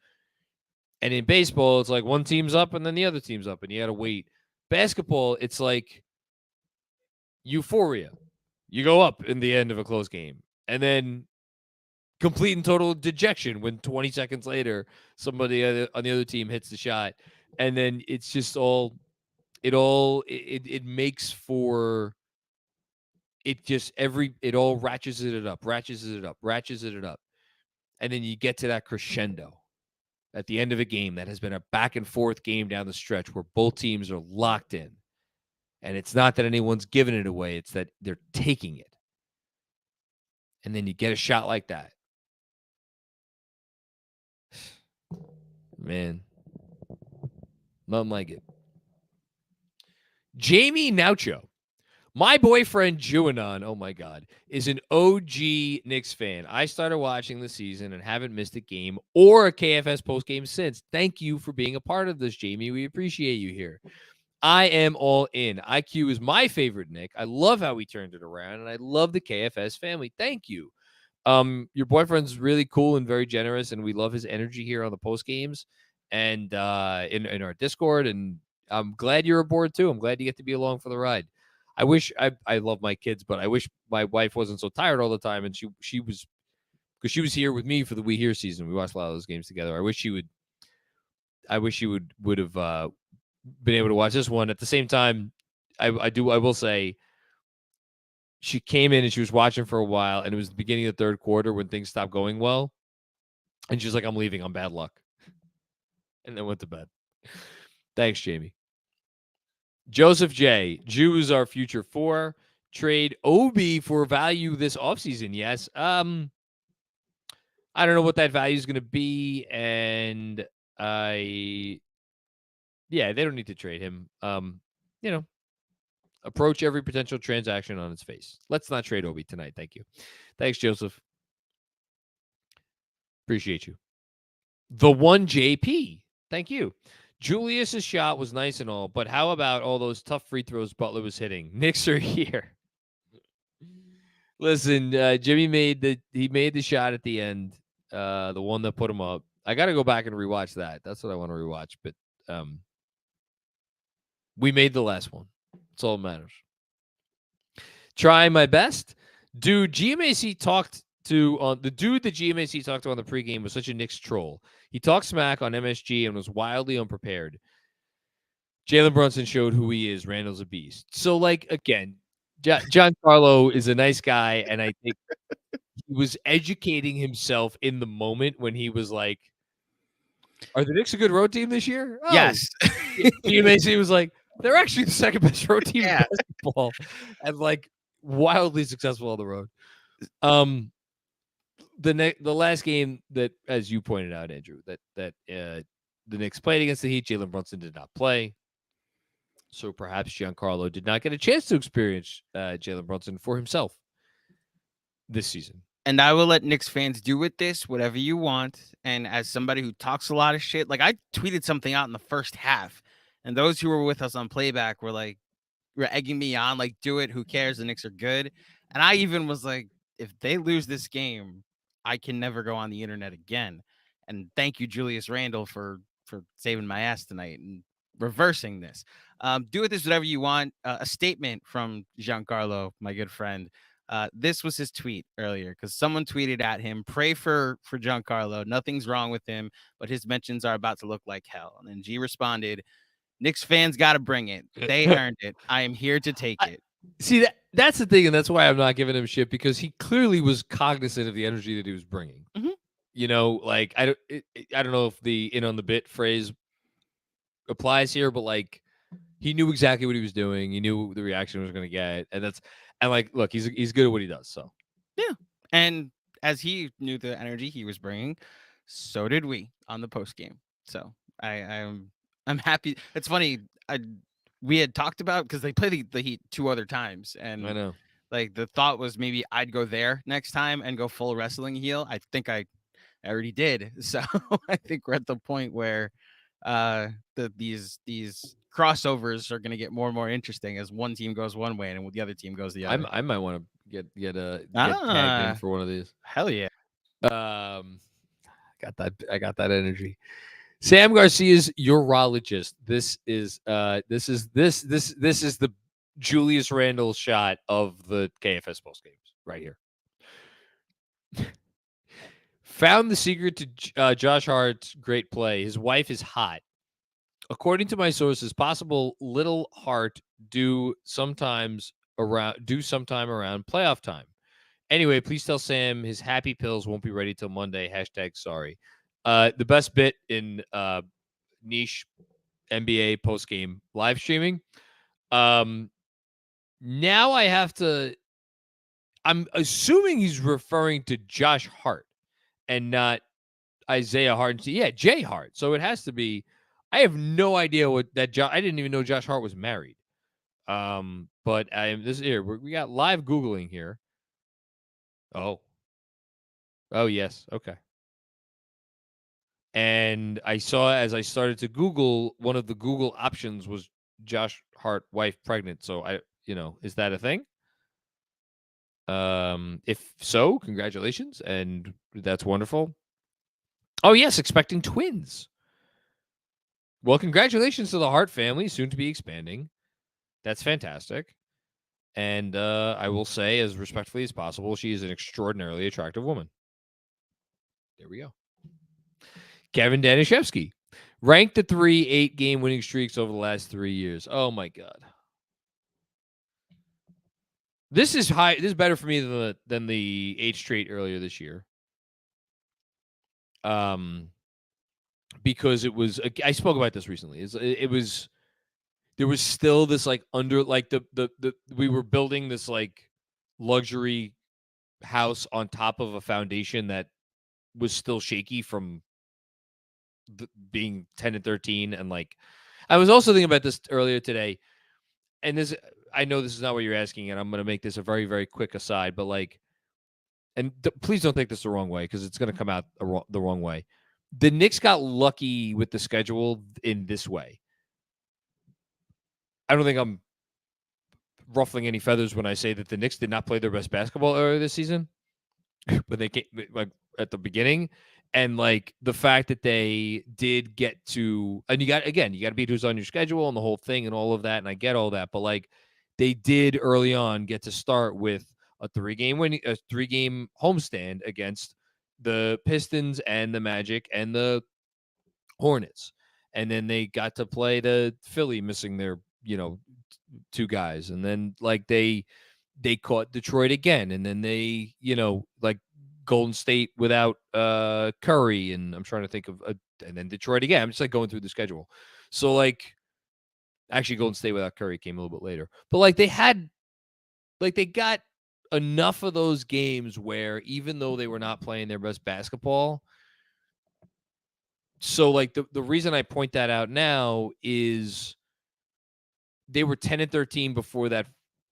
And in baseball, it's like one team's up, and then the other team's up, and you got to wait. Basketball, it's like euphoria. You go up in the end of a close game, and then complete and total dejection when 20 seconds later somebody on the other team hits the shot, and then it's just it makes for it just it all ratchets it up, and then you get to that crescendo at the end of a game that has been a back and forth game down the stretch where both teams are locked in, and it's not that anyone's giving it away, it's that they're taking it, and then you get a shot like that. Man, nothing like it. Jamie Naucho. My boyfriend, Juanon, oh my God, is an OG Knicks fan. I started watching the season and haven't missed a game or a KFS postgame since. Thank you for being a part of this, Jamie. We appreciate you here. I am all in. IQ is my favorite Knick. I love how he turned it around, and I love the KFS family. Thank you. Your boyfriend's really cool and very generous, and we love his energy here on the post games and in our Discord. And I'm glad you're aboard too. I'm glad you get to be along for the ride. I wish I love my kids, but I wish my wife wasn't so tired all the time, and she was, because she was here with me for the We Here season. We watched a lot of those games together. I wish she would have been able to watch this one. At the same time, I will say, she came in and she was watching for a while, and it was the beginning of the third quarter when things stopped going well. And she's like, I'm leaving. I'm bad luck. And then went to bed. Thanks, Jamie. Joseph J. Jews are future 4. Trade Obi for value this offseason. Yes. I don't know what that value is going to be. And they don't need to trade him. Approach every potential transaction on its face. Let's not trade Obi tonight. Thank you. Thanks, Joseph. Appreciate you. The one JP. Thank you. Julius's shot was nice and all, but how about all those tough free throws Butler was hitting? Knicks are here. Listen, Jimmy made the shot at the end, the one that put him up. I got to go back and rewatch that. That's what I want to rewatch. But We made the last one. That's all that matters. Trying my best. Dude, GMAC talked to the dude that GMAC talked to on the pregame was such a Knicks troll. He talked smack on MSG and was wildly unprepared. Jalen Brunson showed who he is. Randle's a beast. So, like, again, Giancarlo is a nice guy, and I think he was educating himself in the moment when he was like, are the Knicks a good road team this year? Oh. Yes. GMAC was like, they're actually the second best road team in basketball, and like wildly successful on the road. The last game that, as you pointed out, Andrew, that the Knicks played against the Heat, Jalen Brunson did not play. So perhaps Giancarlo did not get a chance to experience Jalen Brunson for himself this season. And I will let Knicks fans do with this whatever you want. And as somebody who talks a lot of shit, like I tweeted something out in the first half, and those who were with us on playback were egging me on, like, do it. Who cares? The Knicks are good. And I even was like, if they lose this game, I can never go on the internet again. And thank you, Julius Randle, for saving my ass tonight and reversing this. Do with this whatever you want. A statement from Giancarlo, my good friend. This was his tweet earlier because someone tweeted at him, pray for Giancarlo. Nothing's wrong with him, but his mentions are about to look like hell. And then G responded, Knicks fans got to bring it. They earned it. I am here to take it. See, that's the thing, and that's why I'm not giving him shit, because he clearly was cognizant of the energy that he was bringing. Mhm. You know, like, I don't know if the in on the bit phrase applies here, but like, he knew exactly what he was doing. He knew the reaction was going to get, and like, look, he's good at what he does. So yeah, and as he knew the energy he was bringing, so did we on the post game. So I'm happy. It's funny. We had talked about, because they played the Heat 2 other times, and I know, like, the thought was maybe I'd go there next time and go full wrestling heel. I think I already did. So I think we're at the point where these crossovers are going to get more and more interesting as one team goes one way and the other team goes the other. I might want to get tagged in for one of these. Hell yeah. I got that energy. Sam Garcia's urologist. This is the Julius Randle shot of the KFS post games right here. Found the secret to Josh Hart's great play. His wife is hot. According to my sources, possible little Hart do sometime around playoff time. Anyway, please tell Sam his happy pills won't be ready till Monday. #sorry. The best bit in niche NBA post-game live streaming. Now I have to. I'm assuming he's referring to Josh Hart and not Isaiah Hart. Yeah, Jay Hart. So it has to be. I have no idea what that. I didn't even know Josh Hart was married. But we got live Googling here. Oh yes, okay. And I saw, as I started to Google, one of the Google options was Josh Hart wife pregnant. So is that a thing? If so, congratulations, and that's wonderful. Oh yes, expecting twins. Well, congratulations to the Hart family, soon to be expanding. That's fantastic. And I will say, as respectfully as possible, she is an extraordinarily attractive woman. There we go. Kevin Danishevsky ranked the 3 8-game winning streaks over the last 3 years. Oh my God. This is high. This is better for me than the 8 straight earlier this year. Because it was, I spoke about this recently. There was still this like we were building this like luxury house on top of a foundation that was still shaky from being 10-13. And like, I was also thinking about this earlier today, and I know this is not what you're asking, and I'm going to make this a very, very quick aside, but like, and please don't take this the wrong way, because it's going to come out the wrong way. The Knicks got lucky with the schedule in this way. I don't think I'm ruffling any feathers when I say that the Knicks did not play their best basketball earlier this season, but they came like at the beginning, And like the fact that they did get to, and you got to beat who's on your schedule and the whole thing and all of that. And I get all that, but like they did early on get to start with a 3-game homestand against the Pistons and the Magic and the Hornets. And then they got to play the Philly missing their, 2 guys. And then like they caught Detroit again. And then they, like Golden State without Curry. And I'm trying to think of, and then Detroit again. I'm just like going through the schedule. So like, actually Golden State without Curry came a little bit later. But like they got enough of those games where even though they were not playing their best basketball, so like the reason I point that out now is they were 10-13 before that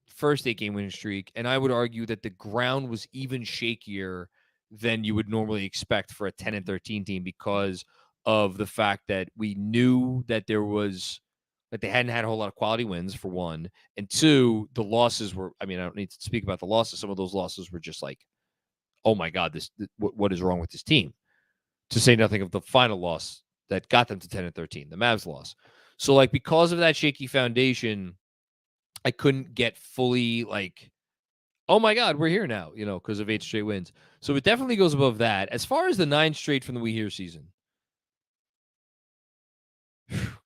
first 8-game winning streak, and I would argue that the ground was even shakier than you would normally expect for a 10-13 team because of the fact that we knew that there was that they hadn't had a whole lot of quality wins, for one, and two, the losses were, I mean, I don't need to speak about the losses. Some of those losses were just like, oh my God, what is wrong with this team? To say nothing of the final loss that got them to 10-13, the Mavs loss. So like, because of that shaky foundation, I couldn't get fully like, oh my God, we're here now, because of 8 straight wins. So it definitely goes above that. As far as the 9 straight from the We Here season,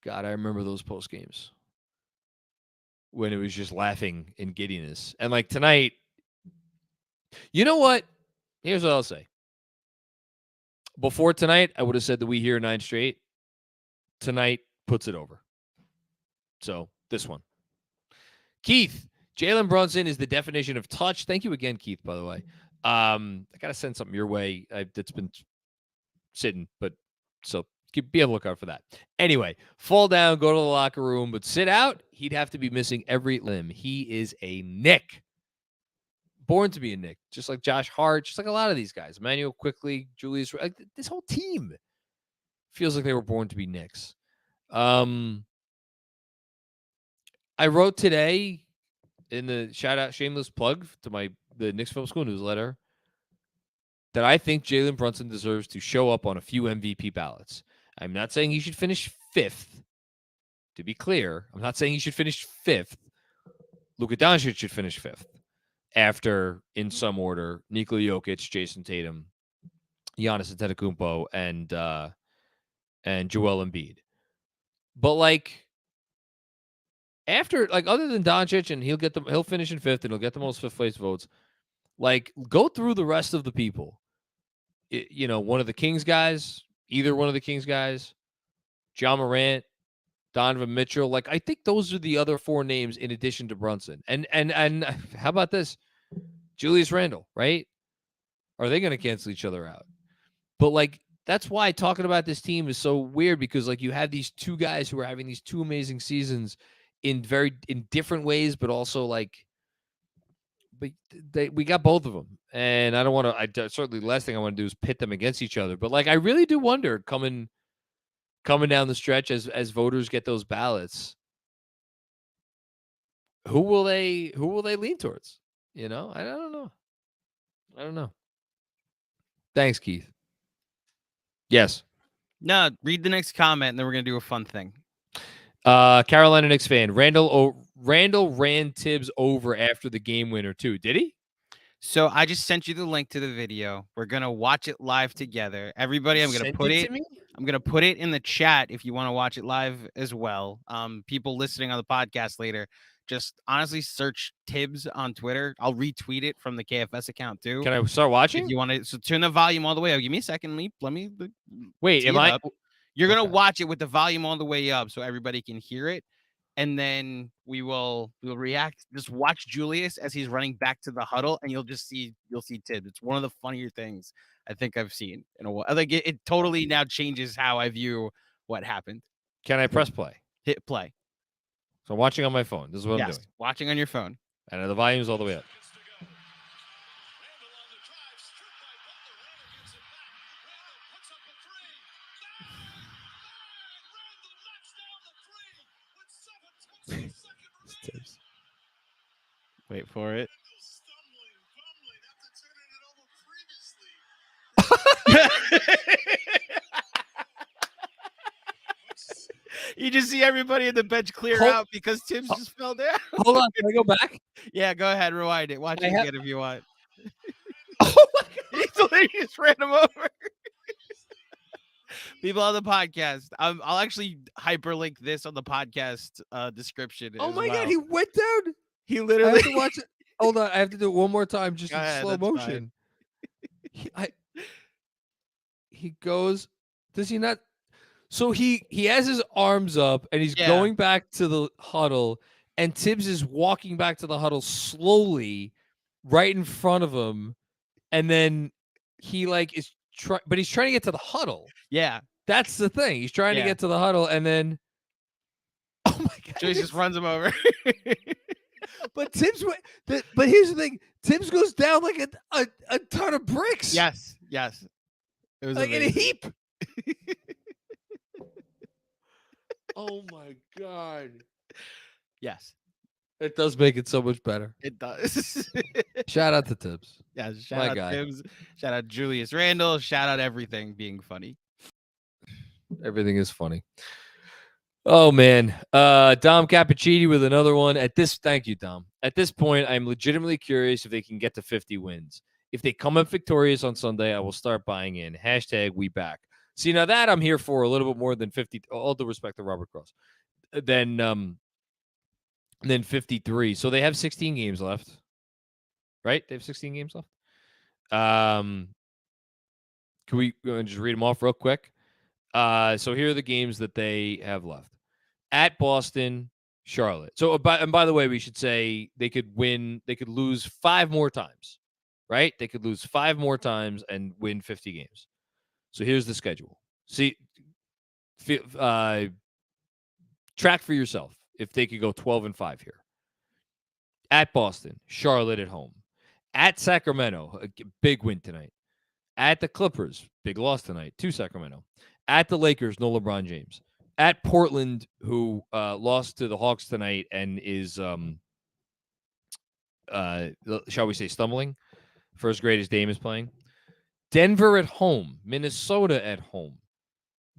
God, I remember those post games when it was just laughing and giddiness. And like tonight, you know what? Here's what I'll say. Before tonight, I would have said that We Here 9 straight. Tonight puts it over. So this one. Keith, Jalen Brunson is the definition of touch. Thank you again, Keith, by the way. I got to send something your way that's been sitting, but so be on the lookout for that. Anyway, fall down, go to the locker room, but sit out, he'd have to be missing every limb. He is a Knick. Born to be a Knick, just like Josh Hart, just like a lot of these guys. Emmanuel Quickly, Julius, like this whole team feels like they were born to be Knicks. I wrote today in the shout out shameless plug to the Knicks Film School newsletter that I think Jalen Brunson deserves to show up on a few MVP ballots. I'm not saying he should finish 5th. To be clear, I'm not saying he should finish 5th. Luka Doncic should finish 5th. After, in some order, Nikola Jokic, Jason Tatum, Giannis Antetokounmpo, and Joel Embiid. But like, after, like, other than Doncic, and he'll finish in 5th, and he'll get the most 5th place votes. Like, go through the rest of the people. One of the Kings guys, either one of the Kings guys, John Morant, Donovan Mitchell. Like, I think those are the other 4 names in addition to Brunson. And how about this? Julius Randle, right? Are they going to cancel each other out? But like, that's why talking about this team is so weird, because like you have these 2 guys who are having these 2 amazing seasons in different ways, but also like, but we got both of them. And I don't want to, certainly the last thing I want to do is pit them against each other. But like, I really do wonder coming down the stretch as voters get those ballots, who will they lean towards? I don't know. Thanks, Keith. Yes. No, read the next comment, and then we're gonna do a fun thing. Carolina Knicks fan. Randle ran Tibbs over after the game winner too. Did he? So I just sent you the link to the video. We're gonna watch it live together. Everybody, I'm gonna put it in the chat if you want to watch it live as well. People listening on the podcast later, just honestly search Tibbs on Twitter. I'll retweet it from the KFS account too. Can I start watching? If you want to, so turn the volume all the way up. Give me a second. Let me wait. Am I? You're gonna watch it with the volume all the way up so everybody can hear it, and then we'll react. Just watch Julius as he's running back to the huddle, and you'll see Tibbs. It's one of the funnier things I think I've seen in a while. Like it totally now changes how I view what happened. Can I press play? Hit play. So I'm watching on my phone. This is what I'm doing. Watching on your phone. And the volume's all the way up. Wait for it. You just see everybody in the bench clear Hold- out because Tibbs just fell down. Hold on, can I go back? Yeah, go ahead, rewind it. Watch I it have- again if you want. Oh my He literally just ran him over. People on the podcast, I'll actually hyperlink this on the podcast description. Oh as my well. God, he went down. He I literally. have to watch it. Hold on, I have to do it one more time, just Go in ahead, slow that's fine. motion. He goes. Does he not? So he has his arms up and he's Yeah. going back to the huddle, and Tibbs is walking back to the huddle slowly, right in front of him, and then he like is but he's trying to get to the huddle. Yeah, That's the thing. He's trying to Yeah. get to the huddle, and then oh my God, Joyce just runs him over. but Tibbs went. But here's the thing: Tibbs goes down like a ton of bricks. yes. It was like in a amazing. heap. Oh my God. Yes, It does make it so much better. it does. Shout out to Tibbs. Yeah, My shout out guy. Tibbs. Shout out Julius Randle. Shout out everything being funny. Everything is funny. Oh man. Dom Cappuccini with another one. Thank you, Dom. At this point, I'm legitimately curious if they can get to 50 wins. If they come up victorious on Sunday, I will start buying in. # we back. See, now that I'm here for a little bit more than 50, all due respect to Robert Cross. Then 53. So they have 16 games left. Right? They have 16 games left. Can we just read them off real quick? So here are the games that they have left. At Boston, Charlotte. So by the way, we should say they could lose 5 more times. Right? They could lose 5 more times and win 50 games. So here's the schedule. See, track for yourself if they could go 12-5 here. At Boston, Charlotte at home. At Sacramento, a big win tonight. At the Clippers, big loss tonight to Sacramento. At the Lakers, no LeBron James. At Portland, who lost to the Hawks tonight and is, shall we say, stumbling. First greatest Dame is playing. Denver at home. Minnesota at home.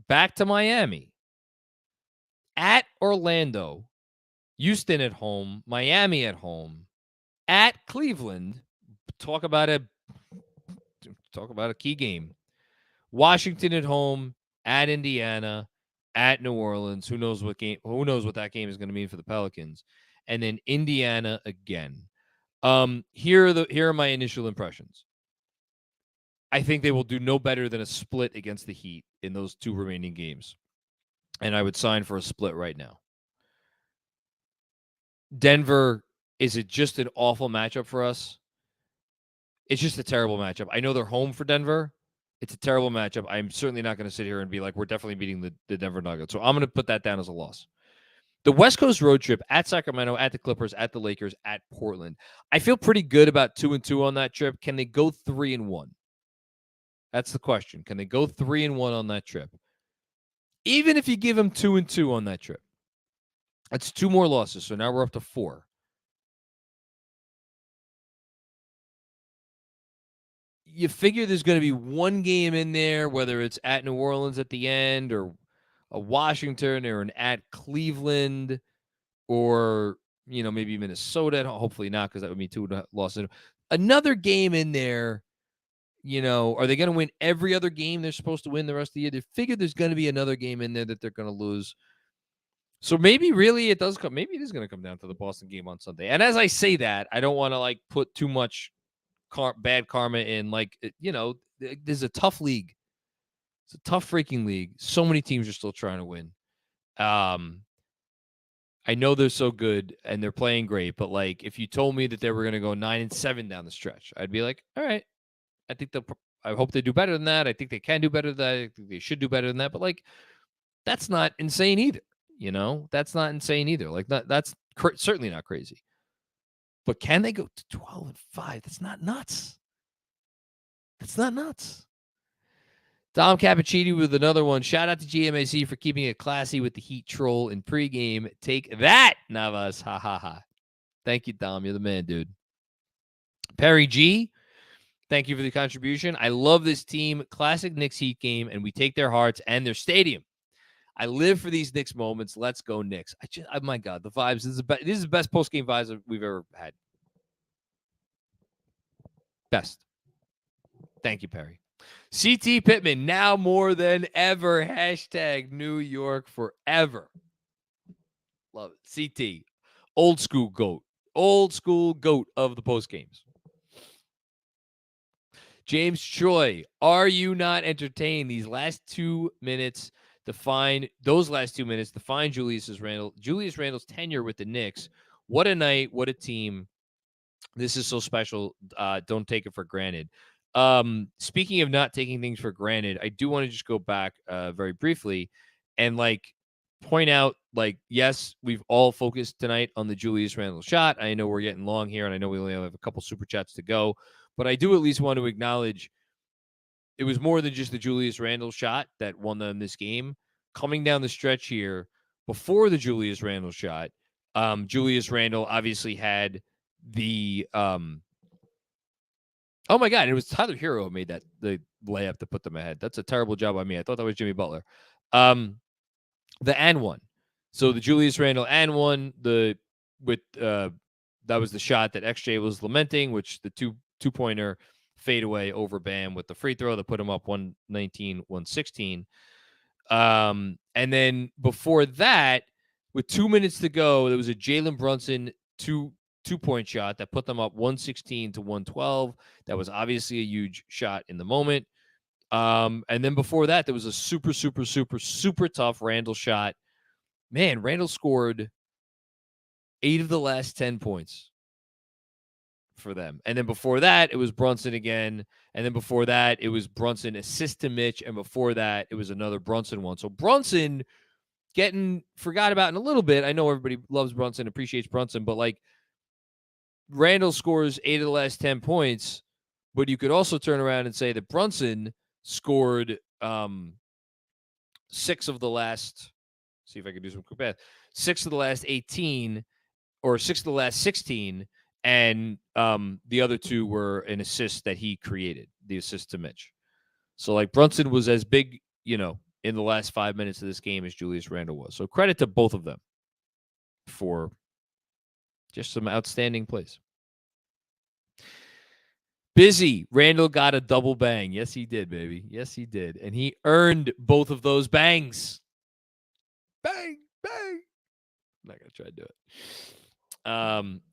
Back to Miami. At Orlando. Houston at home. Miami at home. At Cleveland. Talk about a key game. Washington at home. At Indiana. At New Orleans. Who knows what that game is going to mean for the Pelicans. And then Indiana again. Here are my initial impressions. I think they will do no better than a split against the Heat in those 2 remaining games. And I would sign for a split right now. Denver, is it just an awful matchup for us? It's just a terrible matchup. I know they're home for Denver. It's a terrible matchup. I'm certainly not going to sit here and be like, we're definitely beating the Denver Nuggets. So I'm going to put that down as a loss. The West Coast road trip at Sacramento, at the Clippers, at the Lakers, at Portland. I feel pretty good about 2-2 on that trip. Can they go 3-1? That's the question. Can they go 3-1 on that trip? Even if you give them 2-2 on that trip, that's 2 more losses. So now we're up to 4. You figure there's going to be one game in there, whether it's at New Orleans at the end or a Washington or an at Cleveland or, maybe Minnesota. Hopefully not, because that would mean 2 losses. Another game in there. Are they going to win every other game they're supposed to win the rest of the year? They figure there's going to be another game in there that they're going to lose. So maybe really it does come. Maybe it is going to come down to the Boston game on Sunday. And as I say that, I don't want to put too much bad karma in. There's a tough league. It's a tough freaking league. So many teams are still trying to win. I know they're so good and they're playing great, but if you told me that they were going to go 9-7 down the stretch, I'd be like, all right. I hope they do better than that. I think they can do better than that. I think they should do better than that. But that's not insane either. That's not insane either. That's certainly not crazy. But can they go to 12-5? That's not nuts. That's not nuts. Dom Cappuccini with another one. Shout out to GMAC for keeping it classy with the Heat troll in pregame. Take that, Navas. Ha ha ha. Thank you, Dom. You're the man, dude. Perry G. Thank you for the contribution. I love this team. Classic Knicks Heat game, and we take their hearts and their stadium. I live for these Knicks moments. Let's go Knicks. Oh my God, the vibes. This is the best post-game vibes we've ever had. Best. Thank you, Perry. CT Pittman, now more than ever. Hashtag New York forever. Love it. CT, old school GOAT. Old school GOAT of the post games. James Troy, are you not entertained? Those last 2 minutes define Julius Randle's tenure with the Knicks. What a night. What a team. This is so special. Don't take it for granted. Speaking of not taking things for granted, I do want to just go back very briefly and point out, yes, we've all focused tonight on the Julius Randle shot. I know we're getting long here, and I know we only have a couple super chats to go, but I do at least want to acknowledge it was more than just the Julius Randle shot that won them this game. Coming down the stretch here, before the Julius Randle shot, Julius Randle obviously had the oh my God, it was Tyler Hero who made the layup to put them ahead. That's a terrible job by me. I thought that was Jimmy Butler. The and one. So the Julius Randle and one, that was the shot that XJ was lamenting, which the two-pointer fadeaway over Bam with the free throw that put him up 119-116. And then before that, with 2 minutes to go, there was a Jalen Brunson two-point shot that put them up 116-112. That was obviously a huge shot in the moment. And then before that, there was a super, super, super, super tough Randle shot. Man, Randle scored 8 of the last 10 points for them. And then before that, it was Brunson again. And then before that, it was Brunson assist to Mitch. And before that, it was another Brunson one. So Brunson getting forgot about in a little bit. I know everybody loves Brunson, appreciates Brunson, but Randle scores 8 of the last 10 points. But you could also turn around and say that Brunson scored 6 of the last, see if I can do some quick math, 6 of the last 18 or 6 of the last 16, and the other 2 were an assist that he created, the assist to Mitch. So Brunson was as big, in the last 5 minutes of this game as Julius Randle was. So credit to both of them for just some outstanding plays. Busy. Randle got a double bang. Yes, he did, baby. Yes, he did. And he earned both of those bangs. Bang, bang. I'm not going to try to do it.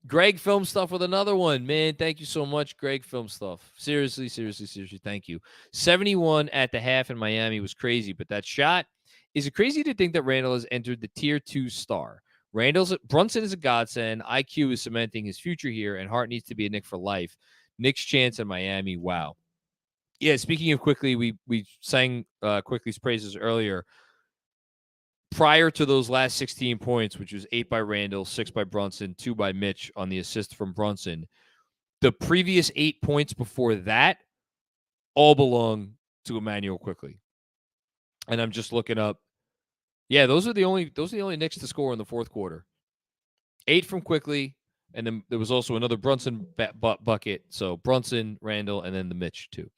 Greg Film Stuff with another one. Man, thank you so much, Greg Film Stuff. Seriously, thank you. 71 at the half in Miami was crazy, but that shot, is it crazy to think that Randle has entered the tier 2 star? Brunson is a godsend. IQ is cementing his future here, and Hart needs to be a Knick for life. Knicks chance in Miami. Wow. Yeah, speaking of Quickly, we sang Quickly's praises earlier. Prior to those last 16 points, which was 8 by Randle, 6 by Brunson, 2 by Mitch on the assist from Brunson, the previous 8 points before that all belong to Emmanuel Quickly. And I'm just looking up. Yeah, those are the only Knicks to score in the fourth quarter. 8 from Quickly. And then there was also another Brunson bucket. So Brunson, Randle, and then the Mitch, too.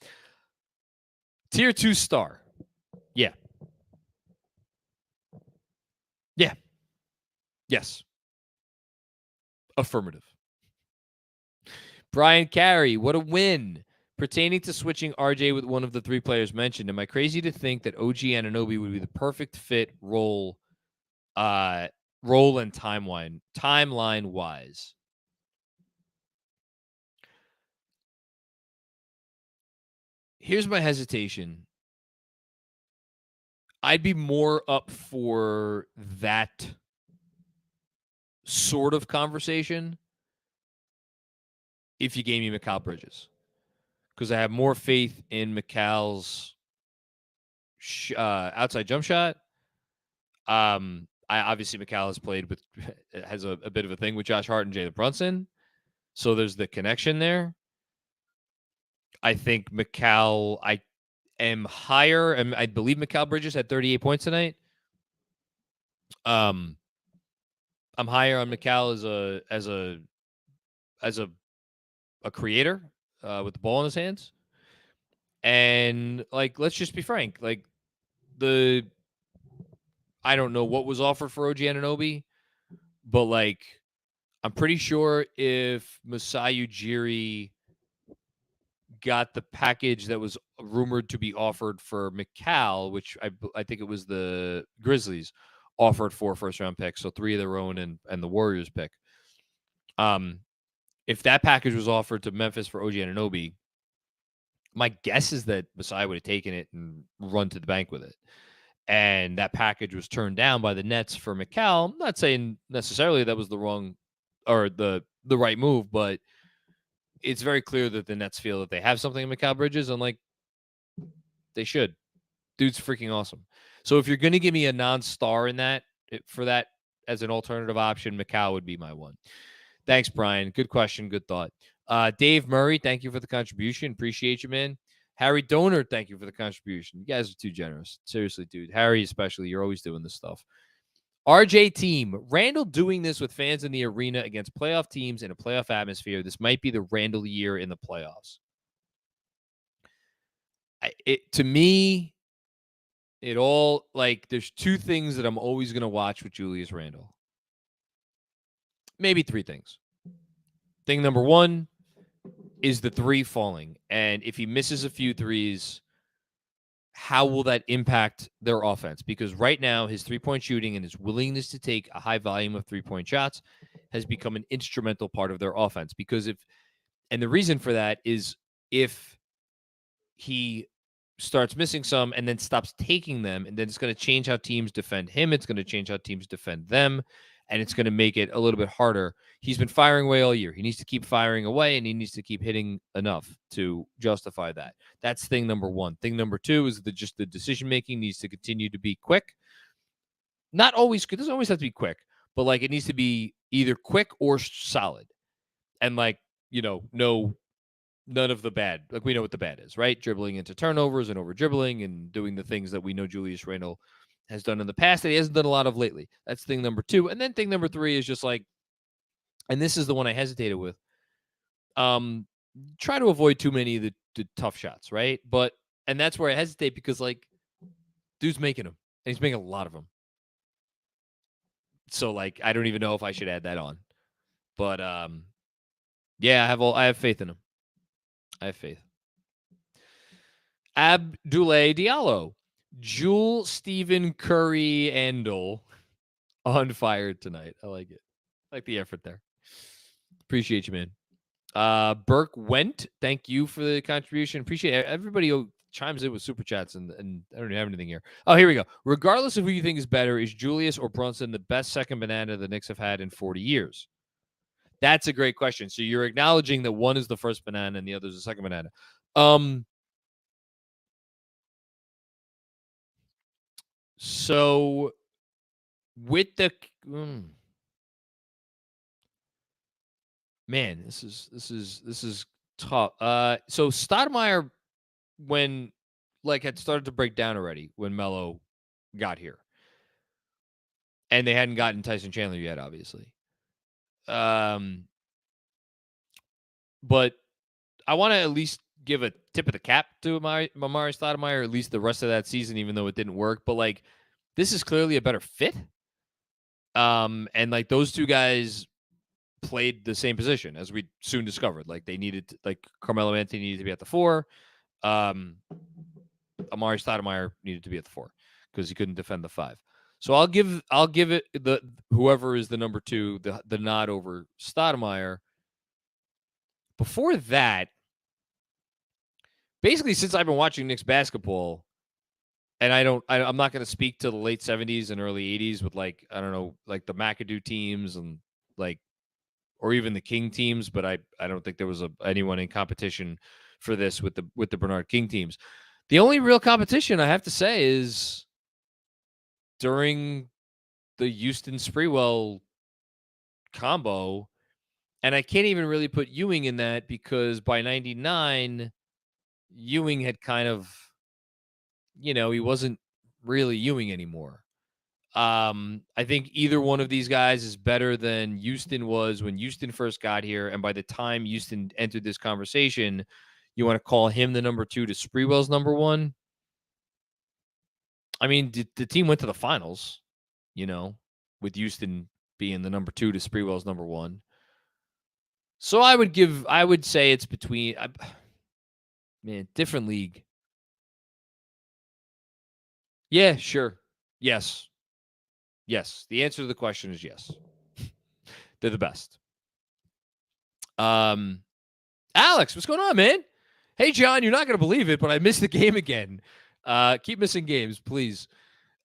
Tier 2 star. Yeah. Yeah. Yes. Affirmative. Brian Carey, what a win. Pertaining to switching RJ with one of the 3 players mentioned, am I crazy to think that OG Anunoby would be the perfect fit role and timeline-wise? Here's my hesitation. I'd be more up for that sort of conversation if you gave me Mikal Bridges, because I have more faith in Mikal's outside jump shot. Mikal has played with, has a bit of a thing with Josh Hart and Jalen Brunson, so there's the connection there. I think Mikal, I am higher, and I believe Mikal Bridges had 38 points tonight. I'm higher on Mikal as a creator with the ball in his hands. And let's just be frank, I don't know what was offered for OG Anunoby, but like I'm pretty sure if Masai Ujiri got the package that was rumored to be offered for McCall, which I think it was the Grizzlies offered 4 first-round picks, so 3 of their own and the Warriors pick. If that package was offered to Memphis for OG Anunoby, my guess is that Masai would have taken it and run to the bank with it. And that package was turned down by the Nets for McCall. I'm not saying necessarily that was the wrong or the right move, but it's very clear that the Nets feel that they have something in Mikal Bridges, and like they should. Dude's freaking awesome. So if you're going to give me a non-star in that for that as an alternative option, Mikal would be my one. Thanks, Brian. Good question. Good thought. Dave Murray, thank you for the contribution. Appreciate you, man. Harry Donor, thank you for the contribution. You guys are too generous. Seriously, dude. Harry especially. You're always doing this stuff. RJ Team, Randle doing this with fans in the arena against playoff teams in a playoff atmosphere. This might be the Randle year in the playoffs. To me, it all, like, there's 2 things that I'm always going to watch with Julius Randle. Maybe 3 things. Thing number 1 is the 3 falling. And if he misses a few threes, how will that impact their offense? Because right now, his 3-point shooting and his willingness to take a high volume of 3-point shots has become an instrumental part of their offense. Because and the reason for that is if he starts missing some and then stops taking them, and then it's going to change how teams defend him. It's going to change how teams defend them. And it's going to make it a little bit harder. He's been firing away all year. He needs to keep firing away, and he needs to keep hitting enough to justify that. That's thing number 1. Thing number 2 is just the decision-making needs to continue to be quick. Not always, it doesn't always have to be quick, but like it needs to be either quick or solid. And like, none of the bad. Like we know what the bad is, right? Dribbling into turnovers and over-dribbling and doing the things that we know Julius Randle has done in the past that he hasn't done a lot of lately. That's thing number 2. And then thing number 3 is just like, and this is the one I hesitated with, try to avoid too many of the tough shots, right? And that's where I hesitate because, like, dude's making them, and he's making a lot of them. So, like, I don't even know if I should add that on. But, yeah, I have faith in him. I have faith. Abdoulaye Diallo. Jewel, Stephen Curry, Andel on fire tonight. I like it. I like the effort there. Appreciate you, man. Burke Went, thank you for the contribution. Appreciate it. Everybody who chimes in with super chats, and I don't even have anything here. Oh, here we go. Regardless of who you think is better, is Julius or Brunson the best second banana the Knicks have had in 40 years? That's a great question. So you're acknowledging that one is the first banana and the other is the second banana. So with the man, this is tough. So Stoudemire, when had started to break down already when Melo got here, and they hadn't gotten Tyson Chandler yet, obviously. But I want to at least give a tip of the cap to Amari Stoudemire, at least the rest of that season, even though it didn't work. But like, this is clearly a better fit. And like those 2 guys played the same position, as we soon discovered. Like they needed, Carmelo Anthony needed to be at the 4. Amari Stoudemire needed to be at the 4 because he couldn't defend the 5. So I'll give it the whoever is the number 2 the nod over Stoudemire. Before that, basically since I've been watching Knicks basketball, and I'm not going to speak to the late 70s and early 80s with I don't know, like the McAdoo teams and or even the King teams, but I don't think there was anyone in competition for this with the Bernard King teams. The only real competition I have to say is during the Houston Sprewell combo, and I can't even really put Ewing in that because by 99, Ewing had kind of, he wasn't really Ewing anymore. I think either one of these guys is better than Houston was when Houston first got here. And by the time Houston entered this conversation, you want to call him the number 2 to Sprewell's number 1? I mean, the team went to the finals. with Houston being the number 2 to Sprewell's number 1. So I would say it's between, different league. Yeah, sure. Yes. Yes. The answer to the question is yes. They're the best. Alex, what's going on, man? Hey, John, you're not going to believe it, but I missed the game again. Keep missing games, please.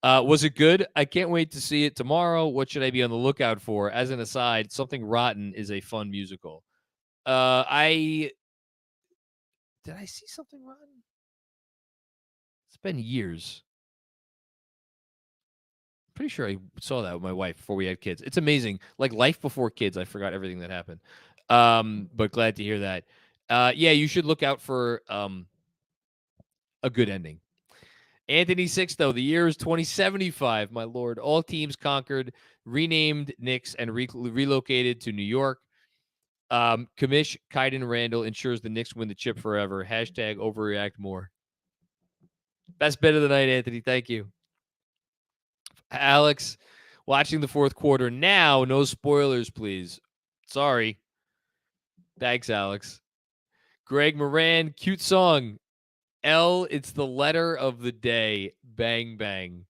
Was it good? I can't wait to see it tomorrow. What should I be on the lookout for? As an aside, Something Rotten is a fun musical. Did I see Something Rotten? It's been years. Pretty sure I saw that with my wife before we had kids. It's amazing. Like life before kids. I forgot everything that happened. But glad to hear that. Yeah, you should look out for a good ending. Anthony Sixto, the year is 2075, my lord. All teams conquered, renamed Knicks, and relocated to New York. Kamish Kaiden Randle ensures the Knicks win the chip forever. Hashtag overreact more. Best bet of the night, Anthony. Thank you. Alex, watching the fourth quarter now. No spoilers, please. Sorry. Thanks, Alex. Greg Moran, cute song. L, it's the letter of the day. Bang, bang.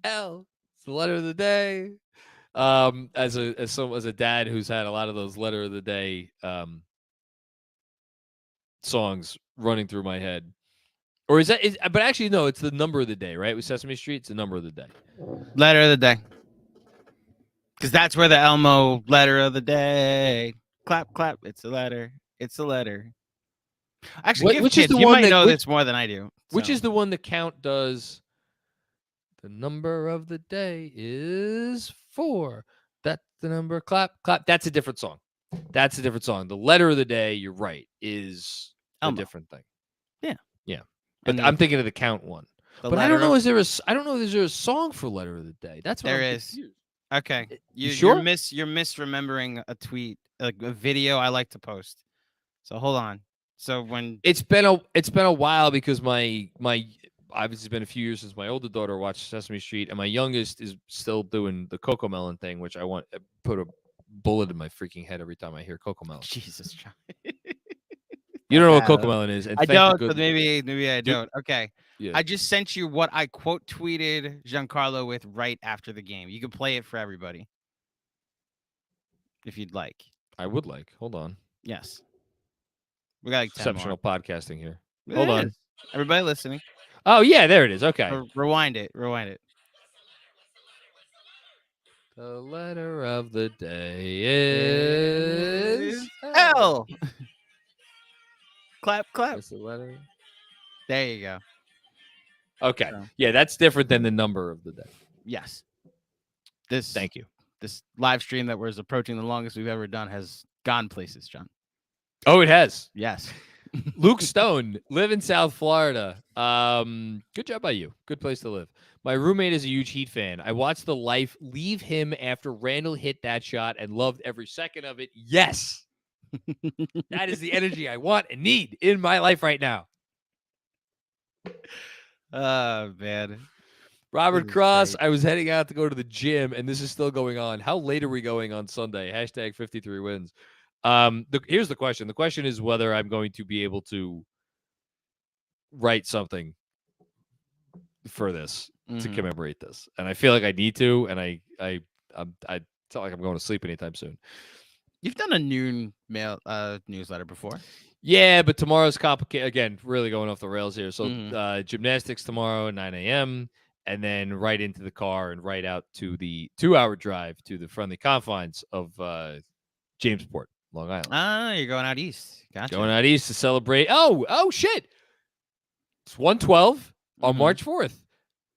L, it's the letter of the day. As a dad who's had a lot of those letter of the day songs running through my head. Or but actually, no, it's the number of the day, right? With Sesame Street, it's the number of the day. Letter of the day. Because that's where the Elmo letter of the day. Clap, clap. It's a letter. It's a letter. Actually, Which kids, is the you one might know this more than I do. Which so. is the one that Count does? The number of the day is 4. That's the number. Clap, clap. That's a different song. The letter of the day, you're right, is Elmo. A different thing. Yeah. But I'm thinking of the Count one. But I don't know. Is there a song for letter of the day? That's what there I'm is. confused. Okay. You sure? You're misremembering a tweet, like a video I like to post. So hold on. So when it's been a while because my obviously it's been a few years since my older daughter watched Sesame Street, and my youngest is still doing the Cocomelon thing, which I want to put a bullet in my freaking head every time I hear Cocomelon. Jesus, John. You don't know what Cocomelon is? And I don't. But maybe I don't. Okay. Yeah. I just sent you what I quote tweeted Giancarlo with right after the game. You can play it for everybody if you'd like. I would like. Hold on. Yes. We got like 10 exceptional more. podcasting here. Hold on. Everybody listening. Oh yeah, there it is. Okay. Rewind it. The letter of the day is L. Clap, clap. That's the letter. There you go. Okay. Yeah, that's different than the number of the day. Yes. Thank you. This live stream that was approaching the longest we've ever done has gone places, John. Oh, it has. Yes. Luke Stone, live in South Florida. Good job by you. Good place to live. My roommate is a huge Heat fan. I watched the life leave him after Randle hit that shot and loved every second of it. Yes. That is the energy I want and need in my life right now. Oh, man. Robert Cross, great. I was heading out to go to the gym, and this is still going on. How late are we going on Sunday? Hashtag 53 wins. Here's the question. The question is whether I'm going to be able to write something for this to commemorate this. And I feel like I need to, and I it's not like I'm going to sleep anytime soon. You've done a noon newsletter before. Yeah, but tomorrow's complicated. Again, really going off the rails here. So gymnastics tomorrow, 9 a.m., and then right into the car and right out to the 2-hour drive to the friendly confines of Jamesport, Long Island. Ah, you're going out east. Gotcha. Going out east to celebrate. Oh, shit. It's 1/12 on March 4th.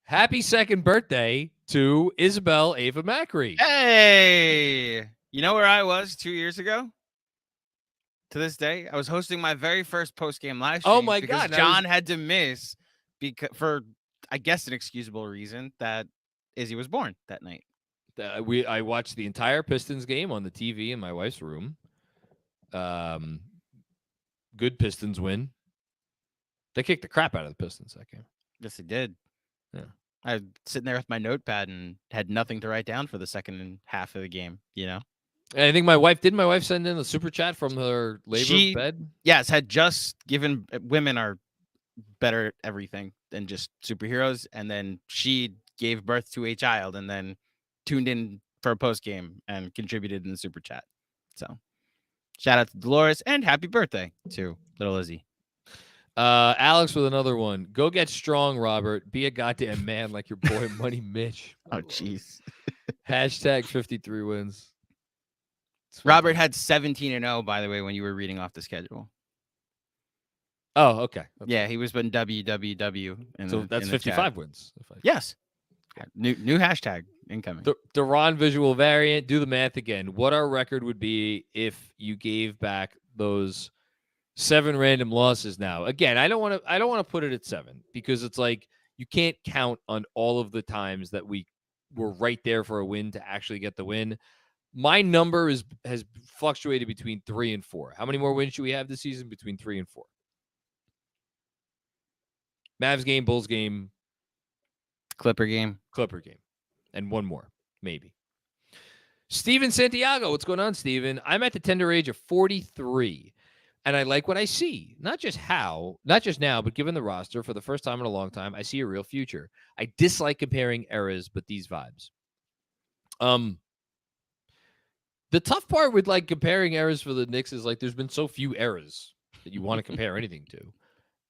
Happy second birthday to Isabel Ava Macri. Hey, you know where I was 2 years ago? To this day, I was hosting my very first post-game live stream. Oh, my God. John had to miss for, I guess, an excusable reason that Izzy was born that night. I watched the entire Pistons game on the TV in my wife's room. Good Pistons win. They kicked the crap out of the Pistons that game. Yes, they did. I was sitting there with my notepad and had nothing to write down for the second half of the game, you know? And I think my wife send in a super chat from her labor bed? Yes, had just given women are better at everything than just superheroes. And then she gave birth to a child and then tuned in for a post game and contributed in the super chat. So shout out to Dolores and happy birthday to little Izzy. Alex with another one. Go get strong, Robert. Be a goddamn man like your boy Money Mitch. Oh, jeez. Hashtag 53 wins. Robert had 17-0, by the way, when you were reading off the schedule. Oh, okay. Yeah, he was been WWW. So that's 55 wins. Yes. New hashtag incoming. Duran visual variant. Do the math again. What our record would be if you gave back those 7 random losses now. Again, I don't want to put it at 7 because it's like you can't count on all of the times that we were right there for a win to actually get the win. My number has fluctuated between 3 and 4. How many more wins should we have this season? Between 3 and 4. Mavs game, Bulls game, Clipper game, and one more, maybe. Steven Santiago, what's going on, Steven? I'm at the tender age of 43, and I like what I see. Not just now, but given the roster, for the first time in a long time, I see a real future. I dislike comparing eras, but these vibes. The tough part with like comparing eras for the Knicks is like there's been so few eras that you want to compare anything to.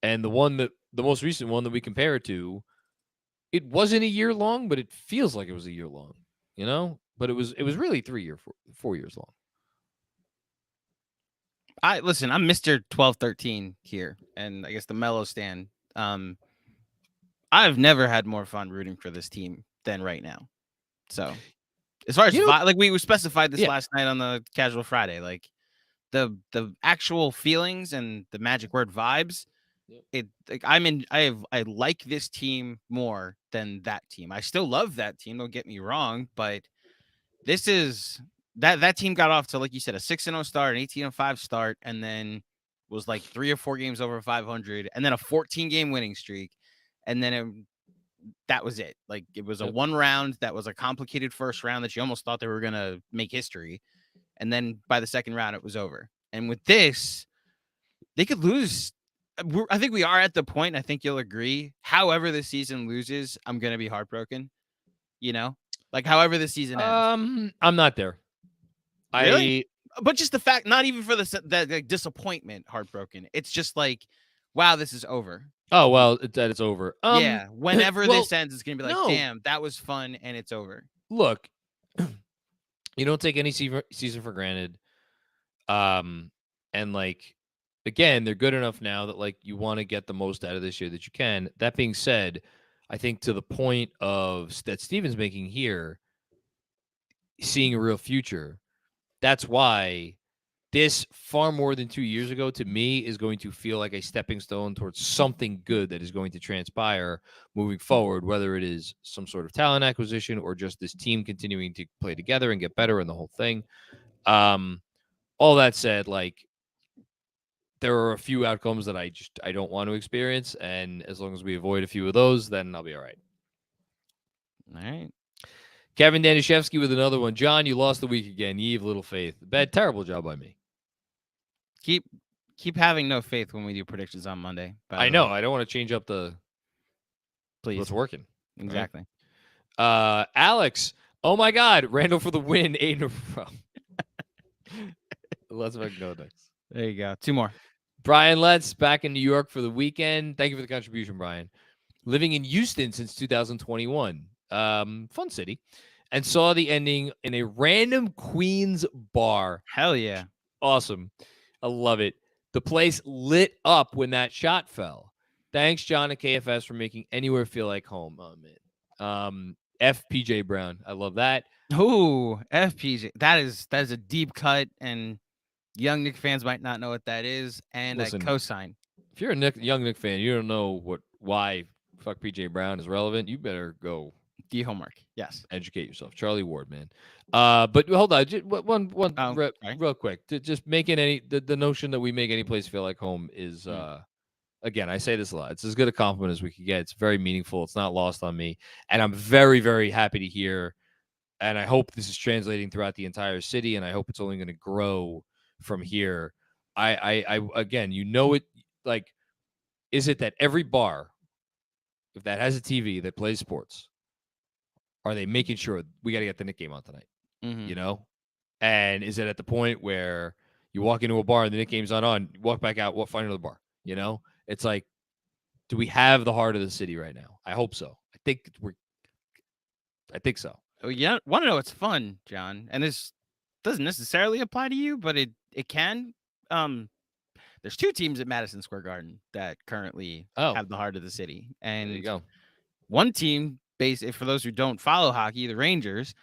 And the most recent one that we compare it to, it wasn't a year long, but it feels like it was a year long, you know? But it was really 4 years long. I'm Mr. 12-13 here, and I guess the mellow stand. I've never had more fun rooting for this team than right now. So as far as like we specified this last night on the Casual Friday, like the actual feelings and the magic word vibes. I like this team more than that team. I still love that team. Don't get me wrong, but this is that team got off to, like you said, a 6-0 start, an 18-5 start, and then was like 3 or 4 games over 500, and then a 14-game winning streak, and then that was it. Like it was a one round that was a complicated first round that you almost thought they were gonna make history, and then by the second round it was over. And with this, they could lose. I think we are at the point, I think you'll agree, however the season loses, I'm going to be heartbroken, you know, like however the season ends. I'm not there. Really? But just the fact, not even for the disappointment, heartbroken. It's just like, wow, this is over. Oh, well, it's over. Yeah. Whenever this ends, it's going to be like, damn, that was fun. And it's over. Look, you don't take any season for granted. And like, again, they're good enough now that like you want to get the most out of this year that you can. That being said, I think to the point of that Steven's making here, seeing a real future, that's why this far more than 2 years ago to me is going to feel like a stepping stone towards something good that is going to transpire moving forward, whether it is some sort of talent acquisition or just this team continuing to play together and get better in the whole thing. All that said, like, there are a few outcomes that I don't want to experience, and as long as we avoid a few of those, then I'll be all right. All right. Kevin Danishevsky with another one. John, you lost the week again. You have little faith. Bad, terrible job by me. Keep having no faith when we do predictions on Monday. I know. I don't want to change up the what's working. Exactly. Right? Alex, oh my God, Randle for the win, 8 in a row. Let's go next. There you go. 2 more. Brian Letts back in New York for the weekend. Thank you for the contribution, Brian. Living in Houston since 2021. Fun city. And saw the ending in a random Queens bar. Hell yeah. Awesome. I love it. The place lit up when that shot fell. Thanks, John and KFS, for making anywhere feel like home. Oh, man. FPJ Brown. I love that. Ooh, FPJ. That is a deep cut, and young Knicks fans might not know what that is, and listen, I co-sign. If you're a young Knicks fan, you don't know why fuck PJ Brown is relevant. You better go do homework. Yes, educate yourself. Charlie Ward, man. But hold on, just one real quick. Just making the notion that we make any place feel like home is again, I say this a lot. It's as good a compliment as we could get. It's very meaningful. It's not lost on me. And I'm very, very happy to hear. And I hope this is translating throughout the entire city. And I hope it's only going to grow from here. I again, it, like, is it that every bar, if that has a TV that plays sports, are they making sure we got to get the Knicks game on tonight? Mm-hmm. And is it at the point where you walk into a bar and the Knicks game's not on, you walk back out, find another bar? It's like, do we have the heart of the city right now? I hope so. I think so. Oh, yeah. Want to know what's fun, John? And this doesn't necessarily apply to you, but it can. There's 2 teams at Madison Square Garden that currently have the heart of the city, and there you go. One team, for those who don't follow hockey, the Rangers,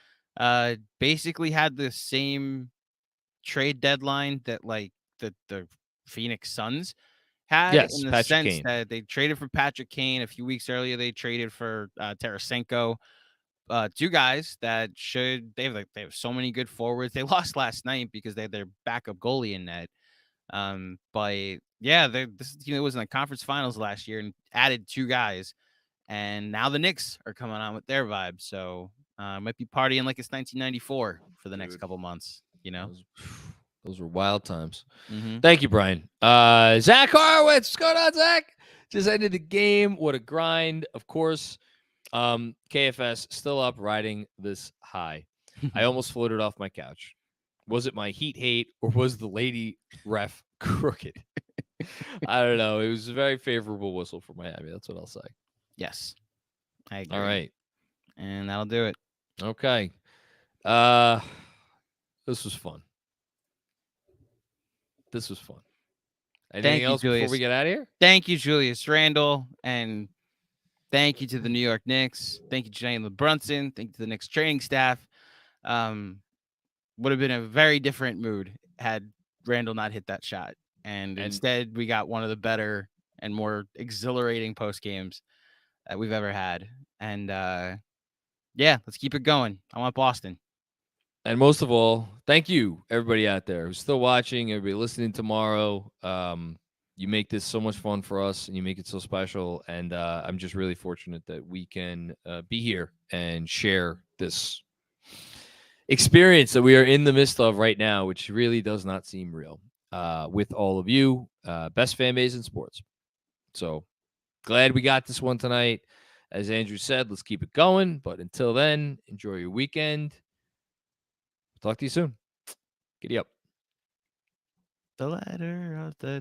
basically had the same trade deadline that like the Phoenix Suns had, Yes, in the Patrick sense Kane. that they traded for Patrick Kane a few weeks earlier. They traded for Tarasenko, 2 guys that they have so many good forwards. They lost last night because they had their backup goalie in net. But yeah, this team that was in the conference finals last year and added 2 guys, and now the Knicks are coming on with their vibe. So might be partying like it's 1994 for the next couple months. Those were wild times. Mm-hmm. Thank you, Brian. Zach Horowitz, what's going on, Zach? Just ended the game. What a grind. Of course, KFS still up, riding this high. I almost floated off my couch. Was it my heat hate or was the lady ref crooked? I don't know. It was a very favorable whistle for Miami. That's what I'll say. Yes, I agree. All right. And that'll do it. Okay. This was fun. Anything else before we get out of here? Thank you, Julius Randle. And thank you to the New York Knicks. Thank you, Jalen Brunson. Thank you to the Knicks training staff. Would have been a very different mood had Randle not hit that shot. And instead, we got one of the better and more exhilarating post games that we've ever had. And yeah, let's keep it going. I want Boston. And most of all, thank you, everybody out there who's still watching, everybody listening tomorrow. You make this so much fun for us, and you make it so special. And I'm just really fortunate that we can be here and share this experience that we are in the midst of right now, which really does not seem real, with all of you. Best fan base in sports. So glad we got this one tonight. As Andrew said, let's keep it going. But until then, enjoy your weekend. Talk to you soon. Giddy up. The letter of the